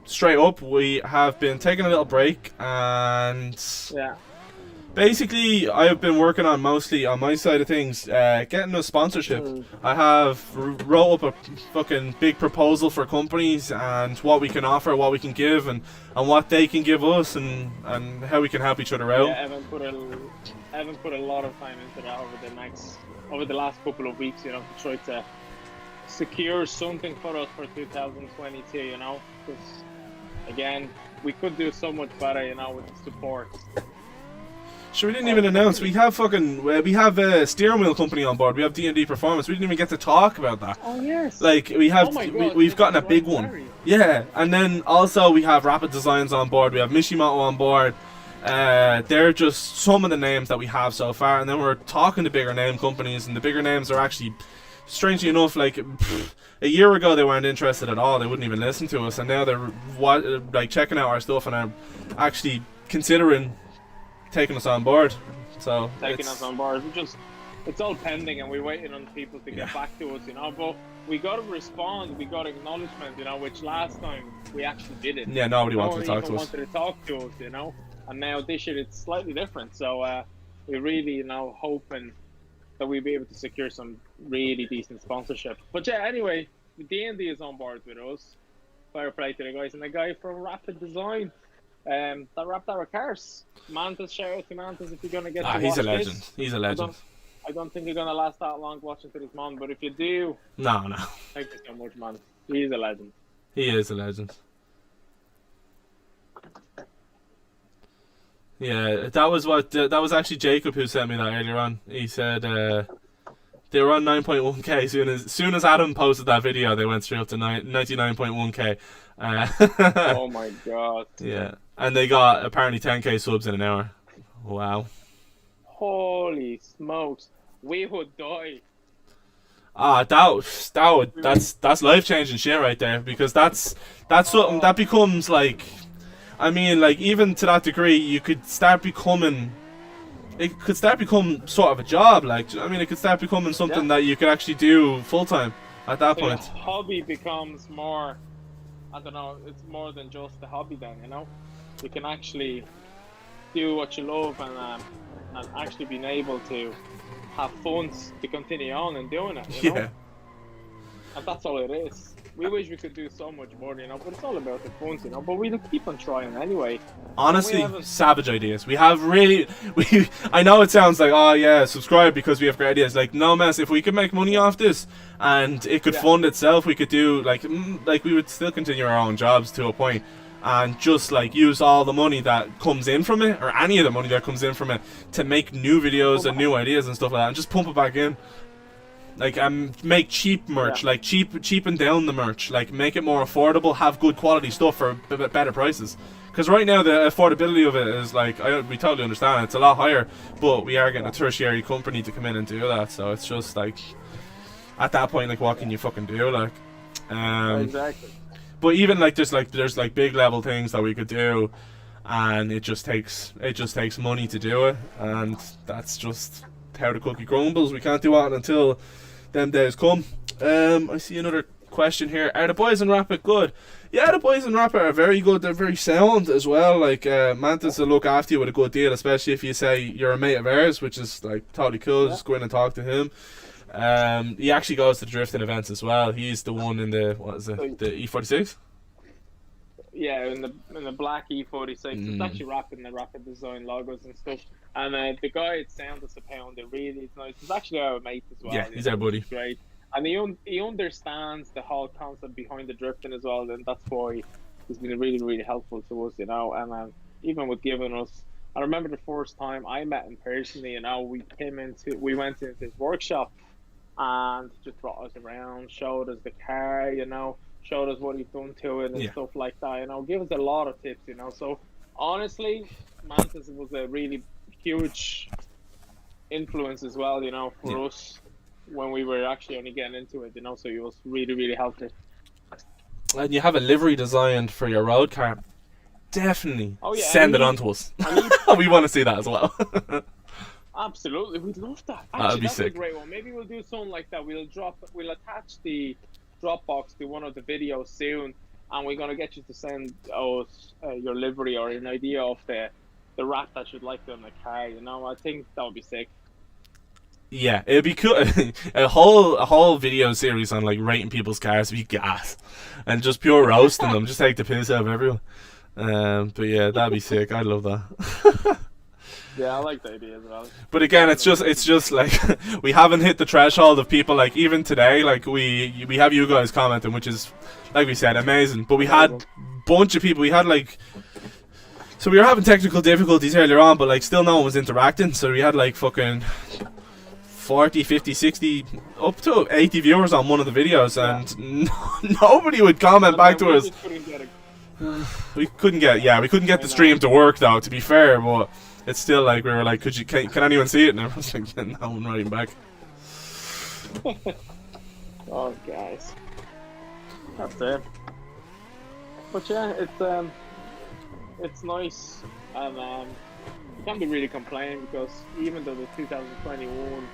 S1: straight up we have been taking a little break, and basically I've been working on mostly on my side of things getting a sponsorship. I have wrote up a fucking big proposal for companies and what we can offer, what we can give, and what they can give us, and how we can help each other out.
S3: Yeah, Evan put a lot of time into that over the last couple of weeks, you know, to try to secure something for us for 2022, you know, because again, we could do so much better, you know, with the support.
S1: Sure, we didn't even announce we have a steering wheel company on board. We have D&D Performance. We didn't even get to talk about that.
S3: Oh yes.
S1: Like we've gotten a big one. Yeah, and then also we have Rapid Designs on board. We have Mishimoto on board. They're just some of the names that we have so far, and then we're talking to bigger name companies, and the bigger names are actually, strangely enough, like a year ago they weren't interested at all. They wouldn't even listen to us, and now they're like checking out our stuff and are actually considering taking us on board. So
S3: taking us on board, it's all pending, and we're waiting on people to get back to us, you know. But we got to respond, we got acknowledgement, you know, which last time we actually did it.
S1: Yeah, nobody wanted to talk to us.
S3: Wanted to talk to us, you know. And now this year it's slightly different. So we're really, you know, hoping that we'll be able to secure some really decent sponsorship. But yeah, anyway, the D&D is on board with us. Fair play to the guys, and the guy from Rapid Design that wrapped our cars. Mantis, shout out to Mantis if you're gonna get to watch
S1: he's a legend.
S3: This.
S1: He's a legend.
S3: I don't think you're gonna last that long watching to this man, but if you do,
S1: no.
S3: Thank you so much, man. He's a legend.
S1: He is a legend. Yeah, that was actually Jacob who sent me that earlier on. He said they were on 9.1k. Soon as Adam posted that video, they went straight up to 99.1k.
S3: Oh my god.
S1: Yeah, and they got apparently 10k subs in an hour. Wow.
S3: Holy smokes, we would die.
S1: That's life changing shit right there, because that's something that becomes like. I mean, like, even to that degree, it could start becoming sort of a job. Like, I mean, it could start becoming something that you could actually do full time at that point.
S3: The hobby becomes more, I don't know, it's more than just a hobby then, you know? You can actually do what you love and actually being able to have fun to continue on and doing it, you know? And that's all it is. We wish we could do so much more, you know, but it's all about the fun, you know, but we'll keep on trying anyway.
S1: Honestly, savage ideas. We have I know it sounds like, oh yeah, subscribe because we have great ideas. Like, no mess, if we could make money off this and it could fund itself, we could do, like we would still continue our own jobs to a point and just, like, use all the money that comes in from it, or any of the money that comes in from it, to make new videos and new ideas and stuff like that, and just pump it back in. Like, make cheap merch, like cheapen down the merch, like make it more affordable, have good quality stuff for better prices. Because right now the affordability of it is like, we totally understand it's a lot higher, but we are getting a tertiary company to come in and do that, so it's just like, at that point, like, what can you fucking do, like?
S3: Exactly.
S1: But even like there's big level things that we could do, and it just takes money to do it, and that's just how the cookie crumbles. We can't do it until them days come. I see another question here. Are the boys in Rapid good? Yeah, the boys in Rapid are very good. They're very sound as well. Like, Mantis will look after you with a good deal, especially if you say you're a mate of ours, which is like totally cool. Just go in and talk to him. He actually goes to drifting events as well. He's the one in the the E46.
S3: Yeah, in the black E46. It's actually Rapid and the Rapid design logos and stuff. And the guy at Sound us a pound. It really is nice. He's actually our mate as well.
S1: Yeah, he's our buddy.
S3: Great. And he understands the whole concept behind the drifting as well, and that's why he's been really, really helpful to us, you know. And even with giving us, I remember the first time I met him personally, you know, we went into his workshop and just brought us around, showed us the car, you know, showed us what he's done to it and stuff like that, you know, give us a lot of tips, you know. So honestly, Mantis was a really huge influence as well, you know, for us when we were actually only getting into it, you know. So he was really, really helpful. And
S1: you have a livery designed for your road car. Definitely send it on to us. We want to see that as well.
S3: Absolutely, we'd love that. Actually,
S1: that'd be
S3: sick. A great one. Maybe we'll do something like that. We'll attach the Dropbox to one of the videos soon, and we're gonna get you to send us your livery or an idea of the wrap that you'd like on the car. You know, I think that would be sick.
S1: Yeah, it'd be cool. a whole video series on like rating people's cars would be gas, and just pure roasting them. Just take the piss out of everyone. But yeah, that'd be sick. I'd love that.
S3: Yeah, I like the idea as well.
S1: But again, it's just like we haven't hit the threshold of people. Like even today, like we have you guys commenting, which is, like we said, amazing. But we had a bunch of people. We had like, so we were having technical difficulties earlier on, but like still no one was interacting. So we had like fucking 40, 50, 60, up to 80 viewers on one of the videos, and nobody would comment back to us. We couldn't get the stream to work though, to be fair, but it's still like we were like, can anyone see it? And everyone's like, no one writing back.
S3: Oh guys, that's it. But yeah, it's nice, and can't be really complaining, because even though the 2021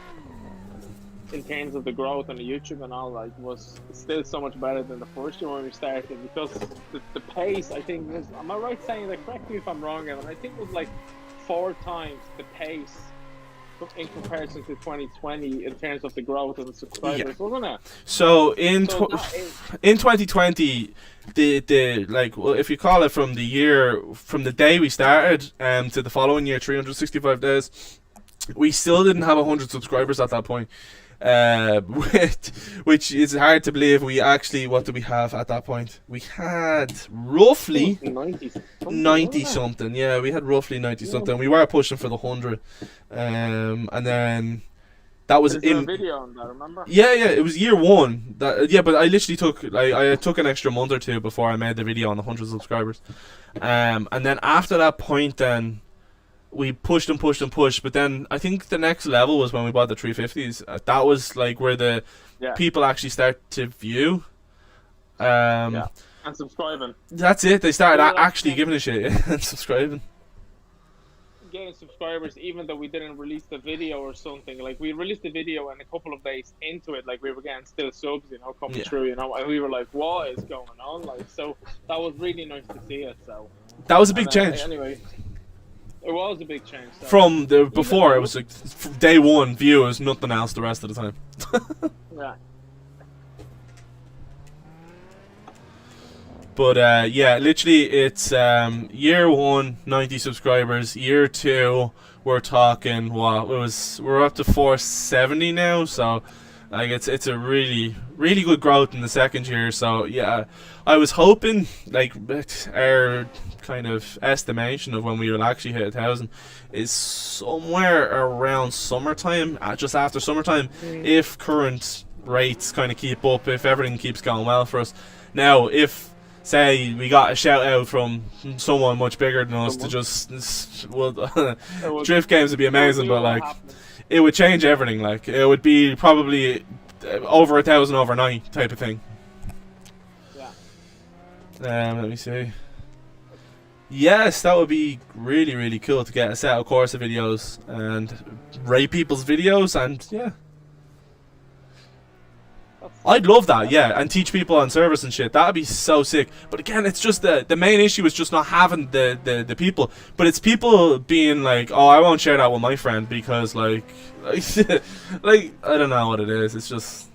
S3: in terms of the growth on the YouTube and all, like, was still so much better than the first year when we started, because the pace, I think, was, am I right saying that, correct me if I'm wrong, and I think it was like 4 times the pace in comparison to 2020 in terms of the growth of the subscribers, wasn't it?
S1: So in 2020, the like, well, if you call it from the day we started to the following year, 365 days, we still didn't have 100 subscribers at that point. Which is hard to believe. We actually, what did we have at that point? We had roughly 90 something. Yeah, we had roughly 90 something. We were pushing for the 100, and then that was in
S3: a video on that, remember?
S1: Yeah, it was year 1. But I literally took an extra month or two before I made the video on the 100 subscribers, and then after that point, then we pushed and pushed and pushed. But then I think the next level was when we bought the 350s. That was like where the people actually start to view.
S3: And subscribing.
S1: That's it. They started actually giving a shit and subscribing.
S3: Getting subscribers, even though we didn't release the video or something. Like, we released the video, and a couple of days into it, like, we were getting still subs, you know, coming through, you know, and we were like, what is going on? Like, so that was really nice to see it. So
S1: that was a big change.
S3: Anyway. It was a big change. So.
S1: From the before, it was like from day 1 viewers, nothing else the rest of the time.
S3: Yeah.
S1: But yeah, literally, it's year 1, 90 subscribers. Year 2, we're talking we're up to 470 now. So like it's a really, really good growth in the second year. So yeah, I was hoping, like, our kind of estimation of when we will actually hit 1,000 is somewhere around summertime, just after summertime, if current rates kind of keep up, if everything keeps going well for us. Now, if, say, we got a shout out from someone much bigger than us to just, drift games would be amazing, but like, it would change everything. Like, it would be probably over 1,000 overnight type of thing.
S3: Yeah.
S1: Let me see. Yes, that would be really, really cool to get a set of course of videos and rate people's videos, and yeah. I'd love that, yeah, and teach people on service and shit. That'd be so sick. But again, it's just the main issue is just not having the people. But it's people being like, oh, I won't share that with my friend because like like I don't know what it is. It's just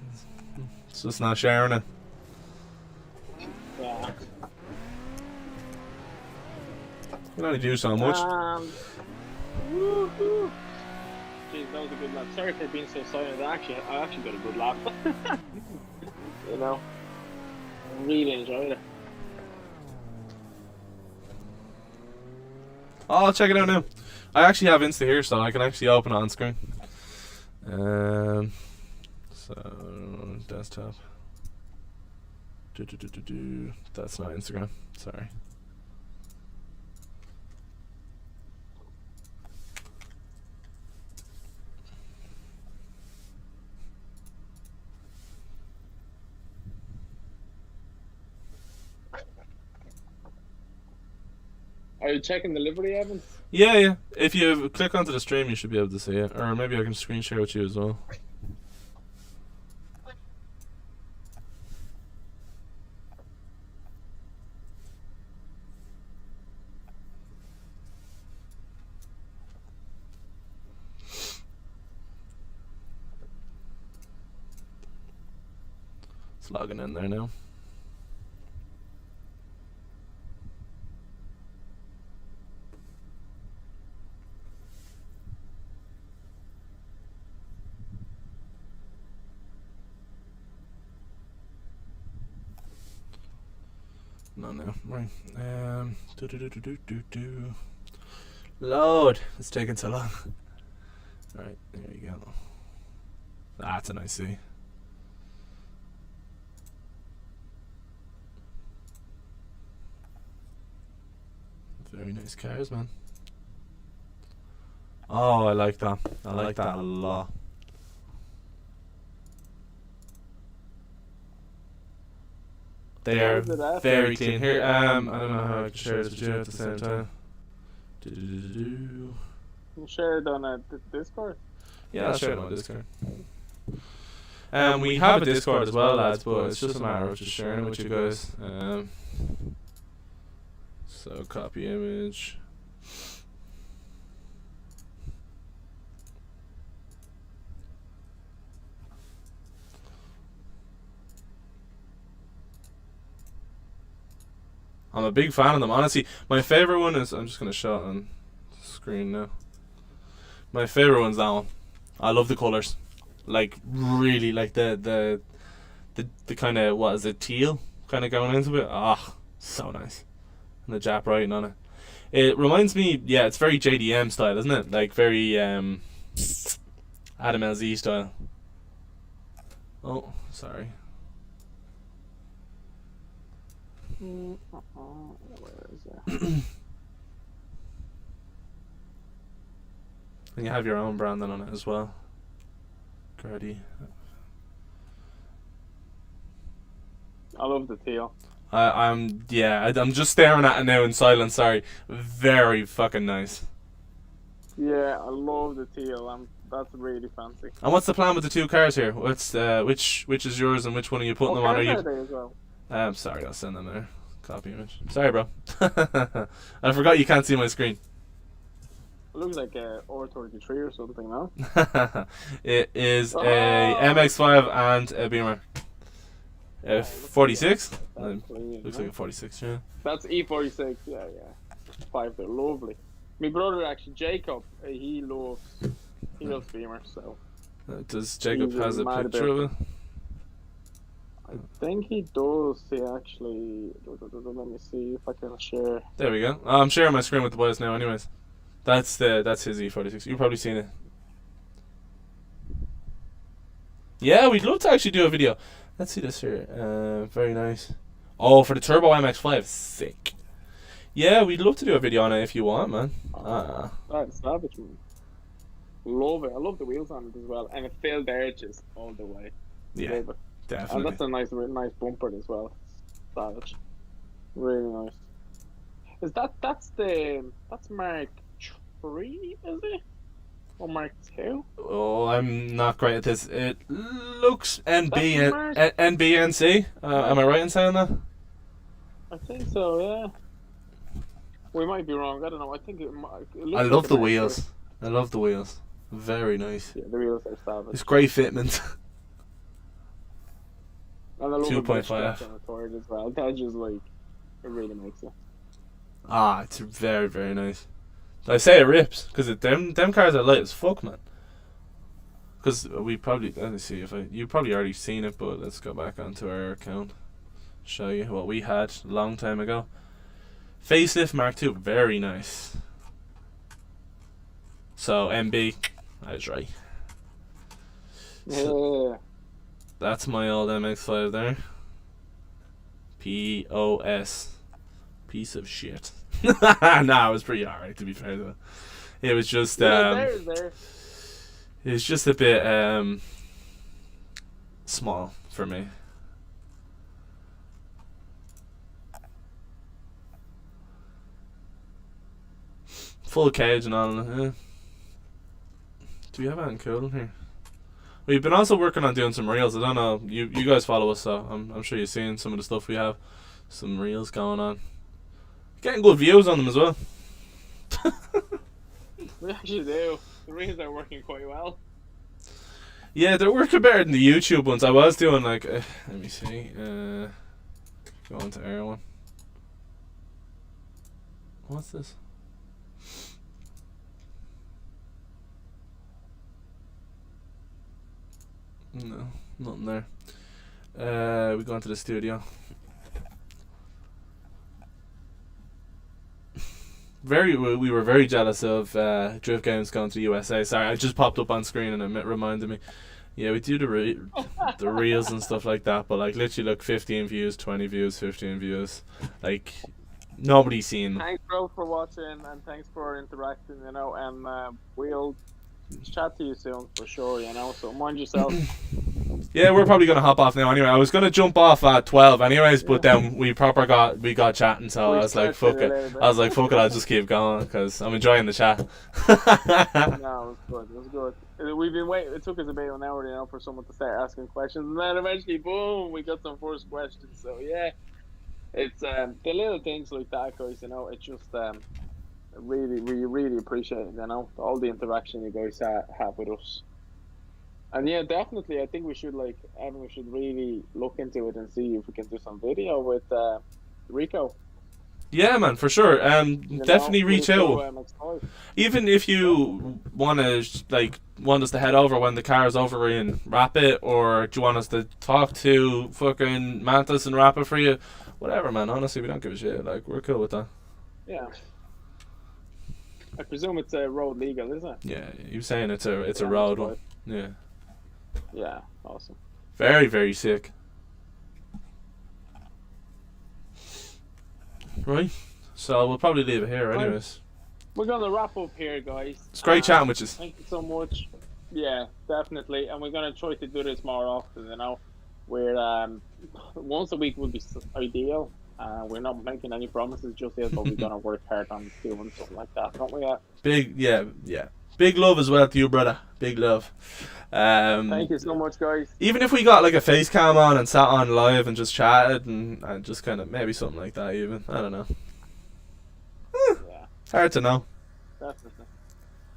S1: not sharing it.
S3: Yeah.
S1: You can only do so much.
S3: Woohoo! Jeez, that was a good lap. Sorry for being so silent. I actually got a good lap. You know, I really enjoyed it.
S1: Oh, I'll check it out now. I actually have Insta here, so I can actually open it on screen. So desktop. That's not Instagram. Sorry.
S3: Are you checking the livery, Evans?
S1: Yeah. If you click onto the stream, you should be able to see it. Or maybe I can screen share with you as well. It's logging in there now. No, right. Load. It's taking so long. Alright, there you go. That's a nice C. Very nice cars, man. Oh, I like that. I like that a lot. They are very clean. Here, I don't know how I can share this with you at the same time.
S3: You share it on Discord?
S1: Yeah, I'll share it on Discord. We have a Discord as well, lads, but it's just a matter of just sharing it with you guys. So, copy image. I'm a big fan of them. Honestly, my favorite one is, I'm just going to show it on screen now. My favorite one's that one. I love the colors. Like, really, like the kind of, what is it, teal kind of going into it. Ah, so nice. And the Jap writing on it. It reminds me, yeah, it's very JDM style, isn't it? Like, very Adam LZ style. Oh, sorry.
S3: Where is it?
S1: And you have your own branding on it as well. Grady.
S3: I love the teal.
S1: I'm just staring at it now in silence. Sorry, very fucking nice.
S3: Yeah, I love the teal. That's really fancy.
S1: And what's the plan with the two cars here? What's which is yours and which one are you putting them on? Are you?
S3: As well?
S1: I'm sorry, I'll send them there. Copy image. Sorry, bro. I forgot you can't see my screen.
S3: It looks like a R33 or something, no?
S1: It is a MX-5 and a Beamer. 46? Looks like a 46, yeah.
S3: That's E46, yeah. 5, they're lovely. My brother, actually, Jacob, he loves Beamer, so.
S1: Does Jacob has a picture of it?
S3: I think he does. He actually. Let me see if I can share.
S1: There we go. I'm sharing my screen with the boys now, anyways. That's his E46. You've probably seen it. Yeah, we'd love to actually do a video. Let's see this here. Very nice. Oh, for the Turbo MX-5, sick. Yeah, we'd love to do a video on it if you want, man.
S3: That's savage, man. Love it. I love the wheels on it as well, and it filled edges all the way.
S1: Yeah,
S3: Love it. And
S1: definitely.
S3: that's a nice bumper as well. Savage. Really nice. Is that's Mark 3, is it? Or Mark 2?
S1: Oh, I'm not great at this. It looks NB
S3: That's Mark.
S1: NBNC. Am I right in saying that?
S3: I think so, yeah. We might be wrong. I don't know. I think it looks
S1: I
S3: like
S1: love
S3: a
S1: the
S3: Mark 2.
S1: wheels. I love the wheels. Very nice.
S3: Yeah, the wheels are savage.
S1: It's great fitment.
S3: And I love the
S1: 2.5.
S3: stretch on the turret as well. That just it really makes it.
S1: Ah, it's very, very nice. I say it rips because them cars are light as fuck, man. Because we probably, let me see if you probably already seen it, but let's go back onto our account, show you what we had a long time ago. Facelift Mark II, very nice. So MB, I was right.
S3: Yeah.
S1: That's my old MX-5 there. POS, piece of shit. Nah, it was pretty alright, to be fair though. It was just
S3: There.
S1: it was just a bit small for me. Full cage and all. Do we have anything cool in here? We've been also working on doing some reels. I don't know. You guys follow us, so I'm sure you've seen some of the stuff we have. Some reels going on. Getting good views on them as well.
S3: We actually do. The reels are working quite well.
S1: Yeah, they're working better than the YouTube ones. I was doing like, let me see. Go on to Air one. What's this? No, nothing there. We go into the studio. We were very jealous of Drift Games going to the USA. Sorry, I just popped up on screen and it reminded me. Yeah, we do the reels and stuff like that, but like literally look, 15 views, 20 views, 15 views. Like nobody's seen them.
S3: Thanks, bro, for watching, and thanks for interacting. And we'll chat to you soon for sure. So mind yourself.
S1: Yeah, we're probably gonna hop off now anyway. I was gonna jump off at 12 anyways, but then we got chatting, so I was like, fuck it. I'll just keep going because I'm enjoying the chat.
S3: No, it was good. We've been waiting. It took us about an hour, for someone to start asking questions, and then eventually, boom, we got some first questions. So yeah, it's the little things like that, guys. It's just really appreciate it. All the interaction you guys have with us. And yeah, definitely, I think we should really look into it and see if we can do some video with Rico.
S1: Yeah, man, for sure. Definitely reach out. Even if you want us to head over when the car's over in Rapid, or do you want us to talk to fucking Mantis and Rapid for you? Whatever, man. Honestly, we don't give a shit. Like, we're cool with that.
S3: Yeah. I presume it's a road legal, isn't it?
S1: Yeah, you're saying it's a road one. Yeah.
S3: Yeah, awesome.
S1: Very, very sick. Right, so we'll probably leave it here anyways.
S3: We're going to wrap up here, guys.
S1: It's great chatting with you.
S3: Thank you so much. Yeah, definitely. And we're going to try to do this more often, We're, once a week would be ideal. We're not making any promises just yet, but we're going to work hard on doing something like that, don't we?
S1: Yeah. Big love as well to you, brother. Big love.
S3: Thank you so much, guys.
S1: Even if we got like a face cam on and sat on live and just chatted and just kind of maybe something like that, even, I don't know.
S3: Yeah,
S1: hard to know.
S3: Definitely.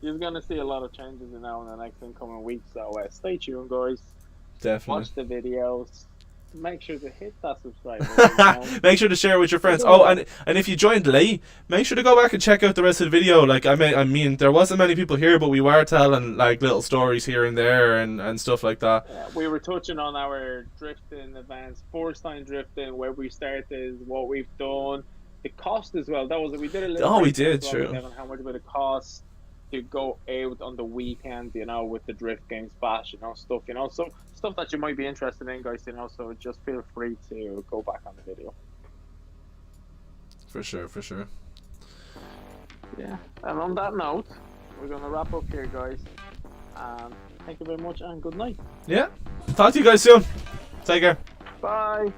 S3: You're gonna see a lot of changes in the next incoming week, so stay tuned, guys.
S1: Definitely.
S3: Watch the videos. Make sure to hit that subscribe button.
S1: Make sure to share with your friends. Oh, and if you joined late, make sure to go back and check out the rest of the video. Like, I mean, there wasn't many people here, but we were telling like little stories here and there and stuff like that.
S3: Yeah, we were touching on our drifting events, first time drifting, where we started, what we've done, the cost as well. That was we did a little.
S1: Oh, we did, true.
S3: How much would it cost to go out on the weekend, with the Drift Games Bash, stuff, so stuff that you might be interested in, guys, so just feel free to go back on the video.
S1: For sure.
S3: Yeah, and on that note, we're going to wrap up here, guys, and thank you very much, and good night.
S1: Yeah. talk to you guys soon. Take care.
S3: Bye.